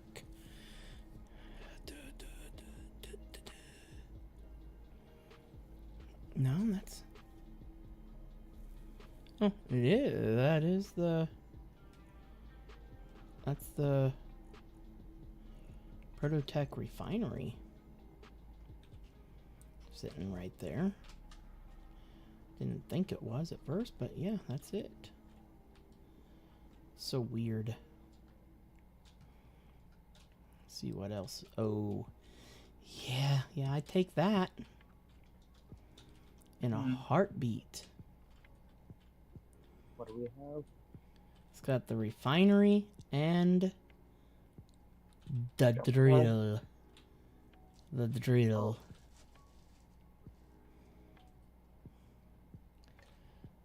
No, that's... Oh, it is. That is the... That's the... Prototech refinery. Sitting right there. Didn't think it was at first, but yeah, that's it. So weird. Let's see what else. Oh, yeah, I'd take that. In a heartbeat. What do we have? It's got the refinery and the drill. The drill.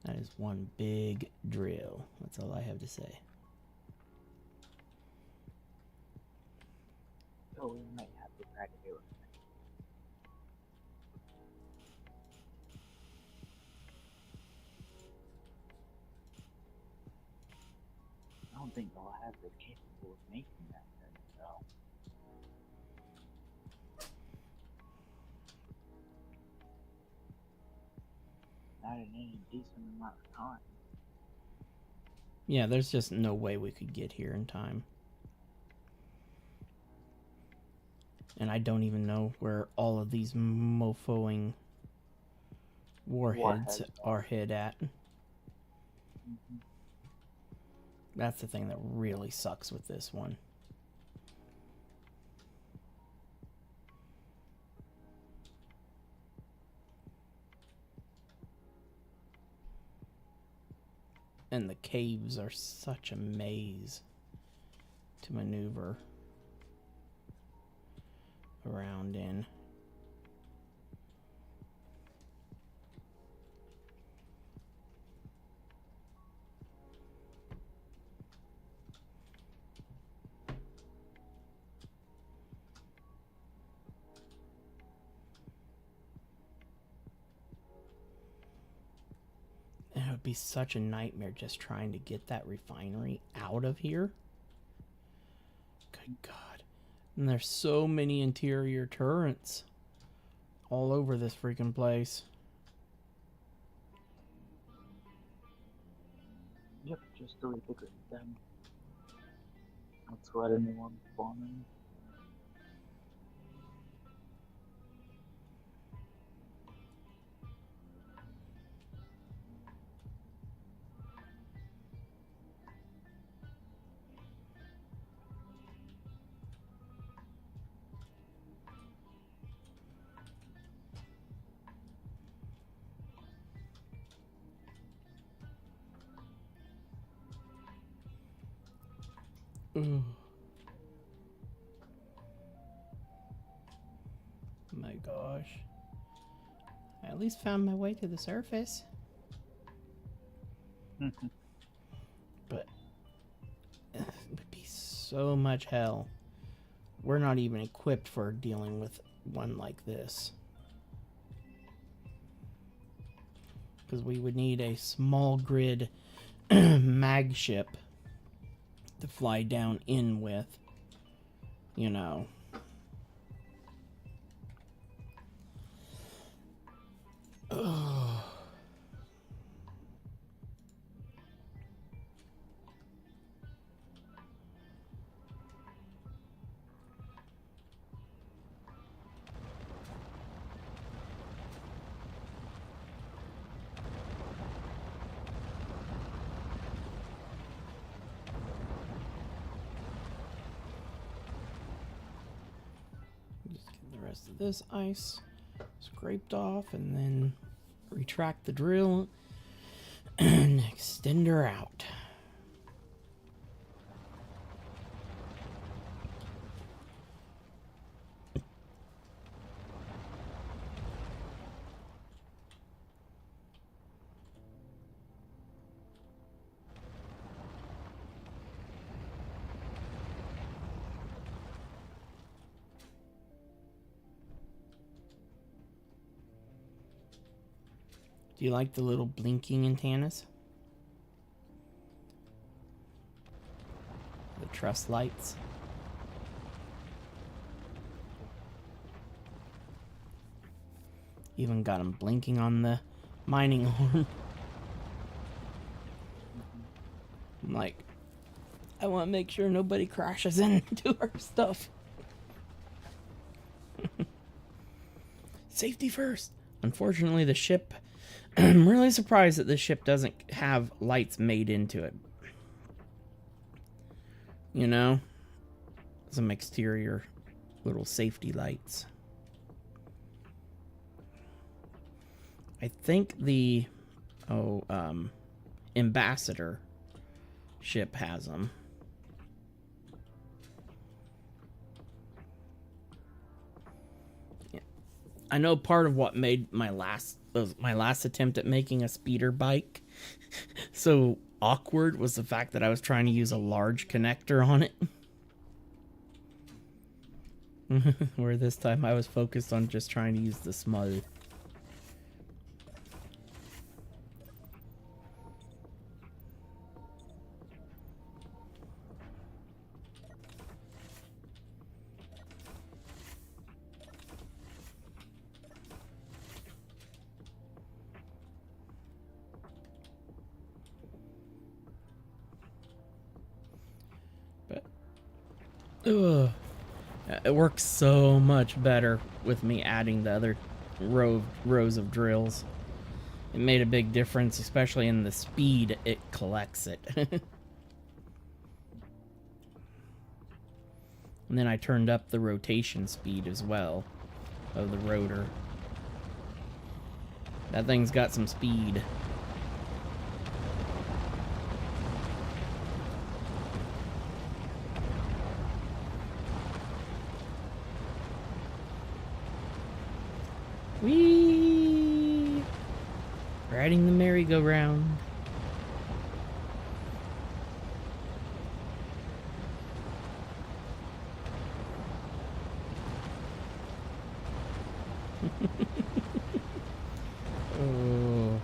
That is one big drill. That's all I have to say. So we might have to try to do it. I don't think they'll have it capable of making that thing, though. Not in any decent amount of time. Yeah, there's just no way we could get here in time. And I don't even know where all of these mofoing warheads are hid at. Mm-hmm. That's the thing that really sucks with this one. And the caves are such a maze to maneuver around in. And it would be such a nightmare just trying to get that refinery out of here. Good God. And there's so many interior turrets all over this freaking place. Yep, just to redecorate them. That's what anyone's bombing. Ugh. My gosh. I at least found my way to the surface. But it would be so much hell. We're not even equipped for dealing with one like this. Because we would need a small grid mag ship to fly down in with, you know. Ugh. Just get the rest of this ice scraped off and then retract the drill and extend her out. Do you like the little blinking antennas? The truss lights? Even got them blinking on the mining arm. I'm like, I want to make sure nobody crashes into our stuff. Safety first. Unfortunately, the ship... I'm really surprised that this ship doesn't have lights made into it. You know? Some exterior little safety lights. I think the ambassador ship has them. Yeah. I know part of what made my last attempt at making a speeder bike so awkward was the fact that I was trying to use a large connector on it. Where this time I was focused on just trying to use the small. Ugh. It works so much better with me adding the other rows of drills. It made a big difference, especially in the speed it collects it. And then I turned up the rotation speed as well of the rotor. That thing's got some speed. Whee! Riding the merry-go-round. Oh.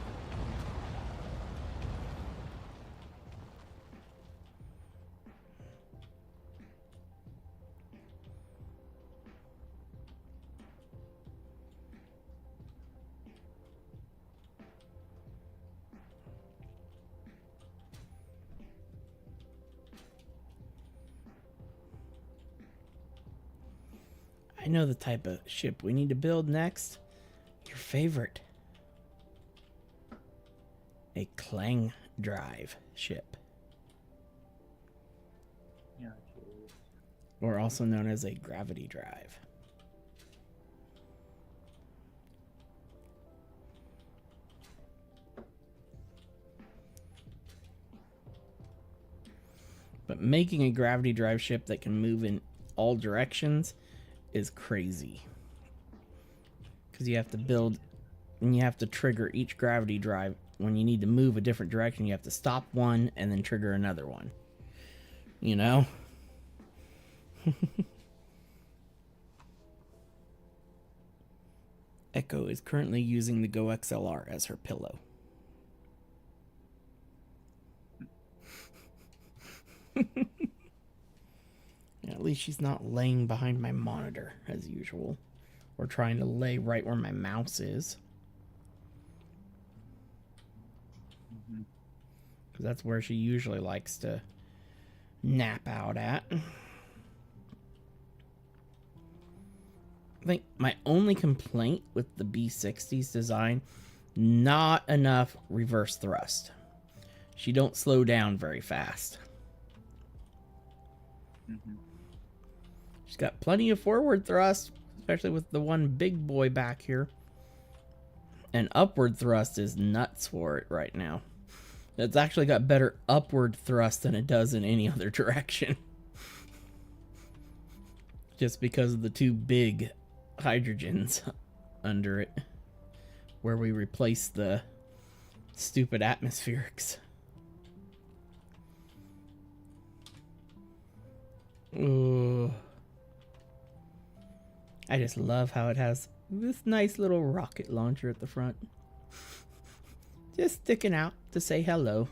I know the type of ship we need to build next. Your favorite. A clang drive ship. Yeah, geez. Or also known as a gravity drive. But making a gravity drive ship that can move in all directions is crazy. Because you have to build and you have to trigger each gravity drive. When you need to move a different direction, you have to stop one and then trigger another one. You know? Echo is currently using the Go XLR as her pillow. At least she's not laying behind my monitor as usual, or trying to lay right where my mouse is. Because that's where she usually likes to nap out at. I think my only complaint with the B60's design, not enough reverse thrust. She don't slow down very fast. She's got plenty of forward thrust, especially with the one big boy back here. And upward thrust is nuts for it right now. It's actually got better upward thrust than it does in any other direction. Just because of the two big hydrogens under it, where we replace the stupid atmospherics. Ooh. I just love how it has this nice little rocket launcher at the front. Just sticking out to say hello.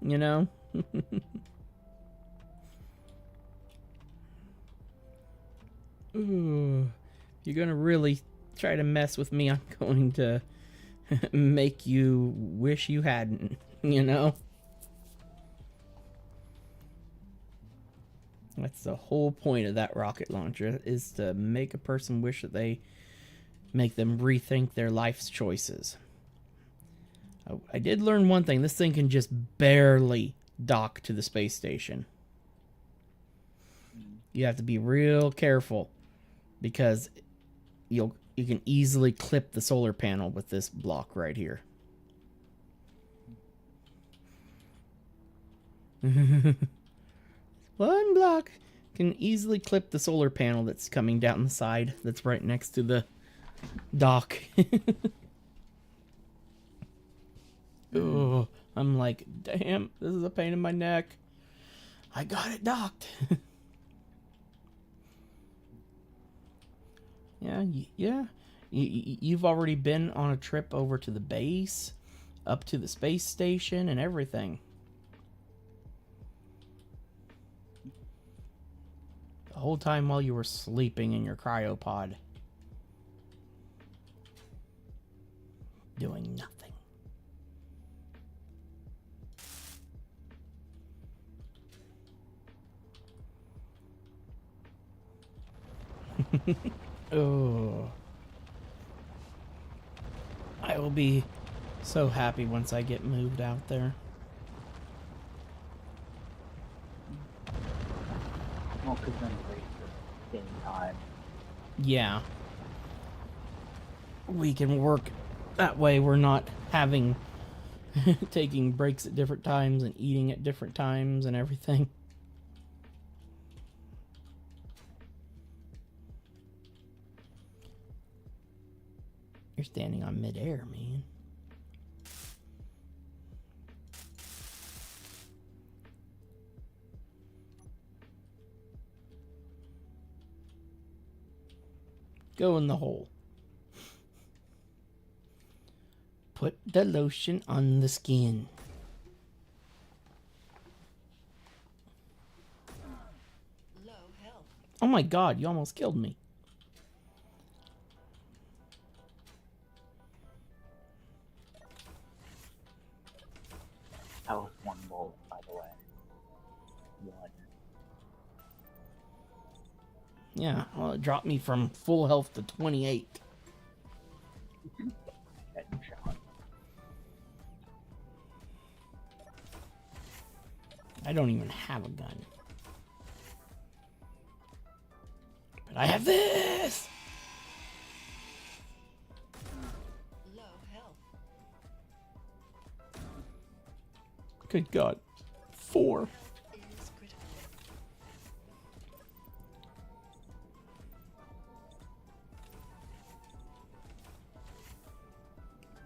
You know? Ooh. If you're gonna really try to mess with me, I'm going to make you wish you hadn't, you know? That's the whole point of that rocket launcher, is to make a person wish that they make them rethink their life's choices. I did learn one thing. This thing can just barely dock to the space station. You have to be real careful, because you can easily clip the solar panel with this block right here. One block can easily clip the solar panel that's coming down the side, that's right next to the dock. Oh, I'm like, damn, this is a pain in my neck. I got it docked. Yeah. You've already been on a trip over to the base, up to the space station, and everything. The whole time while you were sleeping in your cryopod. Doing nothing. Oh. I will be so happy once I get moved out there. Well, because then we gain time. Yeah. We can work that way. We're not having taking breaks at different times and eating at different times and everything. You're standing on midair, man. Go in the hole. Put the lotion on the skin. Low health. Oh my god, you almost killed me. That was one bolt, by the way. One. Yeah, well, it dropped me from full health to 28. Headshot. I don't even have a gun. But I have this! Good God. 4. Is critical.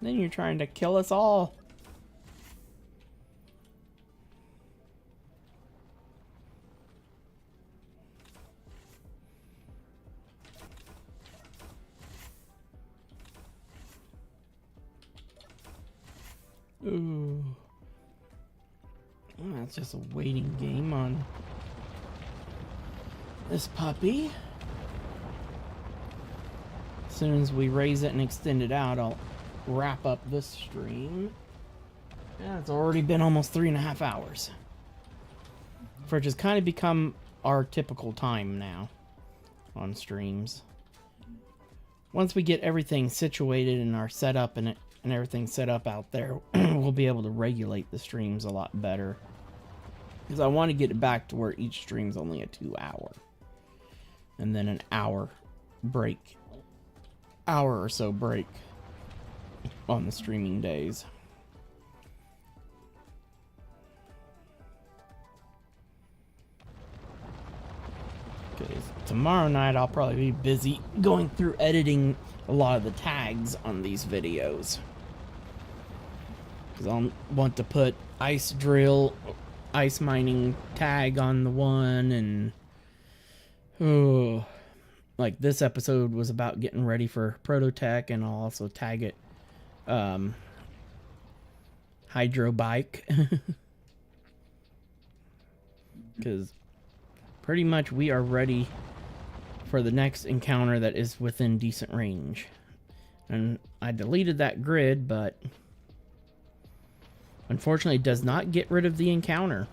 Then you're trying to kill us all. Ooh. Well, that's just a waiting game on this puppy. As soon as we raise it and extend it out, I'll wrap up this stream. Yeah, it's already been almost 3.5 hours. Which has kind of become our typical time now on streams. Once we get everything situated and our setup and everything set up out there, we'll be able to regulate the streams a lot better. Because I want to get it back to where each stream's only a 2-hour. And then an hour break. Hour or so break on the streaming days. Because tomorrow night I'll probably be busy going through editing a lot of the tags on these videos. Because I'll want to put ice drill, ice mining tag on the one, and like this episode was about getting ready for Prototech, and I'll also tag it hydro bike. Because pretty much we are ready for the next encounter that is within decent range. And I deleted that grid, but unfortunately it does not get rid of the encounter.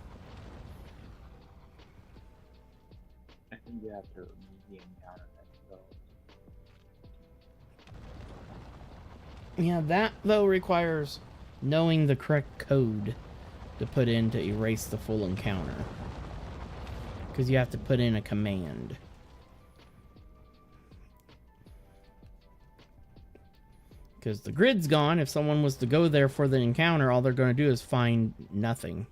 I think you have to remove the encounter so. Yeah, that though requires knowing the correct code to put in to erase the full encounter. Because you have to put in a command. Because the grid's gone. If someone was to go there for the encounter, all they're going to do is find nothing.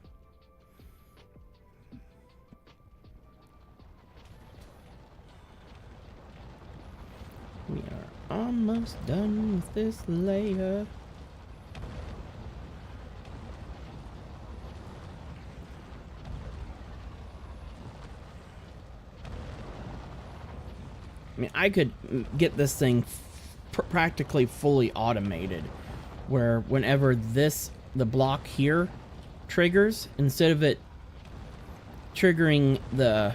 We are almost done with this layer. I mean, I could get this thing practically fully automated, where whenever the block here triggers, instead of it triggering the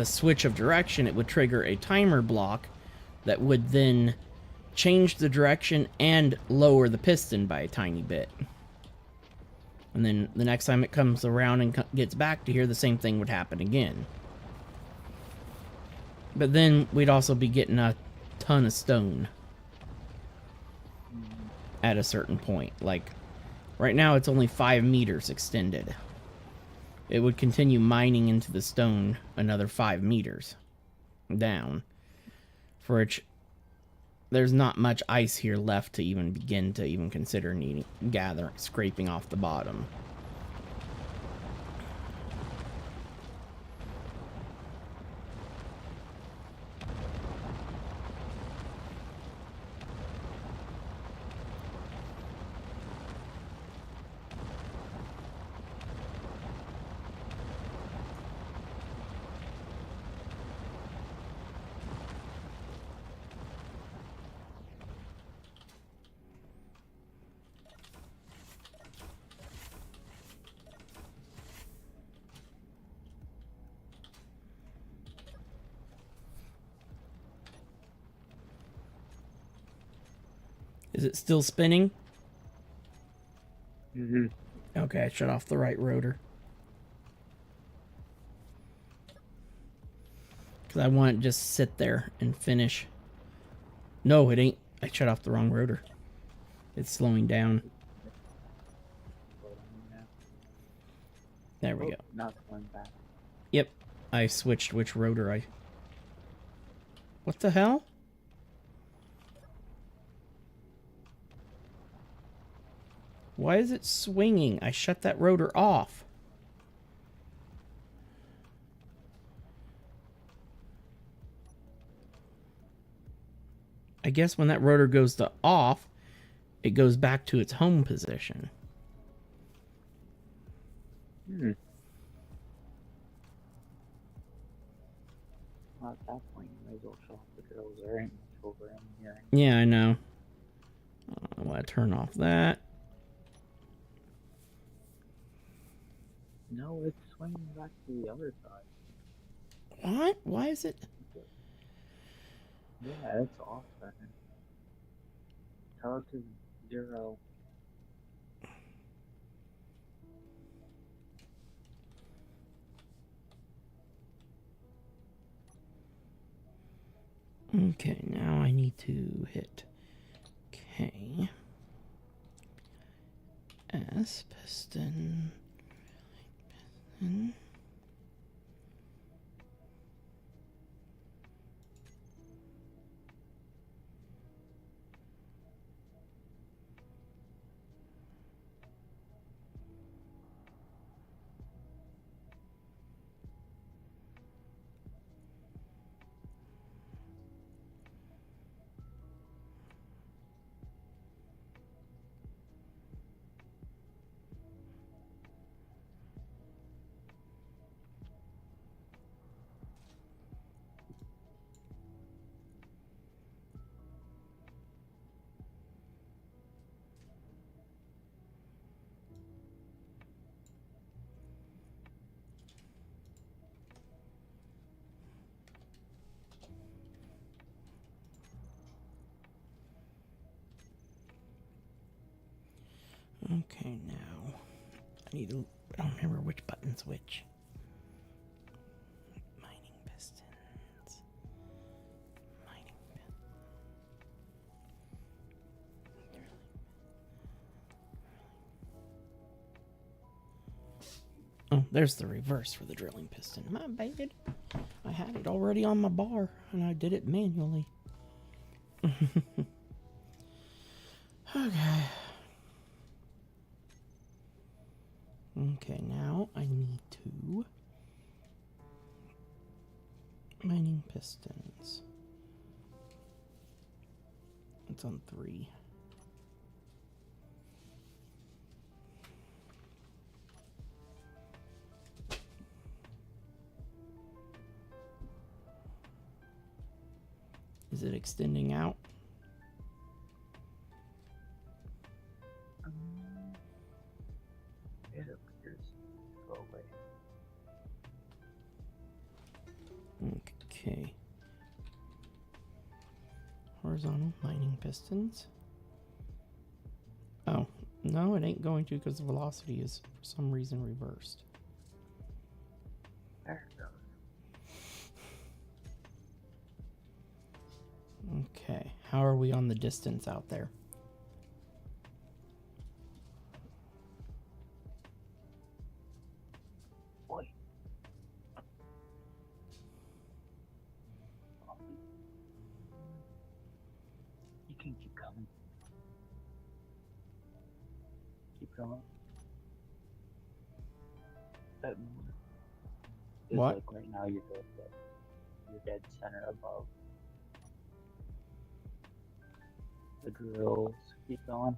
switch of direction, it would trigger a timer block that would then change the direction and lower the piston by a tiny bit. And then the next time it comes around and gets back to here, the same thing would happen again. But then we'd also be getting a ton of stone at a certain point. Like, right now it's only 5 meters extended. It would continue mining into the stone another 5 meters down. For which there's not much ice here left to even begin to even consider scraping off the bottom. Is it still spinning? Mm-hmm. Okay, I shut off the right rotor. Because I want it to just sit there and finish. No, it ain't. I shut off the wrong rotor. It's slowing down. There we go. Now it's going back. Yep. I switched which rotor I... What the hell? Why is it swinging? I shut that rotor off. I guess when that rotor goes to off, it goes back to its home position. Well, at that point, you might as well shut off the drills. There ain't much over in here. Yeah, I know. I want to turn off that. No, it's swinging back to the other side. What? Why is it? Yeah, it's off then. Tell it to 0. Okay, now I need to hit K. S, piston. Piston. Okay, now I need to. I don't remember which button's which. Mining pistons. Mining pistons. Oh, there's the reverse for the drilling piston. My bad. I had it already on my bar, and I did it manually. Okay. Okay, now I need to mining pistons. It's on 3. Is it extending out? It appears to go away. Okay. Horizontal mining pistons. Oh, no, it ain't going to because the velocity is for some reason reversed. There it goes. Okay, how are we on the distance out there? Boy. You can keep coming. Keep going. That more. It's What? like right now you're dead center above. The drills. Keep going.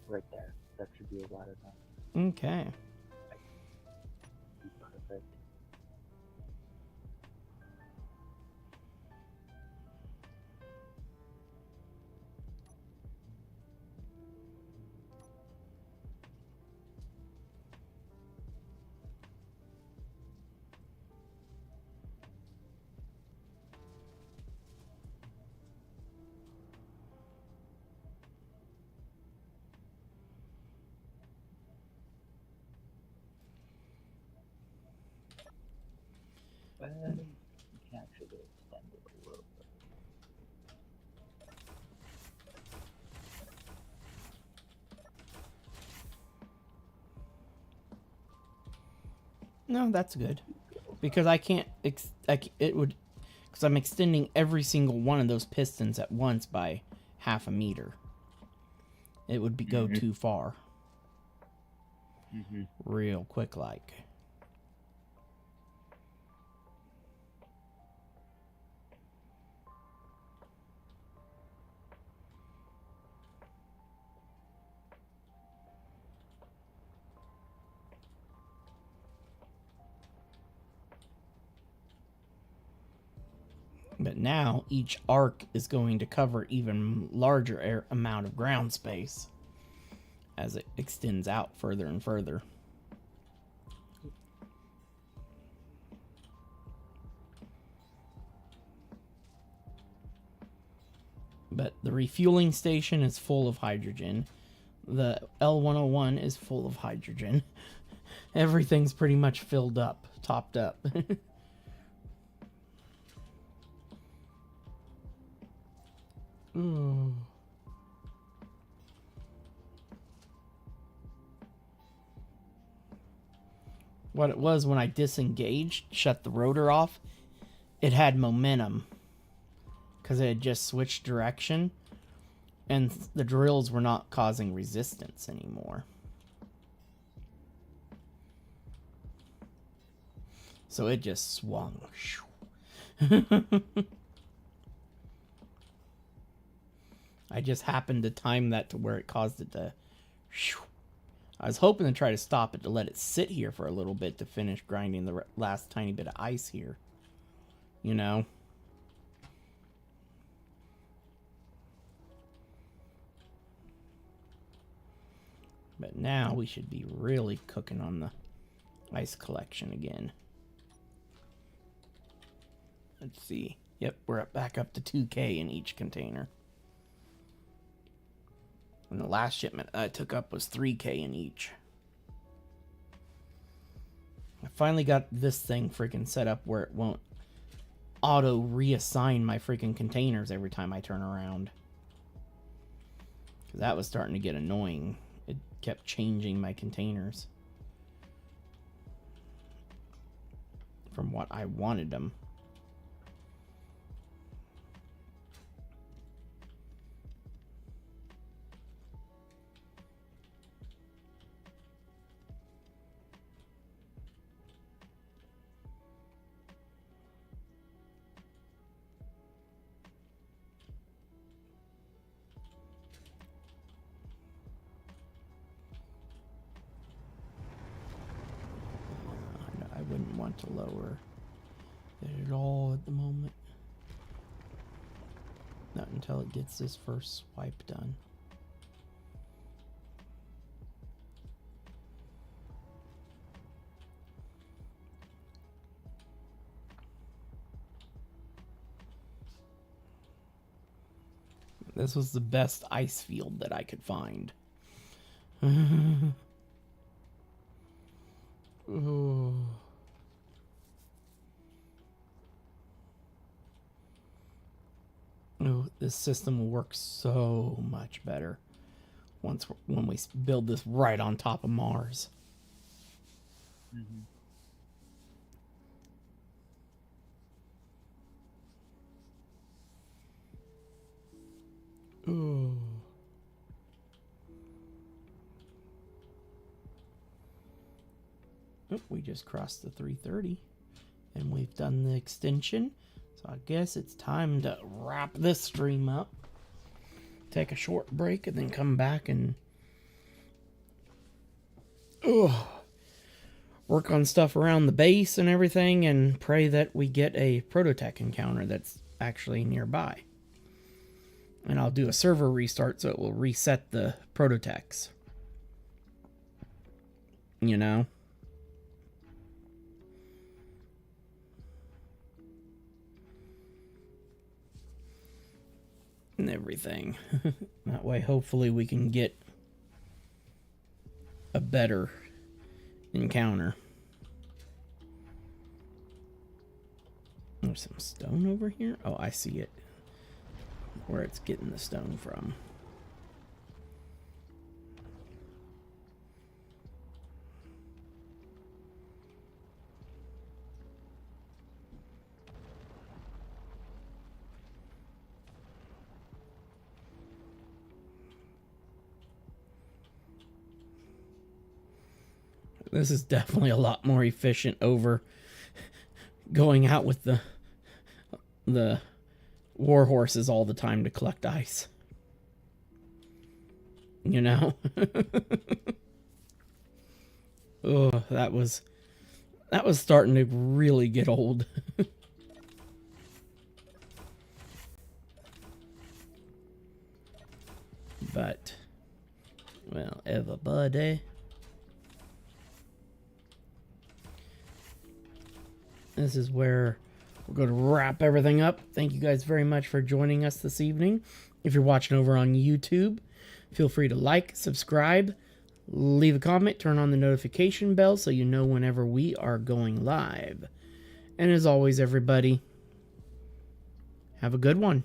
Right there. That should be about enough. Okay. Be perfect. You can actually extend it a little bit. No, that's good. Because I can't, it would, because I'm extending every single one of those pistons at once by 0.5 meters. it would go too far. Mm-hmm. Real quick like. But now each arc is going to cover even larger amount of ground space as it extends out further and further. But the refueling station is full of hydrogen. The L101 is full of hydrogen. Everything's pretty much filled up, topped up. Ooh. What it was when I disengaged, shut the rotor off, it had momentum because it had just switched direction and the drills were not causing resistance anymore. So it just swung. I just happened to time that to where it caused it to... I was hoping to try to stop it to let it sit here for a little bit to finish grinding the last tiny bit of ice here. You know? But now we should be really cooking on the ice collection again. Let's see. Yep, we're back up to 2K in each container. And the last shipment I took up was 3K in each. I finally got this thing freaking set up where it won't auto reassign my freaking containers every time I turn around. Because that was starting to get annoying. It kept changing my containers from what I wanted them. I wouldn't want to lower it at all at the moment. Not until it gets this first swipe done. This was the best ice field that I could find. Oh. Oh, this system will work so much better when we build this right on top of Mars. Mm-hmm. Oh. Oh, we just crossed the 330 and we've done the extension. So I guess it's time to wrap this stream up. Take a short break and then come back and work on stuff around the base and everything and pray that we get a Prototech encounter that's actually nearby. And I'll do a server restart so it will reset the Prototechs. You know? And everything. That way, hopefully, we can get a better encounter. There's some stone over here. Oh, I see it. Where it's getting the stone from. This is definitely a lot more efficient over going out with the war horses all the time to collect ice. You know? Oh, that was starting to really get old. But, well, everybody. This is where we're going to wrap everything up. Thank you guys very much for joining us this evening. If you're watching over on YouTube, feel free to like, subscribe, leave a comment, turn on the notification bell so you know whenever we are going live. And as always, everybody, have a good one.